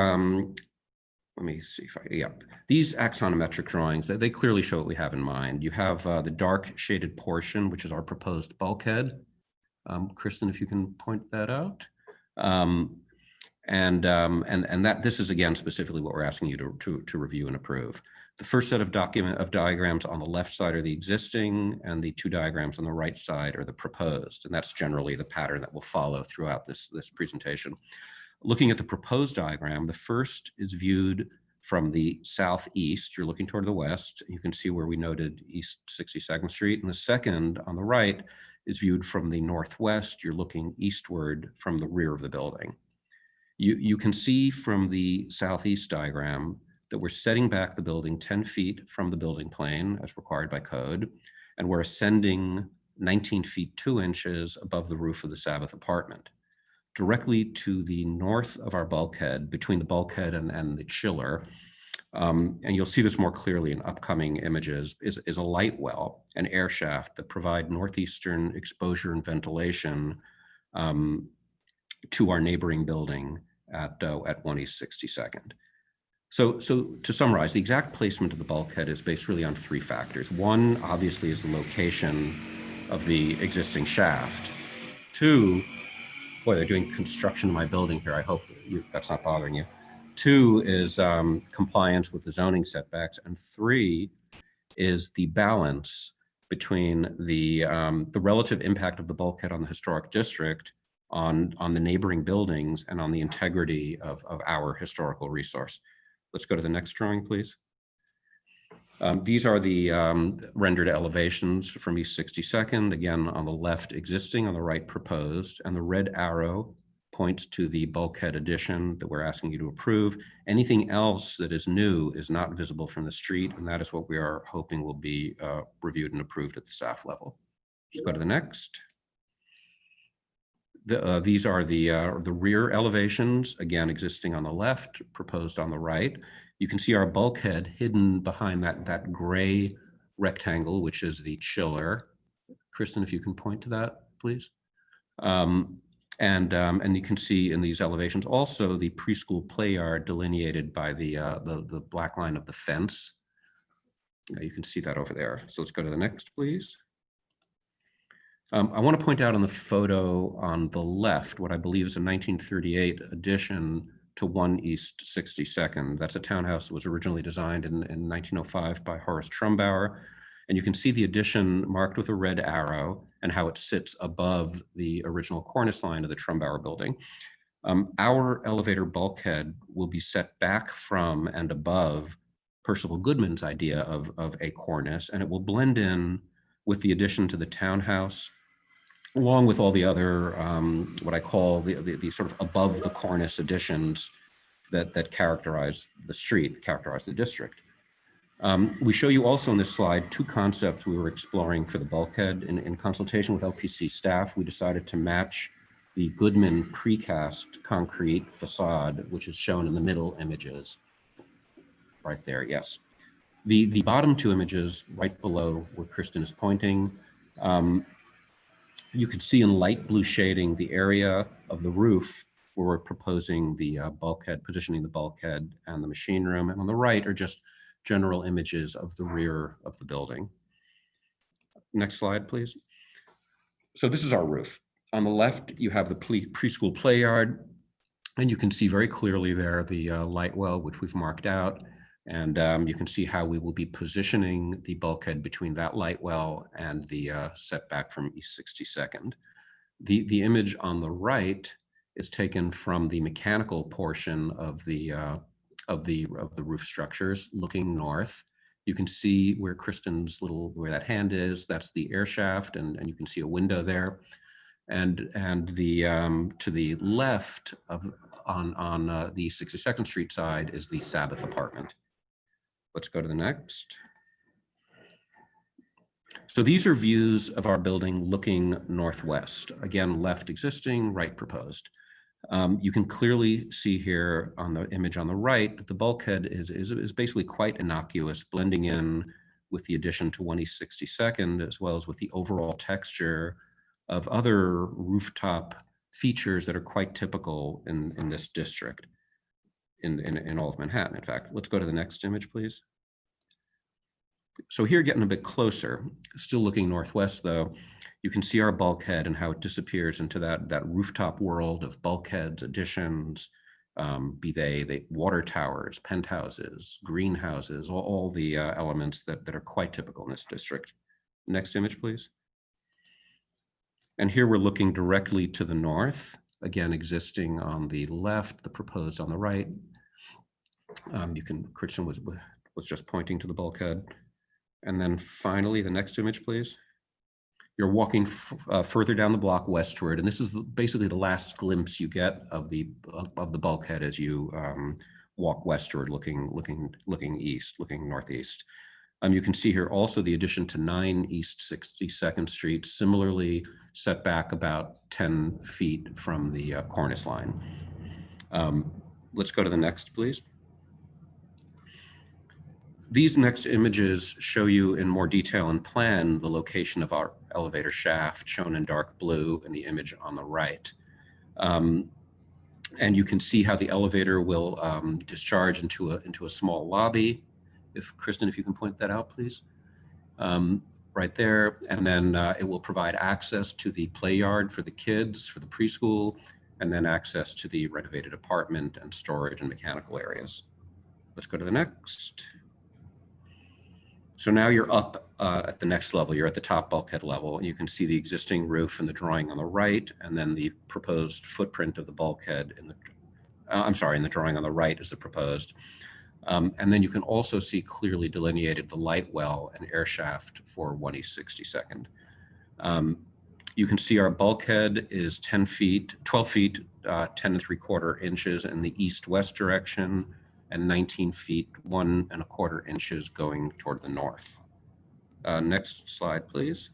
see if these axonometric drawings, they clearly show what we have in mind. You have the dark shaded portion, which is our proposed bulkhead. Kristen, if you can point that out. And that this is again specifically what we're asking you to review and approve. The first set of diagrams on the left side are the existing, and the two diagrams on the right side are the proposed. And that's generally the pattern that will follow throughout this presentation. Looking at the proposed diagram, the first is viewed from the southeast. You're looking toward the west. You can see where we noted East 62nd Street. And the second on the right is viewed from the northwest. You're looking eastward from the rear of the building. You can see from the southeast diagram that we're setting back the building 10 feet from the building plane as required by code, and we're ascending 19 feet 2 inches above the roof of the Sabbath apartment. Directly to the north of our bulkhead, between the bulkhead and the chiller, and you'll see this more clearly in upcoming images, is a light well, an air shaft that provide northeastern exposure and ventilation to our neighboring building at 1 East 62nd. So to summarize, the exact placement of the bulkhead is based really on 3 factors. One, obviously, is the location of the existing shaft. 2, boy, they're doing construction in my building here. I hope that's not bothering you. 2 is compliance with the zoning setbacks. And 3 is the balance between the relative impact of the bulkhead on the historic district, on the neighboring buildings, and on the integrity of our historical resource. Let's go to the next drawing, please. These are the rendered elevations from East 62nd, again on the left existing, on the right proposed, and the red arrow points to the bulkhead addition that we're asking you to approve. Anything else that is new is not visible from the street, and that is what we are hoping will be reviewed and approved at the staff level. Just go to the next. These are the rear elevations, again existing on the left, proposed on the right. You can see our bulkhead hidden behind that gray rectangle, which is the chiller. Kristen, if you can point to that, please. And you can see in these elevations also the preschool play yard delineated by the black line of the fence. You can see that over there. So let's go to the next, please. I want to point out on the photo on the left what I believe is a 1938 addition to 1 East 62nd. That's a townhouse that was originally designed in 1905 by Horace Trumbauer. And you can see the addition marked with a red arrow and how it sits above the original cornice line of the Trumbauer building. Our elevator bulkhead will be set back from and above Percival Goodman's idea of a cornice, and it will blend in with the addition to the townhouse, along with all the other, what I call the sort of above the cornice additions that characterize the street, characterize the district. We show you also in this slide 2 concepts we were exploring for the bulkhead. In consultation with LPC staff, we decided to match the Goodman precast concrete facade, which is shown in the middle images. Right there, yes. The bottom 2 images right below where Kristen is pointing, you can see in light blue shading the area of the roof where we're proposing the bulkhead, positioning the bulkhead and the machine room. And on the right are just general images of the rear of the building. Next slide, please. So this is our roof. On the left, you have the preschool play yard, and you can see very clearly there the light well, which we've marked out. And you can see how we will be positioning the bulkhead between that light well and the setback from East 62nd. The image on the right is taken from the mechanical portion of the roof structures looking north. You can see where Kristen's where that hand is, that's the air shaft, and you can see a window there. And the to the left of on the 62nd Street side is the Sabbath apartment. Let's go to the next. So these are views of our building looking northwest. Again, left existing, right proposed. You can clearly see here on the image on the right that the bulkhead is basically quite innocuous, blending in with the addition to 1 East 62nd, as well as with the overall texture of other rooftop features that are quite typical in this district, in all of Manhattan, in fact. Let's go to the next image, please. So here, getting a bit closer, still looking northwest though, you can see our bulkhead and how it disappears into that rooftop world of bulkheads, additions, be they water towers, penthouses, greenhouses, all the elements that are quite typical in this district. Next image, please. And here we're looking directly to the north, again, existing on the left, the proposed on the right. Christian was just pointing to the bulkhead. And then finally, the next image, please. You're walking further down the block westward, and this is basically the last glimpse you get of the bulkhead as you walk westward, looking east, looking northeast. You can see here also the addition to 9 East 62nd Street, similarly set back about 10 feet from the cornice line. Let's go to the next, please. These next images show you in more detail and plan the location of our elevator shaft, shown in dark blue in the image on the right. And you can see how the elevator will discharge into a small lobby. Kristen, if you can point that out, please. Right there. And then it will provide access to the play yard for the kids, for the preschool, and then access to the renovated apartment and storage and mechanical areas. Let's go to the next. So now you're up at the next level. You're at the top bulkhead level, and you can see the existing roof in the drawing on the right, and then the proposed footprint of the bulkhead in the, in the drawing on the right is the proposed. And then you can also see clearly delineated the light well and air shaft for 1 East 62nd. You can see our bulkhead is 12 feet, 10 3/4 inches in the east-west direction, and 19 feet, 1 1/4 inches going toward the north. Next slide, please.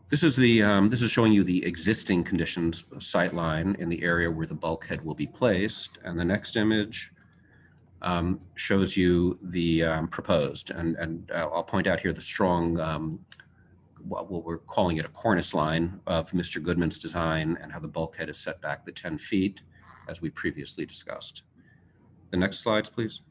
This is showing you the existing conditions sightline in the area where the bulkhead will be placed, and the next image shows you the proposed, and I'll point out here the strong, what we're calling it a cornice line of Mr. Goodman's design, and how the bulkhead is set back the 10 feet, as we previously discussed. The next slides, please.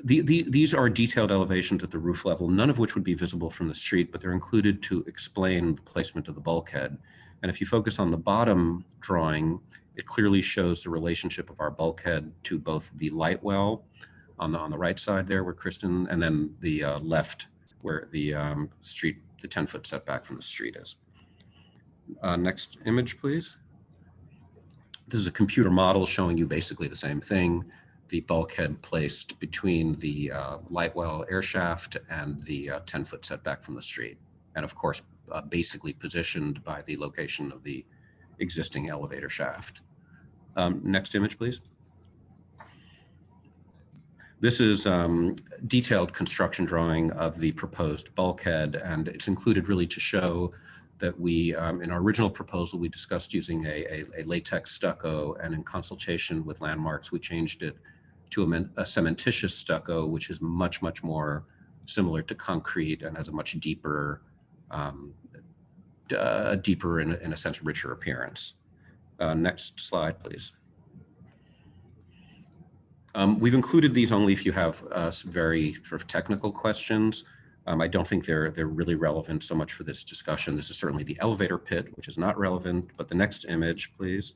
These are detailed elevations at the roof level, none of which would be visible from the street, but they're included to explain the placement of the bulkhead. And if you focus on the bottom drawing, it clearly shows the relationship of our bulkhead to both the light well on the right side there where Kristen, and then the left where the street, the 10-foot setback from the street is. Next image, please. This is a computer model showing you basically the same thing. The bulkhead placed between the light well air shaft and the 10-foot setback from the street. And of course, basically positioned by the location of the existing elevator shaft. Next image, please. This is detailed construction drawing of the proposed bulkhead, and it's included really to show that we, in our original proposal, we discussed using a latex stucco, and in consultation with Landmarks, we changed it to a cementitious stucco, which is much, much more similar to concrete and has a much deeper, in a sense, richer appearance. Next slide, please. We've included these only if you have some very sort of technical questions. I don't think they're really relevant so much for this discussion. This is certainly the elevator pit, which is not relevant, but the next image, please.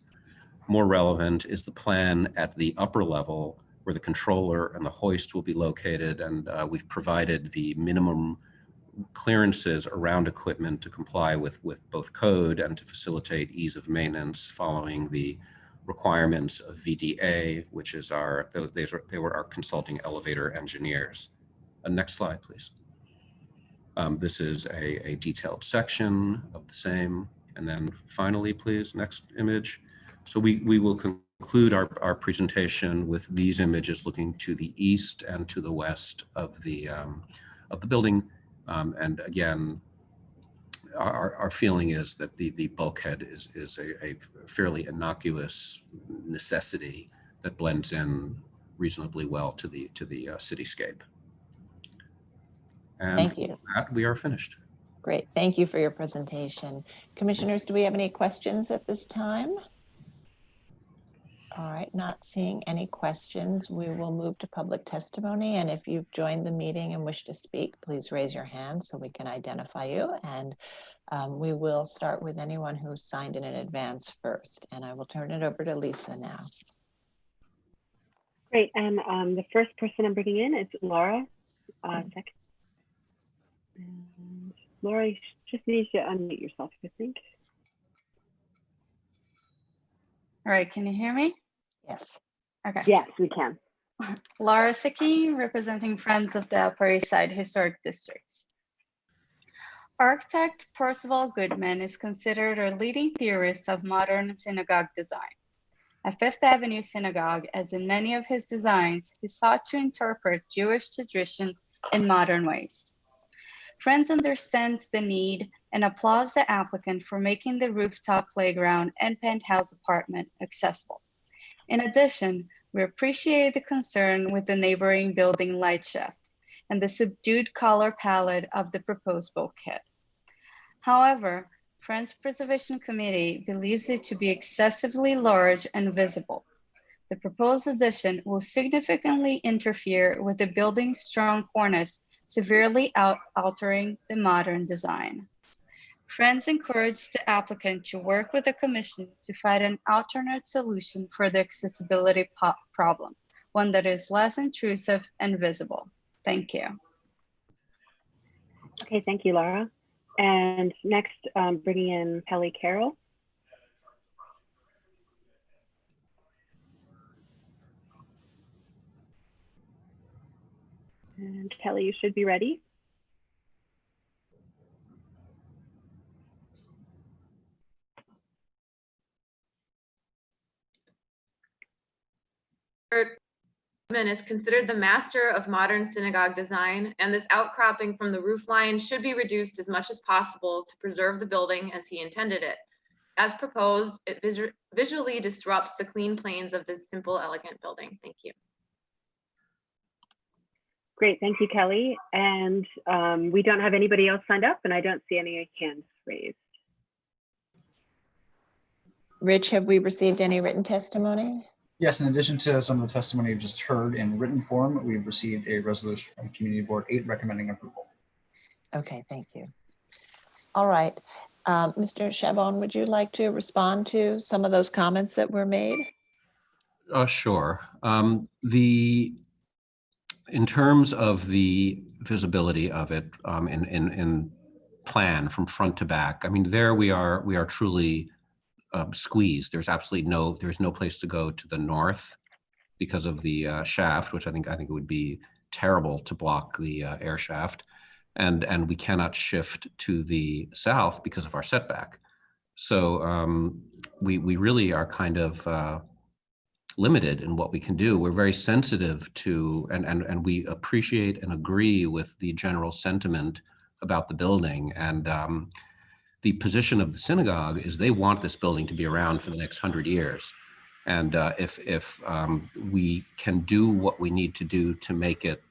More relevant is the plan at the upper level where the controller and the hoist will be located. And we've provided the minimum clearances around equipment to comply with both code and to facilitate ease of maintenance following the requirements of VDA, which is they were our consulting elevator engineers. Next slide, please. This is a detailed section of the same. And then finally, please, next image. So we will conclude our presentation with these images looking to the east and to the west of the building. And again, our feeling is that the bulkhead is a fairly innocuous necessity that blends in reasonably well to the cityscape. And Thank you. with that, we are finished. Great. Thank you for your presentation. Commissioners, do we have any questions at this time? All right, not seeing any questions. We will move to public testimony. And if you've joined the meeting and wish to speak, please raise your hand so we can identify you. And we will start with anyone who signed in advance first. And I will turn it over to Lisa now. Great. And the first person I'm bringing in is Laura. Second. And Laura, you just need to unmute yourself, I think. All right, can you hear me? Yes. Okay. Yes, we can. Laura Sicki, representing Friends of the Upper East Side Historic Districts. Architect Percival Goodman is considered a leading theorist of modern synagogue design. At Fifth Avenue Synagogue, as in many of his designs, he sought to interpret Jewish tradition in modern ways. Friends understands the need and applauds the applicant for making the rooftop playground and penthouse apartment accessible. In addition, we appreciate the concern with the neighboring building light shaft and the subdued color palette of the proposed bulkhead. However, Friends Preservation Committee believes it to be excessively large and visible. The proposed addition will significantly interfere with the building's strong cornice, severely altering the modern design. Friends encouraged the applicant to work with the commission to find an alternate solution for the accessibility problem, one that is less intrusive and visible. Thank you. Okay, thank you, Laura. And next, bringing in Kelly Carroll. And Kelly, you should be ready. Is considered the master of modern synagogue design, and this outcropping from the roof line should be reduced as much as possible to preserve the building as he intended it. As proposed, it visually disrupts the clean planes of this simple, elegant building. Thank you. Great, thank you, Kelly. And we don't have anybody else signed up, and I don't see any hands raised. Rich, have we received any written testimony? Yes, in addition to some of the testimony you've just heard in written form, we've received a resolution from Community Board 8 recommending approval. Okay, thank you. All right, Mr. Chabon, would you like to respond to some of those comments that were made? Sure. In terms of the visibility of it in plan from front to back, I mean, there we are truly squeezed. There's no place to go to the north because of the shaft, which I think it would be terrible to block the air shaft, and we cannot shift to the south because of our setback. So we really are kind of limited in what we can do. We're very sensitive to, and we appreciate and agree with the general sentiment about the building. And the position of the synagogue is they want this building to be around for the next 100 years. And if we can do what we need to do to make it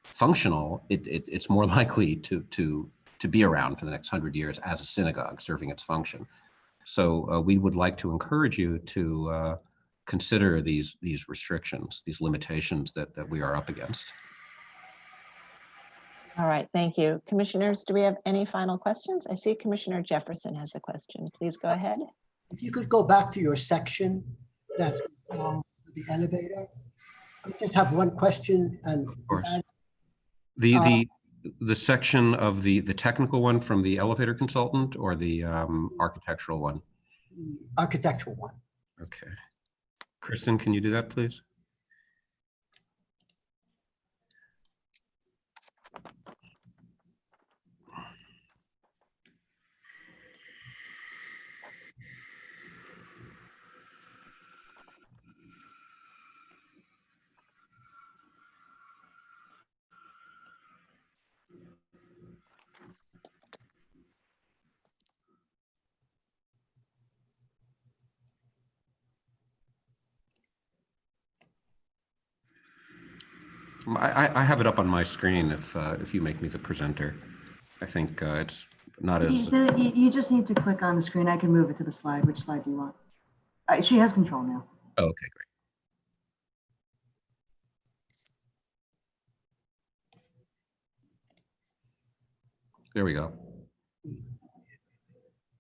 functional, it's more likely to be around for the next 100 years as a synagogue serving its function. So we would like to encourage you to consider these restrictions, these limitations that we are up against. All right, thank you. Commissioners, do we have any final questions? I see Commissioner Jefferson has a question. Please go ahead. If you could go back to your section that's the elevator. I just have one question, and Of course. The section of the technical one from the elevator consultant, or the architectural one? Architectural one. Okay. Kristen, can you do that, please? I have it up on my screen if you make me the presenter. I think it's not as... You just need to click on the screen. I can move it to the slide. Which slide do you want? She has control now. Oh, okay, great. There we go.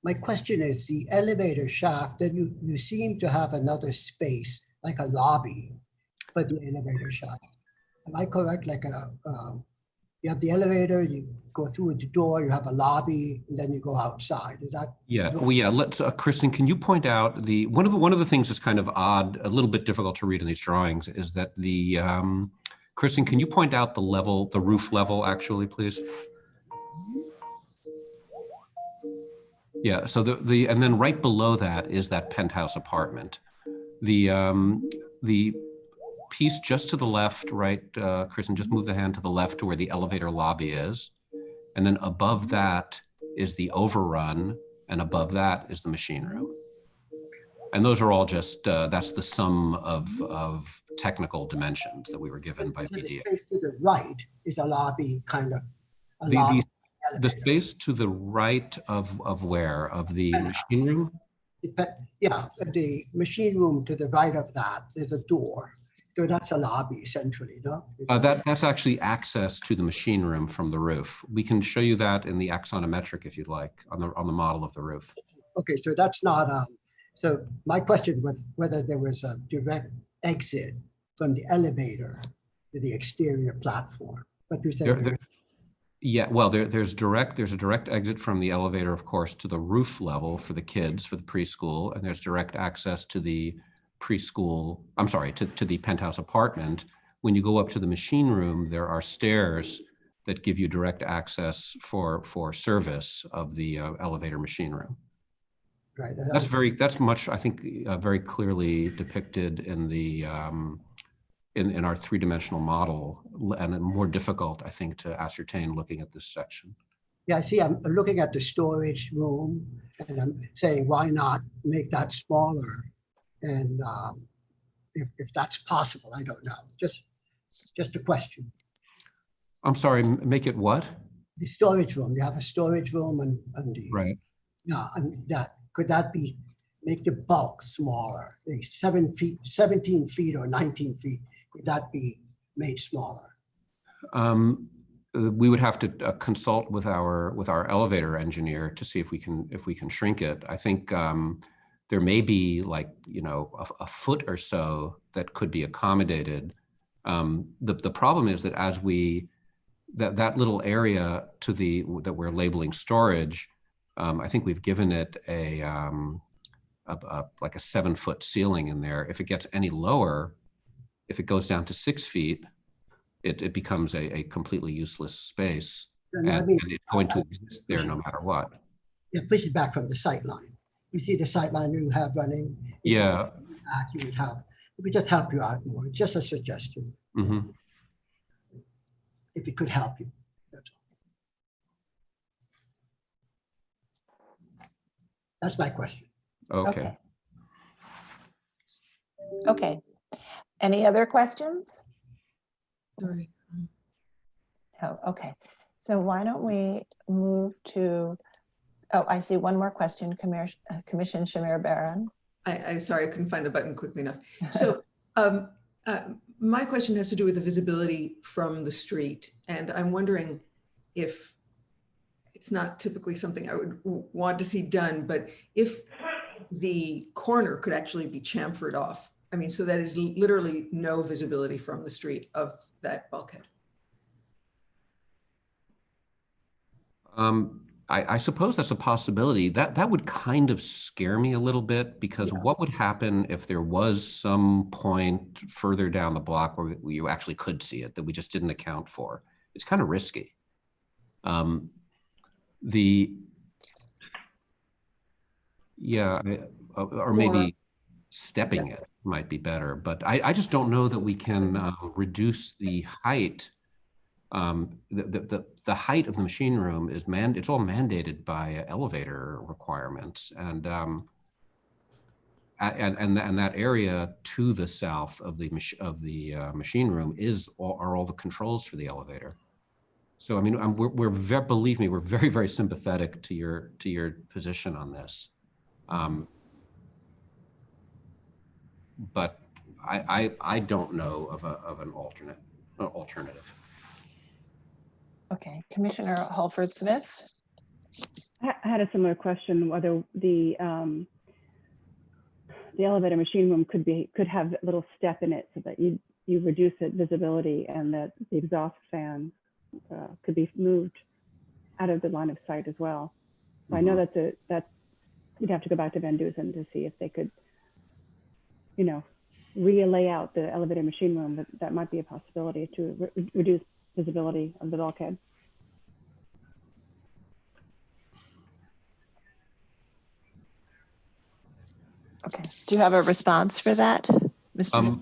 My question is, the elevator shaft, then you seem to have another space, like a lobby for the elevator shaft. Am I correct? Like you have the elevator, you go through the door, you have a lobby, and then you go outside. Is that? Yeah. Well, yeah. Let's, Kristen, can you point out one of the things that's kind of odd, a little bit difficult to read in these drawings, is that Kristen, can you point out the level, the roof level, actually, please? Yeah. So and then right below that is that penthouse apartment. The piece just to the left, right, Kristen, just move the hand to the left to where the elevator lobby is. And then above that is the overrun, and above that is the machine room. And those are all just, that's the sum of technical dimensions that we were given by So BDA. the space to the right is a lobby, kind of. A lobby. The space to the right of where? Of the machine room? Yeah, the machine room to the right of that, there's a door. So that's a lobby essentially, no? That's actually access to the machine room from the roof. We can show you that in the axonometric if you'd like, on the model of the roof. Okay, so that's not, so my question was whether there was a direct exit from the elevator to the exterior platform, but you said yeah, well, there's a direct exit from the elevator, of course, to the roof level for the kids, for the preschool, and there's direct access to the preschool, I'm sorry, to the penthouse apartment. When you go up to the machine room, there are stairs that give you direct access for service of the elevator machine room. Right. That's much, I think, very clearly depicted in the in our three-dimensional model, and more difficult, I think, to ascertain looking at this section. Yeah, I see, I'm looking at the storage room and I'm saying, why not make that smaller? And if that's possible, I don't know, just a question. I'm sorry, make it what? The storage room, you have a storage room and the, right. Yeah, and could that be, make the bulk smaller, like 17 feet or 19 feet? Could that be made smaller? We would have to consult with our elevator engineer to see if we can shrink it. I think there may be, like, you know, a foot or so that could be accommodated. The problem is that as that little area that we're labeling storage, I think we've given it like a 7-foot ceiling in there. If it gets any lower, if it goes down to 6 feet, it becomes a completely useless space, and it's going to exist there no matter what. Yeah, push it back from the sight line. You see the sight line you have running? Yeah. You would have, it would just help you out more. Just a suggestion. Mm-hmm. If it could help you. That's all. That's my question. Okay. Okay. Any other questions? Sorry. Oh, okay. So why don't we move to, oh, I see one more question, Commissioner Shamir Baran. I'm sorry, I couldn't find the button quickly enough. So my question has to do with the visibility from the street. And I'm wondering if it's not typically something I would want to see done, but if the corner could actually be chamfered off, I mean, so that is literally no visibility from the street of that bulkhead. I suppose that's a possibility. That would kind of scare me a little bit, because what would happen if there was some point further down the block where you actually could see it that we just didn't account for? It's kind of risky. Or maybe stepping it might be better, but I just don't know that we can reduce the height. The height of the machine room is it's all mandated by elevator requirements, and that area to the south of the machine room are all the controls for the elevator. So I mean, believe me, we're very, very sympathetic to your position on this. But I don't know of an alternative. Okay, Commissioner Halford Smith. I had a similar question, whether the elevator machine room could have a little step in it so that you reduce its visibility, and that the exhaust fan could be moved out of the line of sight as well. So I know that we'd have to go back to Van Dusen to see if they could, re-lay out the elevator machine room, but that might be a possibility to reduce visibility of the bulkhead. Okay, do you have a response for that, Mr.?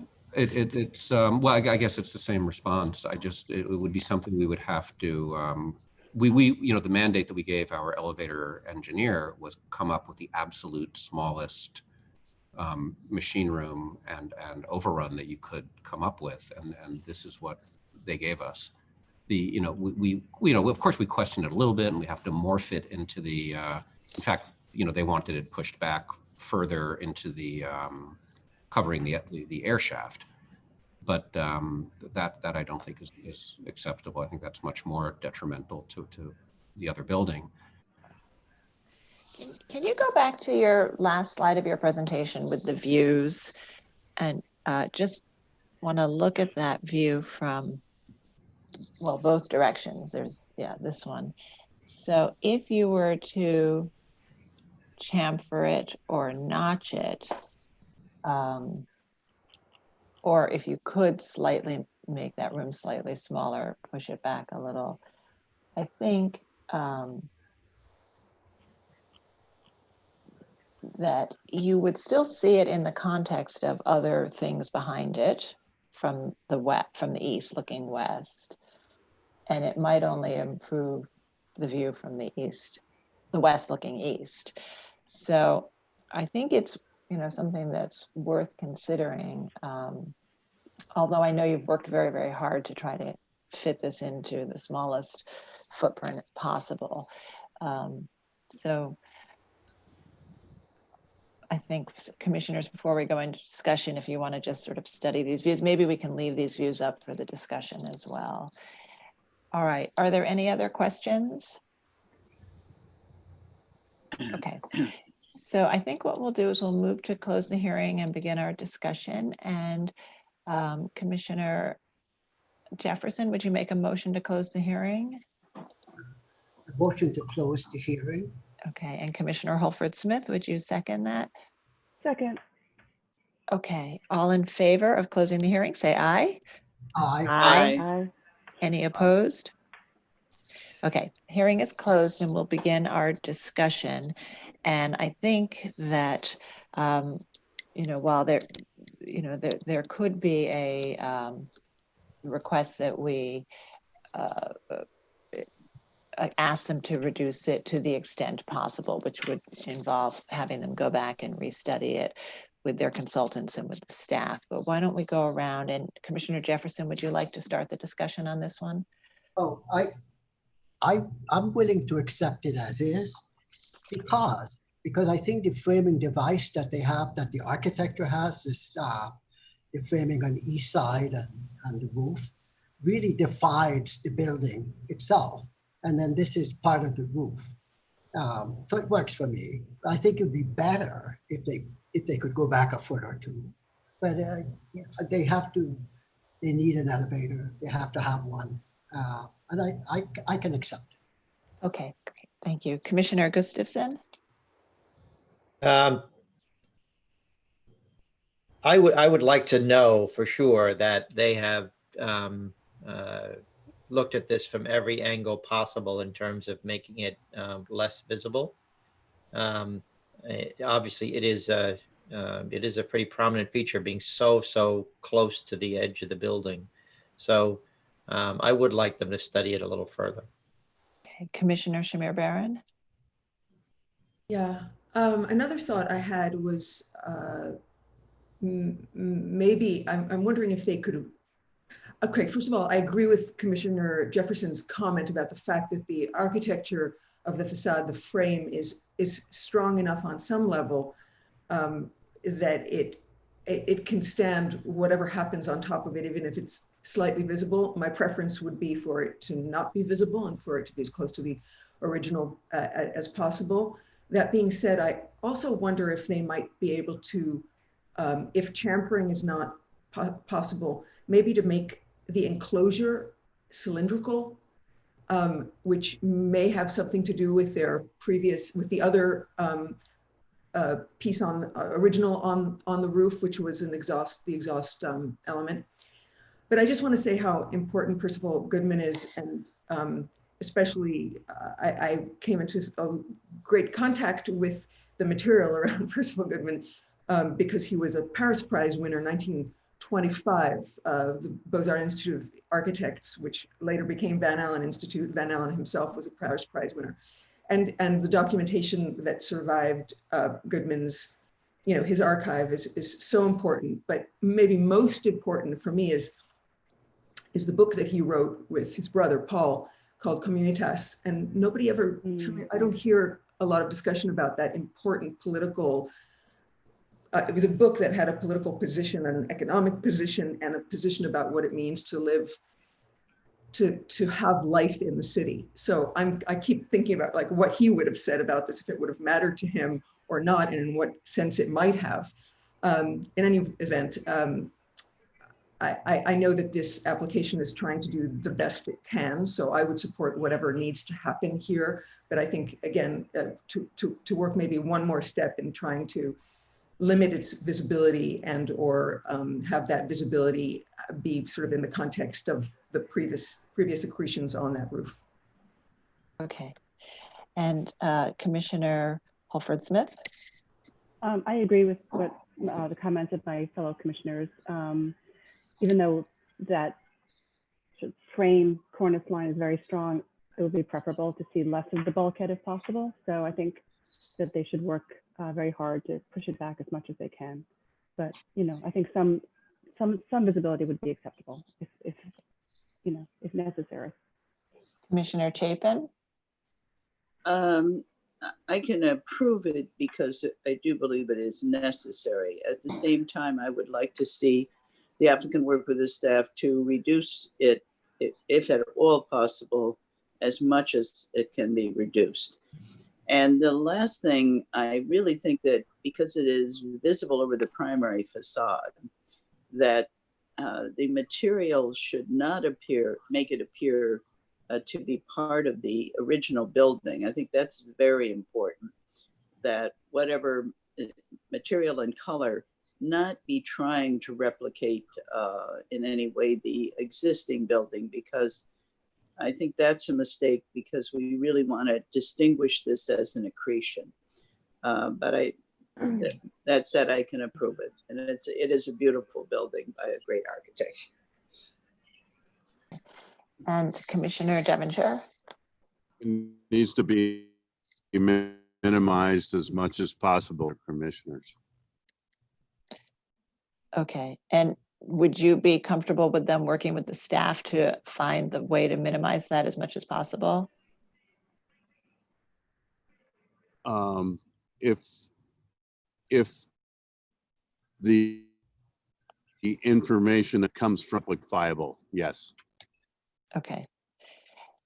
Well, I guess it's the same response. It would be something we would have to, the mandate that we gave our elevator engineer was come up with the absolute smallest machine room and overrun that you could come up with, and this is what they gave us. Of course we questioned it a little bit, and we have to morph it into the. In fact, they wanted it pushed back further into the covering the air shaft, but that I don't think is acceptable. I think that's much more detrimental to the other building. Can you go back to your last slide of your presentation with the views, and just want to look at that view from, well, both directions. There's, this one. So if you were to chamfer it or notch it, or if you could slightly make that room slightly smaller, push it back a little, I think that you would still see it in the context of other things behind it from the east looking west, and it might only improve the view from the west looking east. So I think it's something that's worth considering, although I know you've worked very, very hard to try to fit this into the smallest footprint possible. So I think, commissioners, before we go into discussion, if you want to just sort of study these views, maybe we can leave these views up for the discussion as well. All right, are there any other questions? Okay, so I think what we'll do is we'll move to close the hearing and begin our discussion. And Commissioner Jefferson, would you make a motion to close the hearing? A motion to close the hearing. Okay, and Commissioner Halford Smith, would you second that? Second. Okay, all in favor of closing the hearing, say aye. Aye. Aye. Any opposed? Okay, hearing is closed and we'll begin our discussion. And I think that, while there could be a request that we ask them to reduce it to the extent possible, which would involve having them go back and restudy it with their consultants and with the staff. But why don't we go around, and Commissioner Jefferson, would you like to start the discussion on this one? Oh, I'm willing to accept it as is, because I think the framing device that they have, that the architecture has, is the framing on the east side and the roof, really divides the building itself. and then this is part of the roof. So it works for me. I think it'd be better if they could go back a foot or two, but they need an elevator. They have to have one, and I can accept it. Okay, great. Thank you. Commissioner Gustafson? I would like to know for sure that they have looked at this from every angle possible in terms of making it less visible. Obviously, it is a pretty prominent feature, being so close to the edge of the building. So I would like them to study it a little further. Okay, Commissioner Shamir Baran? Yeah, another thought I had was maybe I'm wondering if they could. Okay, first of all, I agree with Commissioner Jefferson's comment about the fact that the architecture of the facade, the frame is strong enough on some level that it can stand whatever happens on top of it, even if it's slightly visible. My preference would be for it to not be visible and for it to be as close to the original as possible. That being said, I also wonder if they might be able to, if chamfering is not possible, maybe to make the enclosure cylindrical, which may have something to do with their previous, with the other piece original on the roof, which was the exhaust element. But I just want to say how important Percival Goodman is, and especially I came into a great contact with the material around Percival Goodman because he was a Paris Prize winner in 1925, the Beaux-Arts Institute of Architects, which later became Van Allen Institute. Van Allen himself was a Paris Prize winner. And the documentation that survived Goodman's, his archive is so important, but maybe most important for me is the book that he wrote with his brother, Paul, called Communitas. And nobody ever, I don't hear a lot of discussion about that important political, it was a book that had a political position and an economic position and a position about what it means to live, to have life in the city. So I keep thinking about like what he would have said about this, if it would have mattered to him or not, and in what sense it might have. In any event, I know that this application is trying to do the best it can, so I would support whatever needs to happen here. But I think, again, to work maybe one more step in trying to limit its visibility and or have that visibility be sort of in the context of the previous accretions on that roof. Okay. And Commissioner Halford Smith? I agree with what the comments of my fellow commissioners. Even though that frame cornice line is very strong, it would be preferable to see less of the bulkhead if possible. So I think that they should work very hard to push it back as much as they can. But I think some visibility would be acceptable if necessary. Commissioner Chapin? I can approve it because I do believe it is necessary. At the same time, I would like to see the applicant work with the staff to reduce it, if at all possible, as much as it can be reduced. And the last thing, I really think that because it is visible over the primary facade, that the material should not make it appear to be part of the original building. I think that's very important, that whatever material and color not be trying to replicate in any way the existing building, because I think that's a mistake, because we really want to distinguish this as an accretion. But that said, I can approve it. And it is a beautiful building by a great architect. And Commissioner Devonshire? It needs to be minimized as much as possible, commissioners. Okay. And would you be comfortable with them working with the staff to find the way to minimize that as much as possible? If the information that comes from viable, yes. Okay.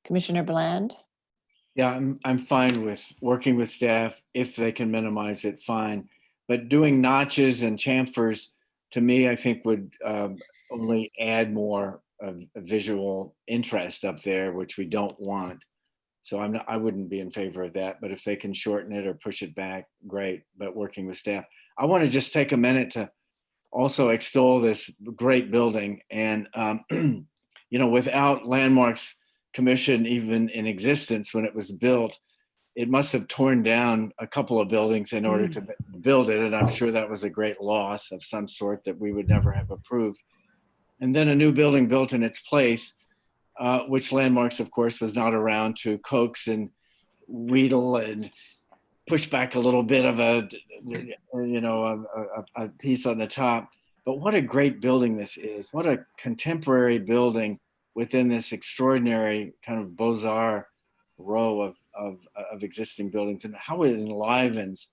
Commissioner Bland? Yeah, I'm fine with working with staff. If they can minimize it, fine. But doing notches and chamfers, to me, I think would only add more of a visual interest up there, which we don't want. So I wouldn't be in favor of that. But if they can shorten it or push it back, great. But working with staff, I want to just take a minute to also extol this great building. And you know, without Landmarks Commission even in existence when it was built, it must have torn down a couple of buildings in order to build it. And I'm sure that was a great loss of some sort that we would never have approved. And then a new building built in its place, which Landmarks, of course, was not around to coax and wheedle and push back a little bit of a, you know, a piece on the top. But what a great building this is. What a contemporary building within this extraordinary kind of Beaux-Arts row of existing buildings, and how it enlivens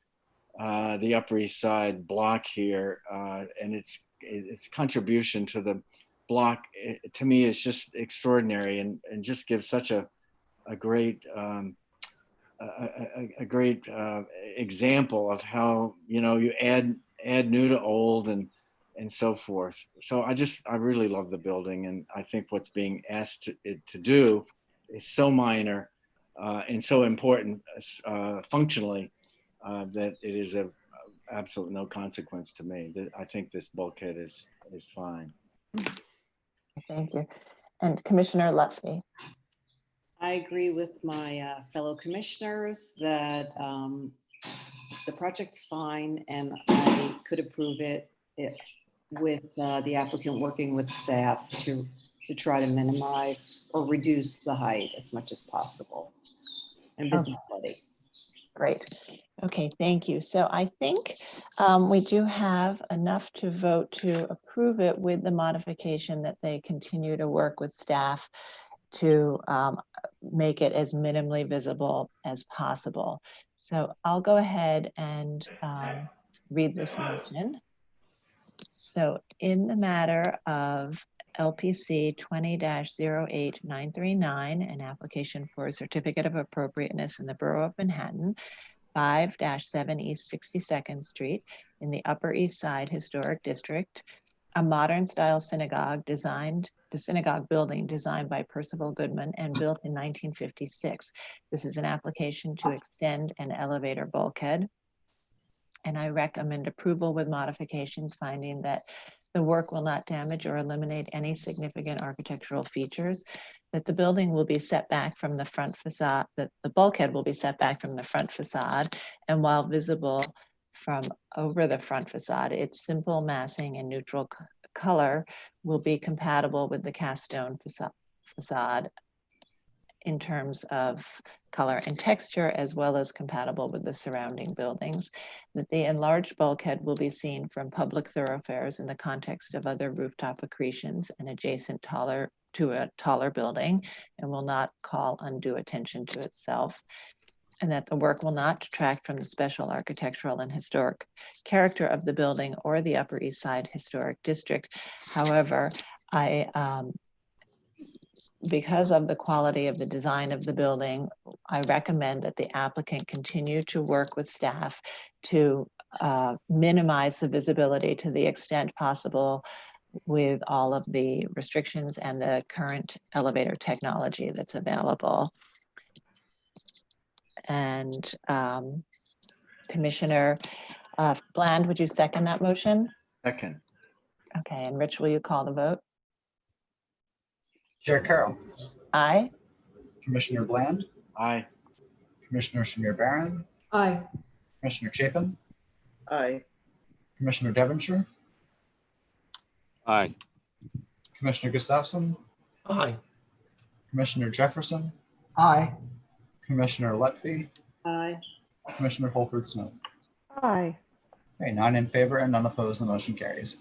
the Upper East Side block here, and its contribution to the block, to me, is just extraordinary, and just gives such a great example of how, you know, you add new to old and so forth. So I really love the building, and I think what's being asked to do is so minor and so important functionally that it is of absolute no consequence to me. I think this bulkhead is fine. Thank you. And Commissioner Lutfi. I agree with my fellow commissioners that the project's fine, and I could approve it with the applicant working with staff to try to minimize or reduce the height as much as possible and visibility. Great. Okay, thank you. So I think we do have enough to vote to approve it with the modification that they continue to work with staff to make it as minimally visible as possible. So I'll go ahead and read this motion. So in the matter of LPC 20-08939, an application for a certificate of appropriateness in the Borough of Manhattan, 5-7 East 62nd Street in the Upper East Side Historic District, a modern style synagogue building designed by Percival Goodman and built in 1956. This is an application to extend an elevator bulkhead. And I recommend approval with modifications, finding that the work will not damage or eliminate any significant architectural features, that the building will be set back from the front facade, that the bulkhead will be set back from the front facade, and while visible from over the front facade, its simple massing and neutral color will be compatible with the cast stone facade in terms of color and texture, as well as compatible with the surrounding buildings, that the enlarged bulkhead will be seen from public thoroughfares in the context of other rooftop accretions and adjacent to a taller building, and will not call undue attention to itself, and that the work will not detract from the special architectural and historic character of the building or the Upper East Side Historic District. However, because of the quality of the design of the building, I recommend that the applicant continue to work with staff to minimize the visibility to the extent possible with all of the restrictions and the current elevator technology that's available. And Commissioner Bland, would you second that motion? Second. Okay, and Rich, will you call the vote? Chair Carroll. Aye. Commissioner Bland. Aye. Commissioner Shamir Barron. Aye. Commissioner Chapin. Aye. Commissioner Devonshire. Aye. Commissioner Gustafson. Aye. Commissioner Jefferson. Aye. Commissioner Lutfi. Aye. Commissioner Holford Smith. Aye. Okay, 9 in favor and none opposed. The motion carries.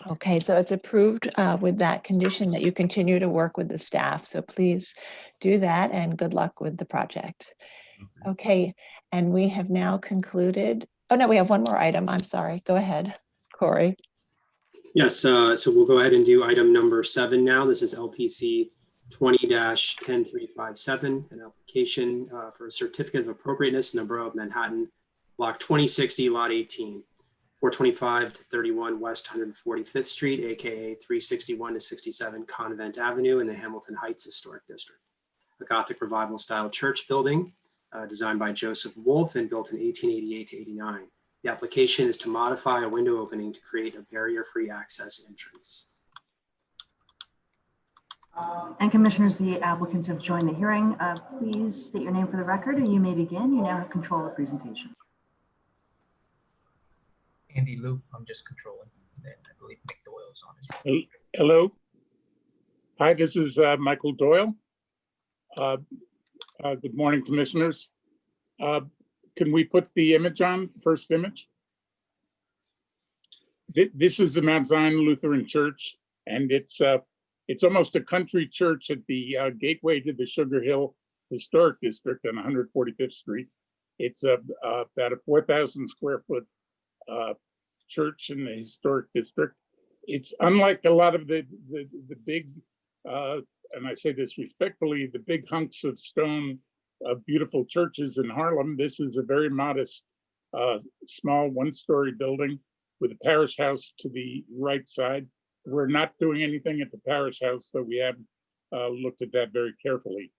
Okay, so it's approved with that condition that you continue to work with the staff. So please do that, and good luck with the project. Okay, and we have now concluded. Oh no, we have one more item. I'm sorry. Go ahead, Corey. Yes, so we'll go ahead and do item number 7 now. This is LPC 20-10357, an application for a certificate of appropriateness in the Borough of Manhattan, Block 2060, Lot 18, 425 to 31 West 145th Street, aka 361 to 67 Convent Avenue in the Hamilton Heights Historic District. A Gothic Revival style church building designed by Joseph Wolfe and built in 1888 to 89. The application is to modify a window opening to create a barrier-free access entrance. And commissioners, the applicants have joined the hearing. Please state your name for the record and you may begin. You now have control of the presentation. Andy Loop, I'm just controlling. Then I believe Mick Doyle is on his. Hello. Hi, this is Michael Doyle. Good morning, commissioners. Can we put the image on, first image? This is the Mount Zion Lutheran Church, and it's almost a country church at the gateway to the Sugar Hill Historic District on 145th Street. It's about a 4,000 square foot church in the historic district. It's unlike a lot of the big, and I say this respectfully, the big hunks of stone, beautiful churches in Harlem. This is a very modest, small one-story building with a parish house to the right side. We're not doing anything at the parish house, though we have looked at that very carefully.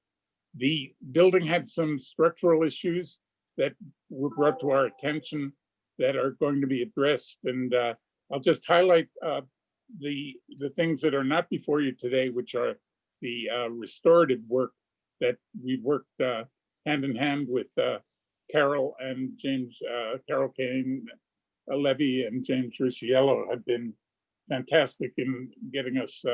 The building had some structural issues that were brought to our attention that are going to be addressed. And I'll just highlight the things that are not before you today, which are the restorative work that we've worked hand in hand with Carol and James, Carol Kane, Levy and James Rusciello have been fantastic in getting us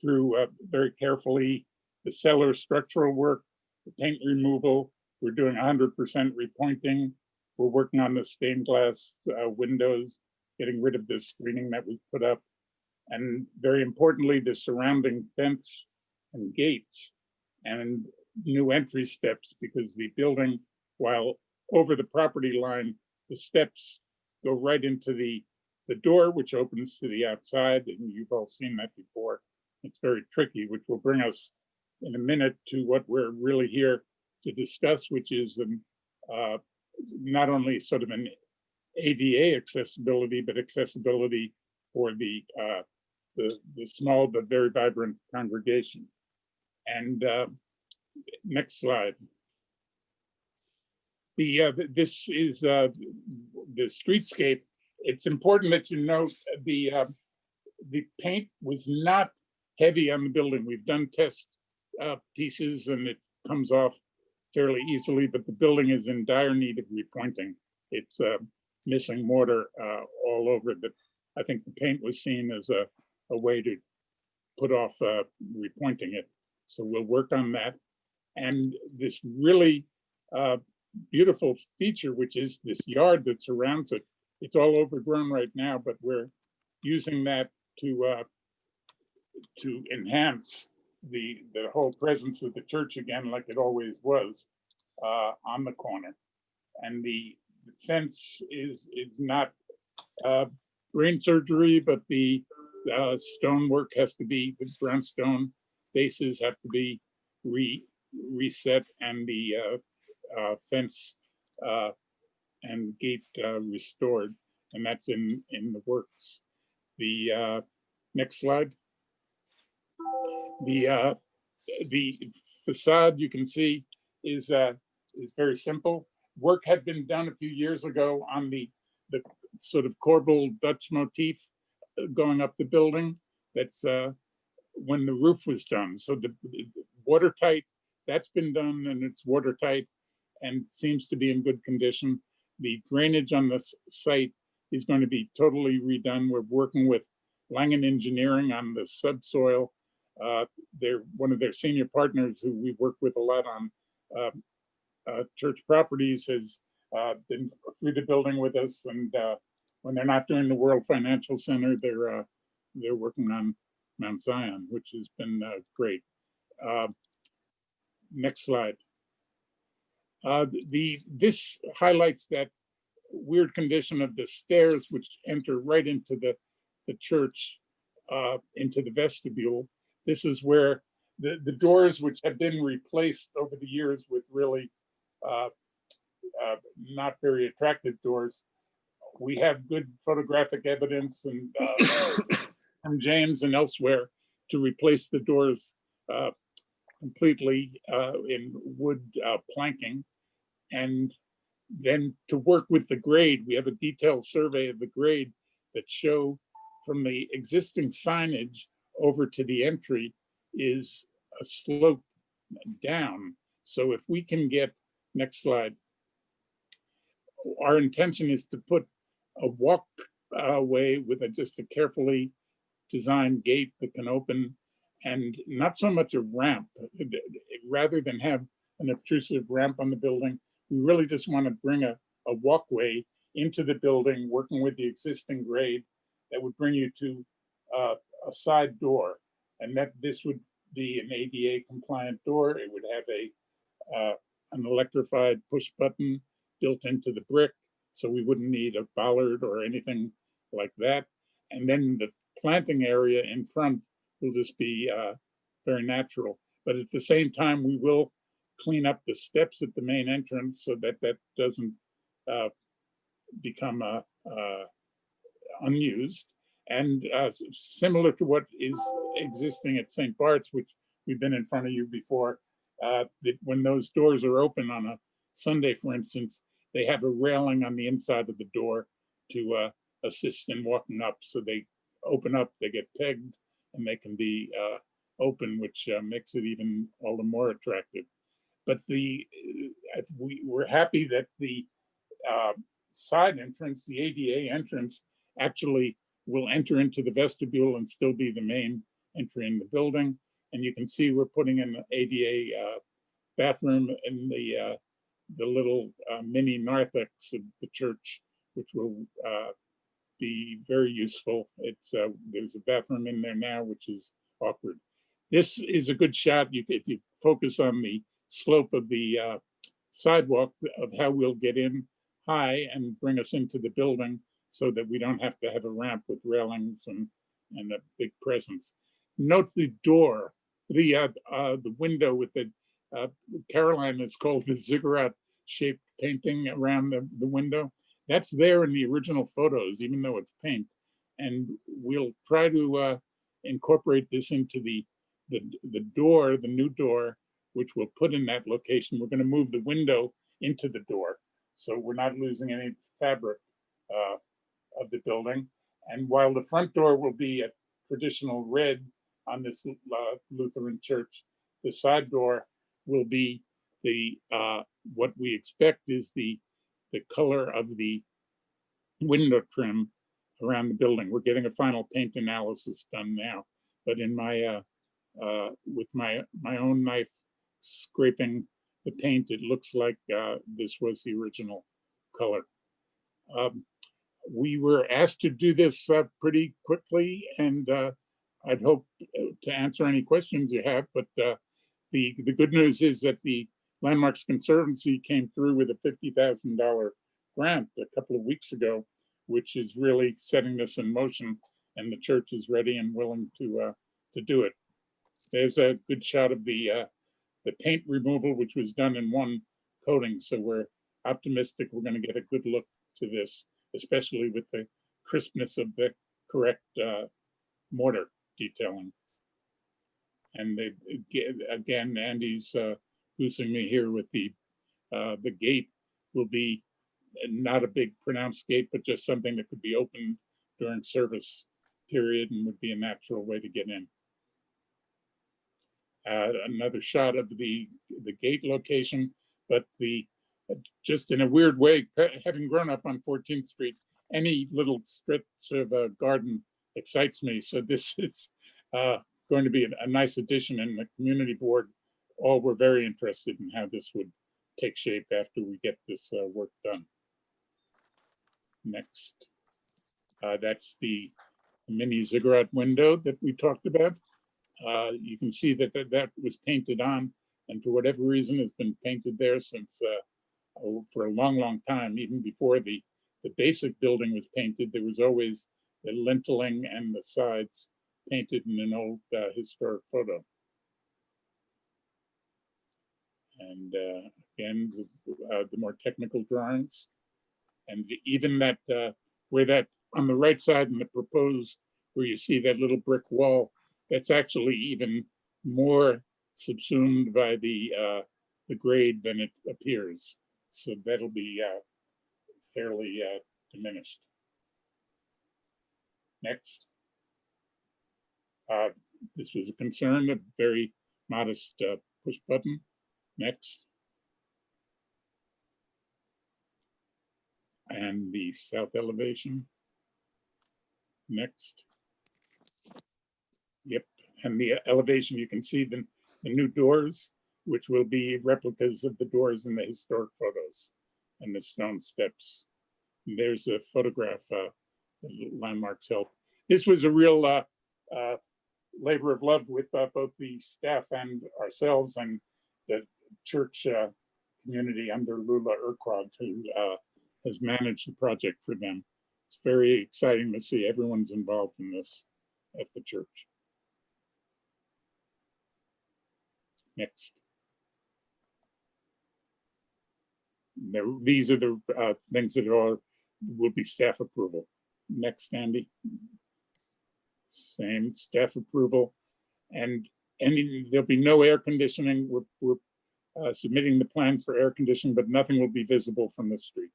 through very carefully the cellar structural work, the paint removal. We're doing 100% repointing. We're working on the stained glass windows, getting rid of the screening that we put up. And very importantly, the surrounding fence and gates and new entry steps, because the building, while over the property line, the steps go right into the door, which opens to the outside. And you've all seen that before. It's very tricky, which will bring us in a minute to what we're really here to discuss, which is not only sort of an ADA accessibility, but accessibility for the small but very vibrant congregation. And next slide. This is the streetscape. It's important that you note the paint was not heavy on the building. We've done test pieces and it comes off fairly easily, but the building is in dire need of repointing. It's missing mortar all over it, but I think the paint was seen as a way to put off repointing it. So we'll work on that. And this really beautiful feature, which is this yard that surrounds it. It's all overgrown right now, but we're using that to enhance the whole presence of the church again, like it always was on the corner. And the fence is not brain surgery, but the stonework has to be, the brownstone bases have to be reset, and the fence and gate restored, and that's in the works. The next slide. The facade, you can see, is very simple. Work had been done a few years ago on the sort of corbel Dutch motif going up the building. That's when the roof was done. So the watertight, that's been done, and it's watertight and seems to be in good condition. The drainage on this site is going to be totally redone. We're working with Langen Engineering on the subsoil. They're one of their senior partners who we work with a lot on church properties, has been through the building with us. And when they're not doing the World Financial Center, they're working on Mount Zion, which has been great. Next slide. This highlights that weird condition of the stairs, which enter right into the church, into the vestibule. This is where the doors, which have been replaced over the years with really not very attractive doors, we have good photographic evidence and from James and elsewhere to replace the doors completely in wood planking. And then to work with the grade, we have a detailed survey of the grade that show from the existing signage over to the entry is a slope down. So if we can get, next slide, our intention is to put a walkway with just a carefully designed gate that can open, and not so much a ramp. Rather than have an obtrusive ramp on the building, we really just want to bring a walkway into the building, working with the existing grade that would bring you to a side door. And that this would be an ADA compliant door. It would have an electrified push button built into the brick, so we wouldn't need a bollard or anything like that. And then the planting area in front will just be very natural. But at the same time, we will clean up the steps at the main entrance so that that doesn't become unused. And similar to what is existing at St. Bart's, which we've been in front of you before, that when those doors are open on a Sunday, for instance, they have a railing on the inside of the door to assist in walking up. So they open up, they get pegged, and they can be open, which makes it even all the more attractive. But we're happy that the side entrance, the ADA entrance, actually will enter into the vestibule and still be the main entry in the building. And you can see we're putting in an ADA bathroom in the little mini narthex of the church, which will be very useful. It's there's a bathroom in there now, which is awkward. This is a good shot. If you focus on the slope of the sidewalk of how we'll get in high and bring us into the building, so that we don't have to have a ramp with railings and a big presence. Note the door, the window with the Caroline has called the ziggurat shaped painting around the window. That's there in the original photos, even though it's paint. And we'll try to incorporate this into the door, the new door, which we'll put in that location. We're going to move the window into the door, so we're not losing any fabric of the building. And while the front door will be a traditional red on this Lutheran church, the side door will be the what we expect is the color of the window trim around the building. We're getting a final paint analysis done now, but in my with my own knife scraping the paint, it looks like this was the original color. We were asked to do this pretty quickly, and I'd hope to answer any questions you have, but the good news is that the Landmarks Conservancy came through with a $50,000 grant a couple of weeks ago, which is really setting this in motion, and the church is ready and willing to do it. There's a good shot of the paint removal, which was done in one coating, so we're optimistic we're going to get a good look to this, especially with the crispness of the correct mortar detailing. And again, Andy's boosting me here with the gate will be not a big pronounced gate, but just something that could be opened during service period and would be a natural way to get in. Another shot of the gate location, but just in a weird way, having grown up on 14th Street, any little stretch of a garden excites me. So this is going to be a nice addition, and the community board all were very interested in how this would take shape after we get this work done. Next, that's the mini ziggurat window that we talked about. You can see that that was painted on, and for whatever reason has been painted there since for a long time. Even before the basic building was painted, there was always the linteling and the sides painted in an old historic photo. And again, the more technical drawings. And even that, where that on the right side in the proposed, where you see that little brick wall, that's actually even more subsumed by the grade than it appears. So that'll be fairly diminished. Next. This was a concern, a very modest push button. Next. And the south elevation. Next. Yep, and the elevation, you can see the new doors, which will be replicas of the doors in the historic photos and the stone steps. And there's a photograph, Landmarks help. This was a real labor of love with both the staff and ourselves and the church community under Lula Urquhart, who has managed the project for them. It's very exciting to see everyone's involved in this at the church. Next. These are the things that will be staff approval. Next, Andy. Same staff approval, and there'll be no air conditioning. We're submitting the plans for air conditioning, but nothing will be visible from the street.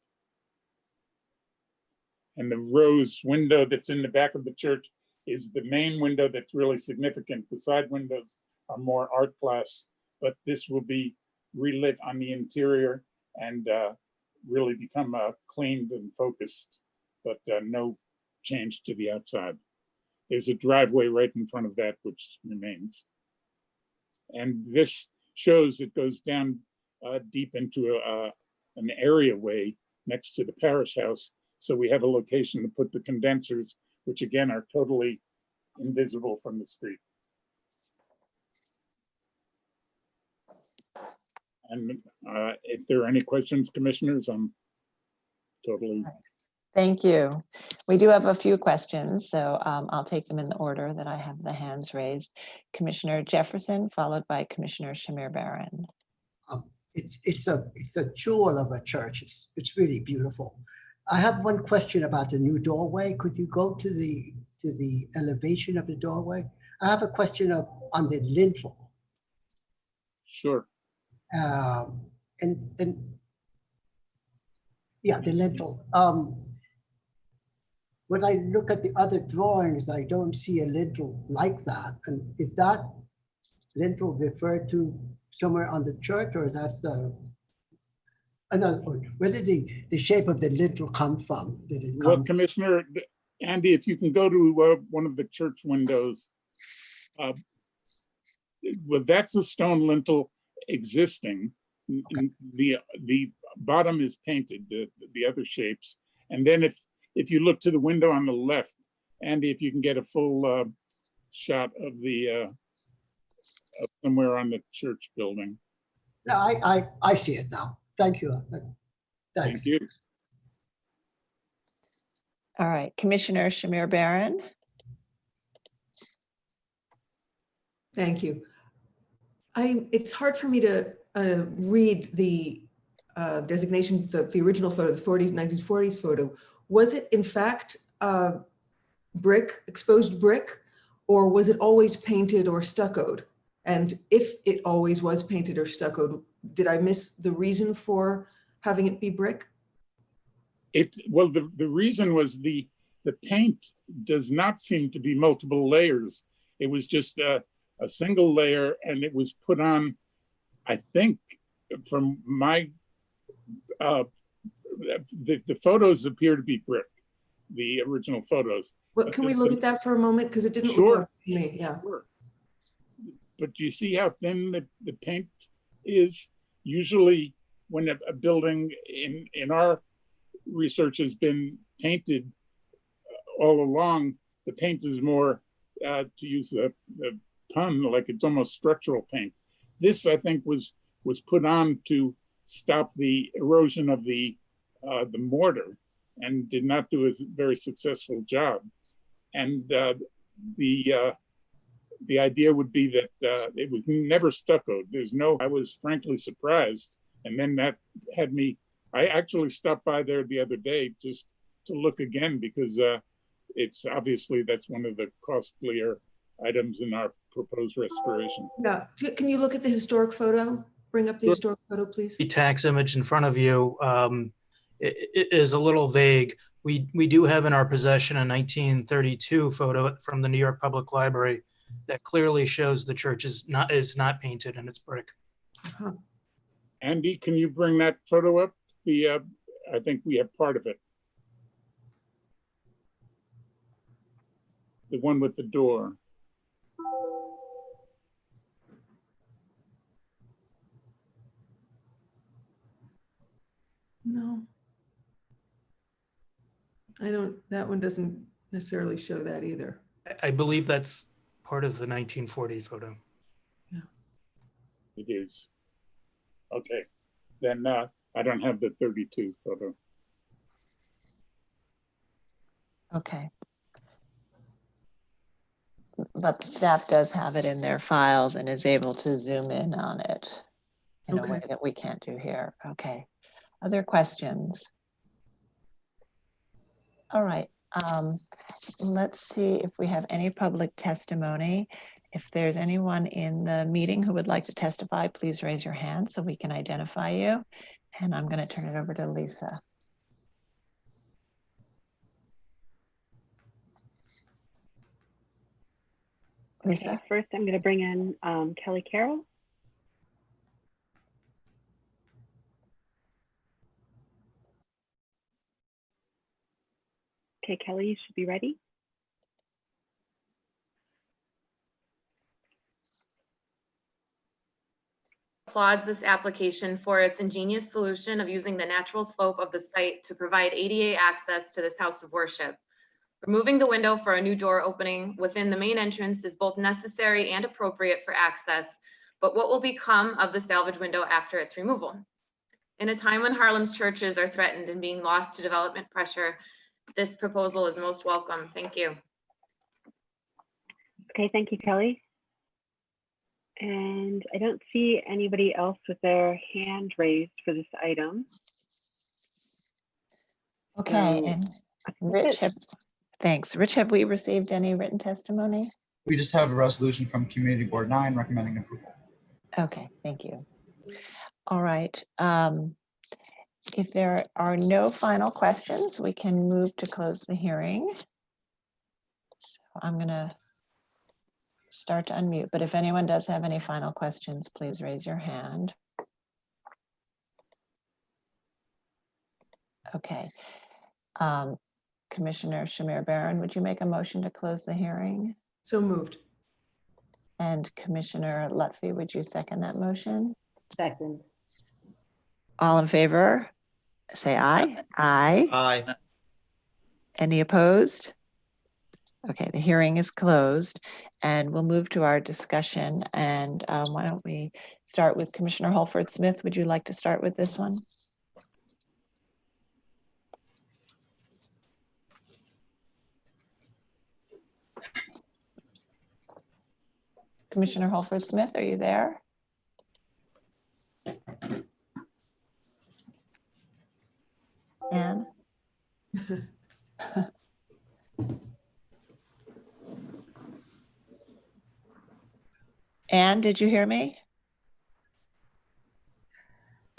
And the rose window that's in the back of the church is the main window that's really significant. The side windows are more art class, but this will be relit on the interior and really become cleaned and focused, but no change to the outside. There's a driveway right in front of that, which remains. And this shows it goes down deep into an areaway next to the parish house. So we have a location to put the condensers, which again are totally invisible from the street. And if there are any questions, commissioners, I'm totally. Thank you. We do have a few questions, so I'll take them in the order that I have the hands raised. Commissioner Jefferson, followed by Commissioner Shamir Baran. It's a jewel of a church. It's really beautiful. I have one question about the new doorway. Could you go to the elevation of the doorway? I have a question on the lintel. Sure. And yeah, the lintel. When I look at the other drawings, I don't see a lintel like that. And is that lintel referred to somewhere on the church, or that's another one? Where did the shape of the lintel come from? Did it come? Well, Commissioner Andy, if you can go to one of the church windows, well, that's a stone lintel existing. Okay. The bottom is painted, the other shapes, and then if you look to the window on the left, Andy, if you can get a full shot of the somewhere on the church building. No, I see it now. Thank you. Thanks. Thank you. All right, Commissioner Shamir Baran. Thank you. It's hard for me to read the designation, the original photo, the 1940s photo. Was it in fact brick, exposed brick, or was it always painted or stuccoed? And if it always was painted or stuccoed, did I miss the reason for having it be brick? Well, the reason was the paint does not seem to be multiple layers. It was just a single layer, and it was put on, I think, from my, the photos appear to be brick, the original photos. Well, can we look at that for a moment? Because it didn't sure, look like to me, yeah. Sure. But do you see how thin the paint is? Usually when a building in our research has been painted all along, the paint is more, to use the pun, like it's almost structural paint. This, I think, was put on to stop the erosion of the mortar, and did not do a very successful job. And the the idea would be that it was never stuccoed. I was frankly surprised. And then that had me, I actually stopped by there the other day just to look again, because it's obviously, that's one of the costlier items in our proposed restoration. Yeah, can you look at the historic photo? Bring up the historic photo, please. The tax image in front of you it is a little vague. We do have in our possession a 1932 photo from the New York Public Library that clearly shows the church is not painted and it's brick. Uh-huh. Andy, can you bring that photo up? I think we have part of it. The one with the door. No. That one doesn't necessarily show that either. I believe that's part of the 1940 photo. Yeah. It is. Okay, then I don't have the 32 photo. Okay. But the staff does have it in their files and is able to zoom in on it in a way that we can't do here. Okay. Other questions? All right. Let's see if we have any public testimony. If there's anyone in the meeting who would like to testify, please raise your hand so we can identify you. And I'm going to turn it over to Lisa. Lisa? Okay, first, I'm going to bring in Kelly Carroll. Okay, Kelly, you should be ready. Applauds this application for its ingenious solution of using the natural slope of the site to provide ADA access to this house of worship. Removing the window for a new door opening within the main entrance is both necessary and appropriate for access, but what will become of the salvage window after its removal? In a time when Harlem's churches are threatened and being lost to development pressure, this proposal is most welcome. Thank you. Okay, thank you, Kelly. And I don't see anybody else with their hand raised for this item. Okay, and Rich, thanks. Rich, have we received any written testimony? We just have a resolution from Community Board 9 recommending approval. Okay, thank you. All right. If there are no final questions, we can move to close the hearing. So I'm going to start to unmute, but if anyone does have any final questions, please raise your hand. Okay. Commissioner Shamir Barron, would you make a motion to close the hearing? So moved. And Commissioner Lutfi, would you second that motion? Second. All in favor? Say aye. Aye. Aye. Any opposed? Okay, the hearing is closed and we'll move to our discussion. And why don't we start with Commissioner Holford Smith? Would you like to start with this one? Commissioner Holford Smith, are you there? Anne? Anne, did you hear me?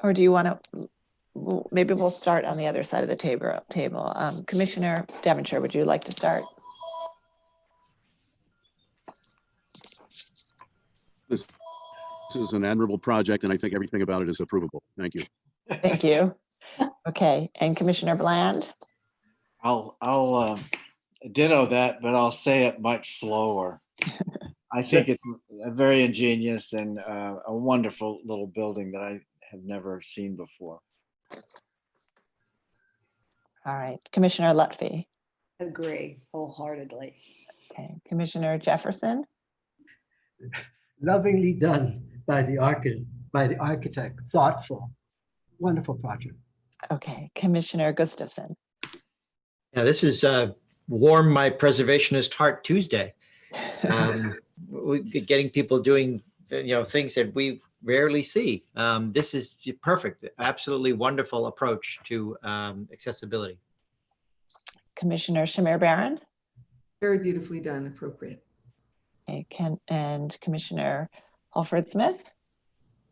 Or do you want to, maybe we'll start on the other side of the table. Commissioner Devonshire, would you like to start? This is an admirable project, and I think everything about it is approvable. Thank you. Thank you. Okay, and Commissioner Bland? I'll ditto that, but I'll say it much slower. I think it's very ingenious and a wonderful little building that I have never seen before. All right, Commissioner Lutfi? Agree wholeheartedly. Okay, Commissioner Jefferson? Lovingly done by the architect, thoughtful, wonderful project. Okay, Commissioner Gustafson? Yeah, this is warm my preservationist heart Tuesday. getting people doing, things that we rarely see. This is perfect, absolutely wonderful approach to accessibility. Commissioner Shamir Barron. Very beautifully done, appropriate. Okay, and Commissioner Alfred Smith.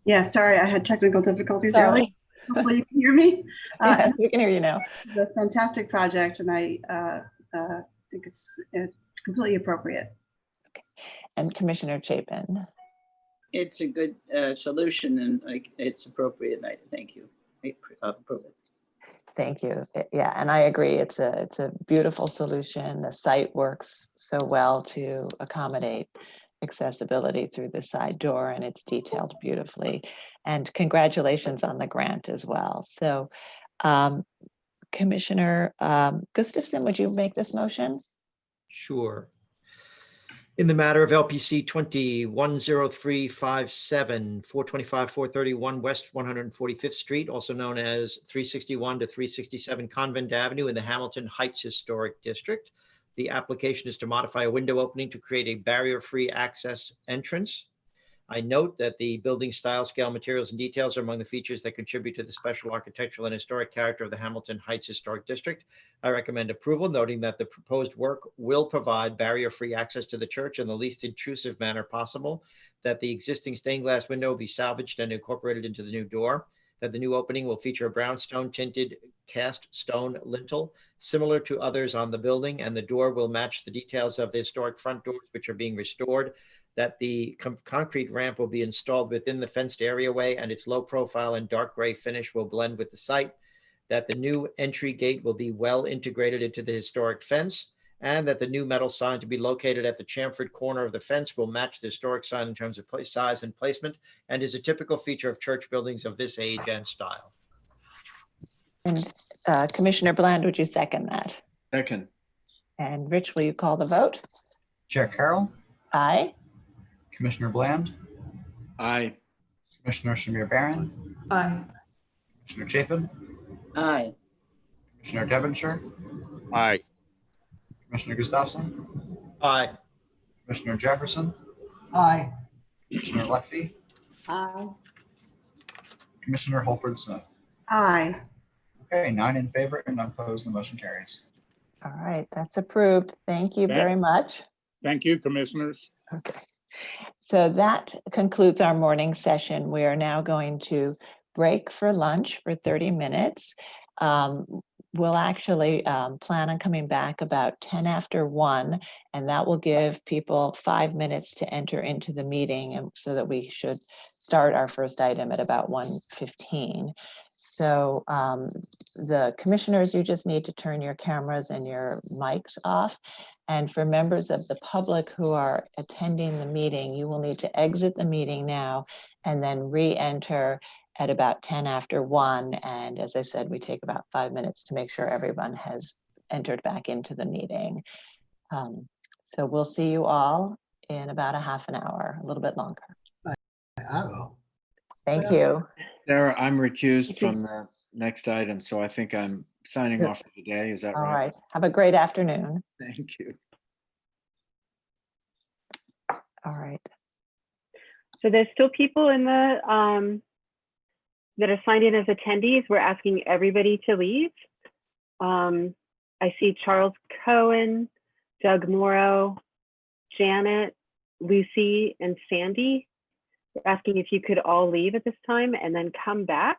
Yeah, sorry, I had technical difficulties Sorry. earlier. Hopefully you can hear me. Yes, we can hear you now. It's a fantastic project, and I think it's completely appropriate. Okay. And Commissioner Chapin. It's a good solution, and it's appropriate. I thank you. Appropriate. Thank you. Yeah, and I agree. It's a beautiful solution. The site works so well to accommodate accessibility through the side door, and it's detailed beautifully. And congratulations on the grant as well. So, Commissioner Gustafson, would you make this motion? Sure. In the matter of LPC 20-10357, 425-431 West 145th Street, also known as 361 to 367 Convent Avenue in the Hamilton Heights Historic District. The application is to modify a window opening to create a barrier-free access entrance. I note that the building style, scale, materials, and details are among the features that contribute to the special architectural and historic character of the Hamilton Heights Historic District. I recommend approval, noting that the proposed work will provide barrier-free access to the church in the least intrusive manner possible, that the existing stained glass window will be salvaged and incorporated into the new door, that the new opening will feature a brownstone tinted cast stone lintel, similar to others on the building, and the door will match the details of the historic front doors, which are being restored, that the concrete ramp will be installed within the fenced areaway and its low profile and dark gray finish will blend with the site, that the new entry gate will be well integrated into the historic fence, and that the new metal sign to be located at the chamfered corner of the fence will match the historic sign in terms of size and placement, and is a typical feature of church buildings of this age and style. And Commissioner Bland, would you second that? Second. And Rich, will you call the vote? Chair Carroll. Aye. Commissioner Bland. Aye. Commissioner Shamir Barron. Aye. Commissioner Chapin. Aye. Commissioner Devonshire. Aye. Commissioner Gustafson. Aye. Commissioner Jefferson. Aye. Commissioner Lefty. Aye. Commissioner Holford Smith. Aye. Okay, 9 in favor and none opposed. The motion carries. All right, that's approved. Thank you very much. Thank you, commissioners. Okay. So that concludes our morning session. We are now going to break for lunch for 30 minutes. We'll actually plan on coming back about 10 after 1, and that will give people 5 minutes to enter into the meeting, and so that we should start our first item at about 1:15. So the commissioners, you just need to turn your cameras and your mics off. And for members of the public who are attending the meeting, you will need to exit the meeting now and then re-enter at about 10 after 1. And as I said, we take about 5 minutes to make sure everyone has entered back into the meeting. So we'll see you all in about a half an hour, a little bit longer. Thank you. Sarah, I'm recused from the next item, so I think I'm signing off for today. Is that All right? right. Have a great afternoon. Thank you. All right. So there's still people in the that are signed in as attendees. We're asking everybody to leave. I see Charles Cohen, Doug Morrow, Janet, Lucy, and Sandy. We're asking if you could all leave at this time and then come back.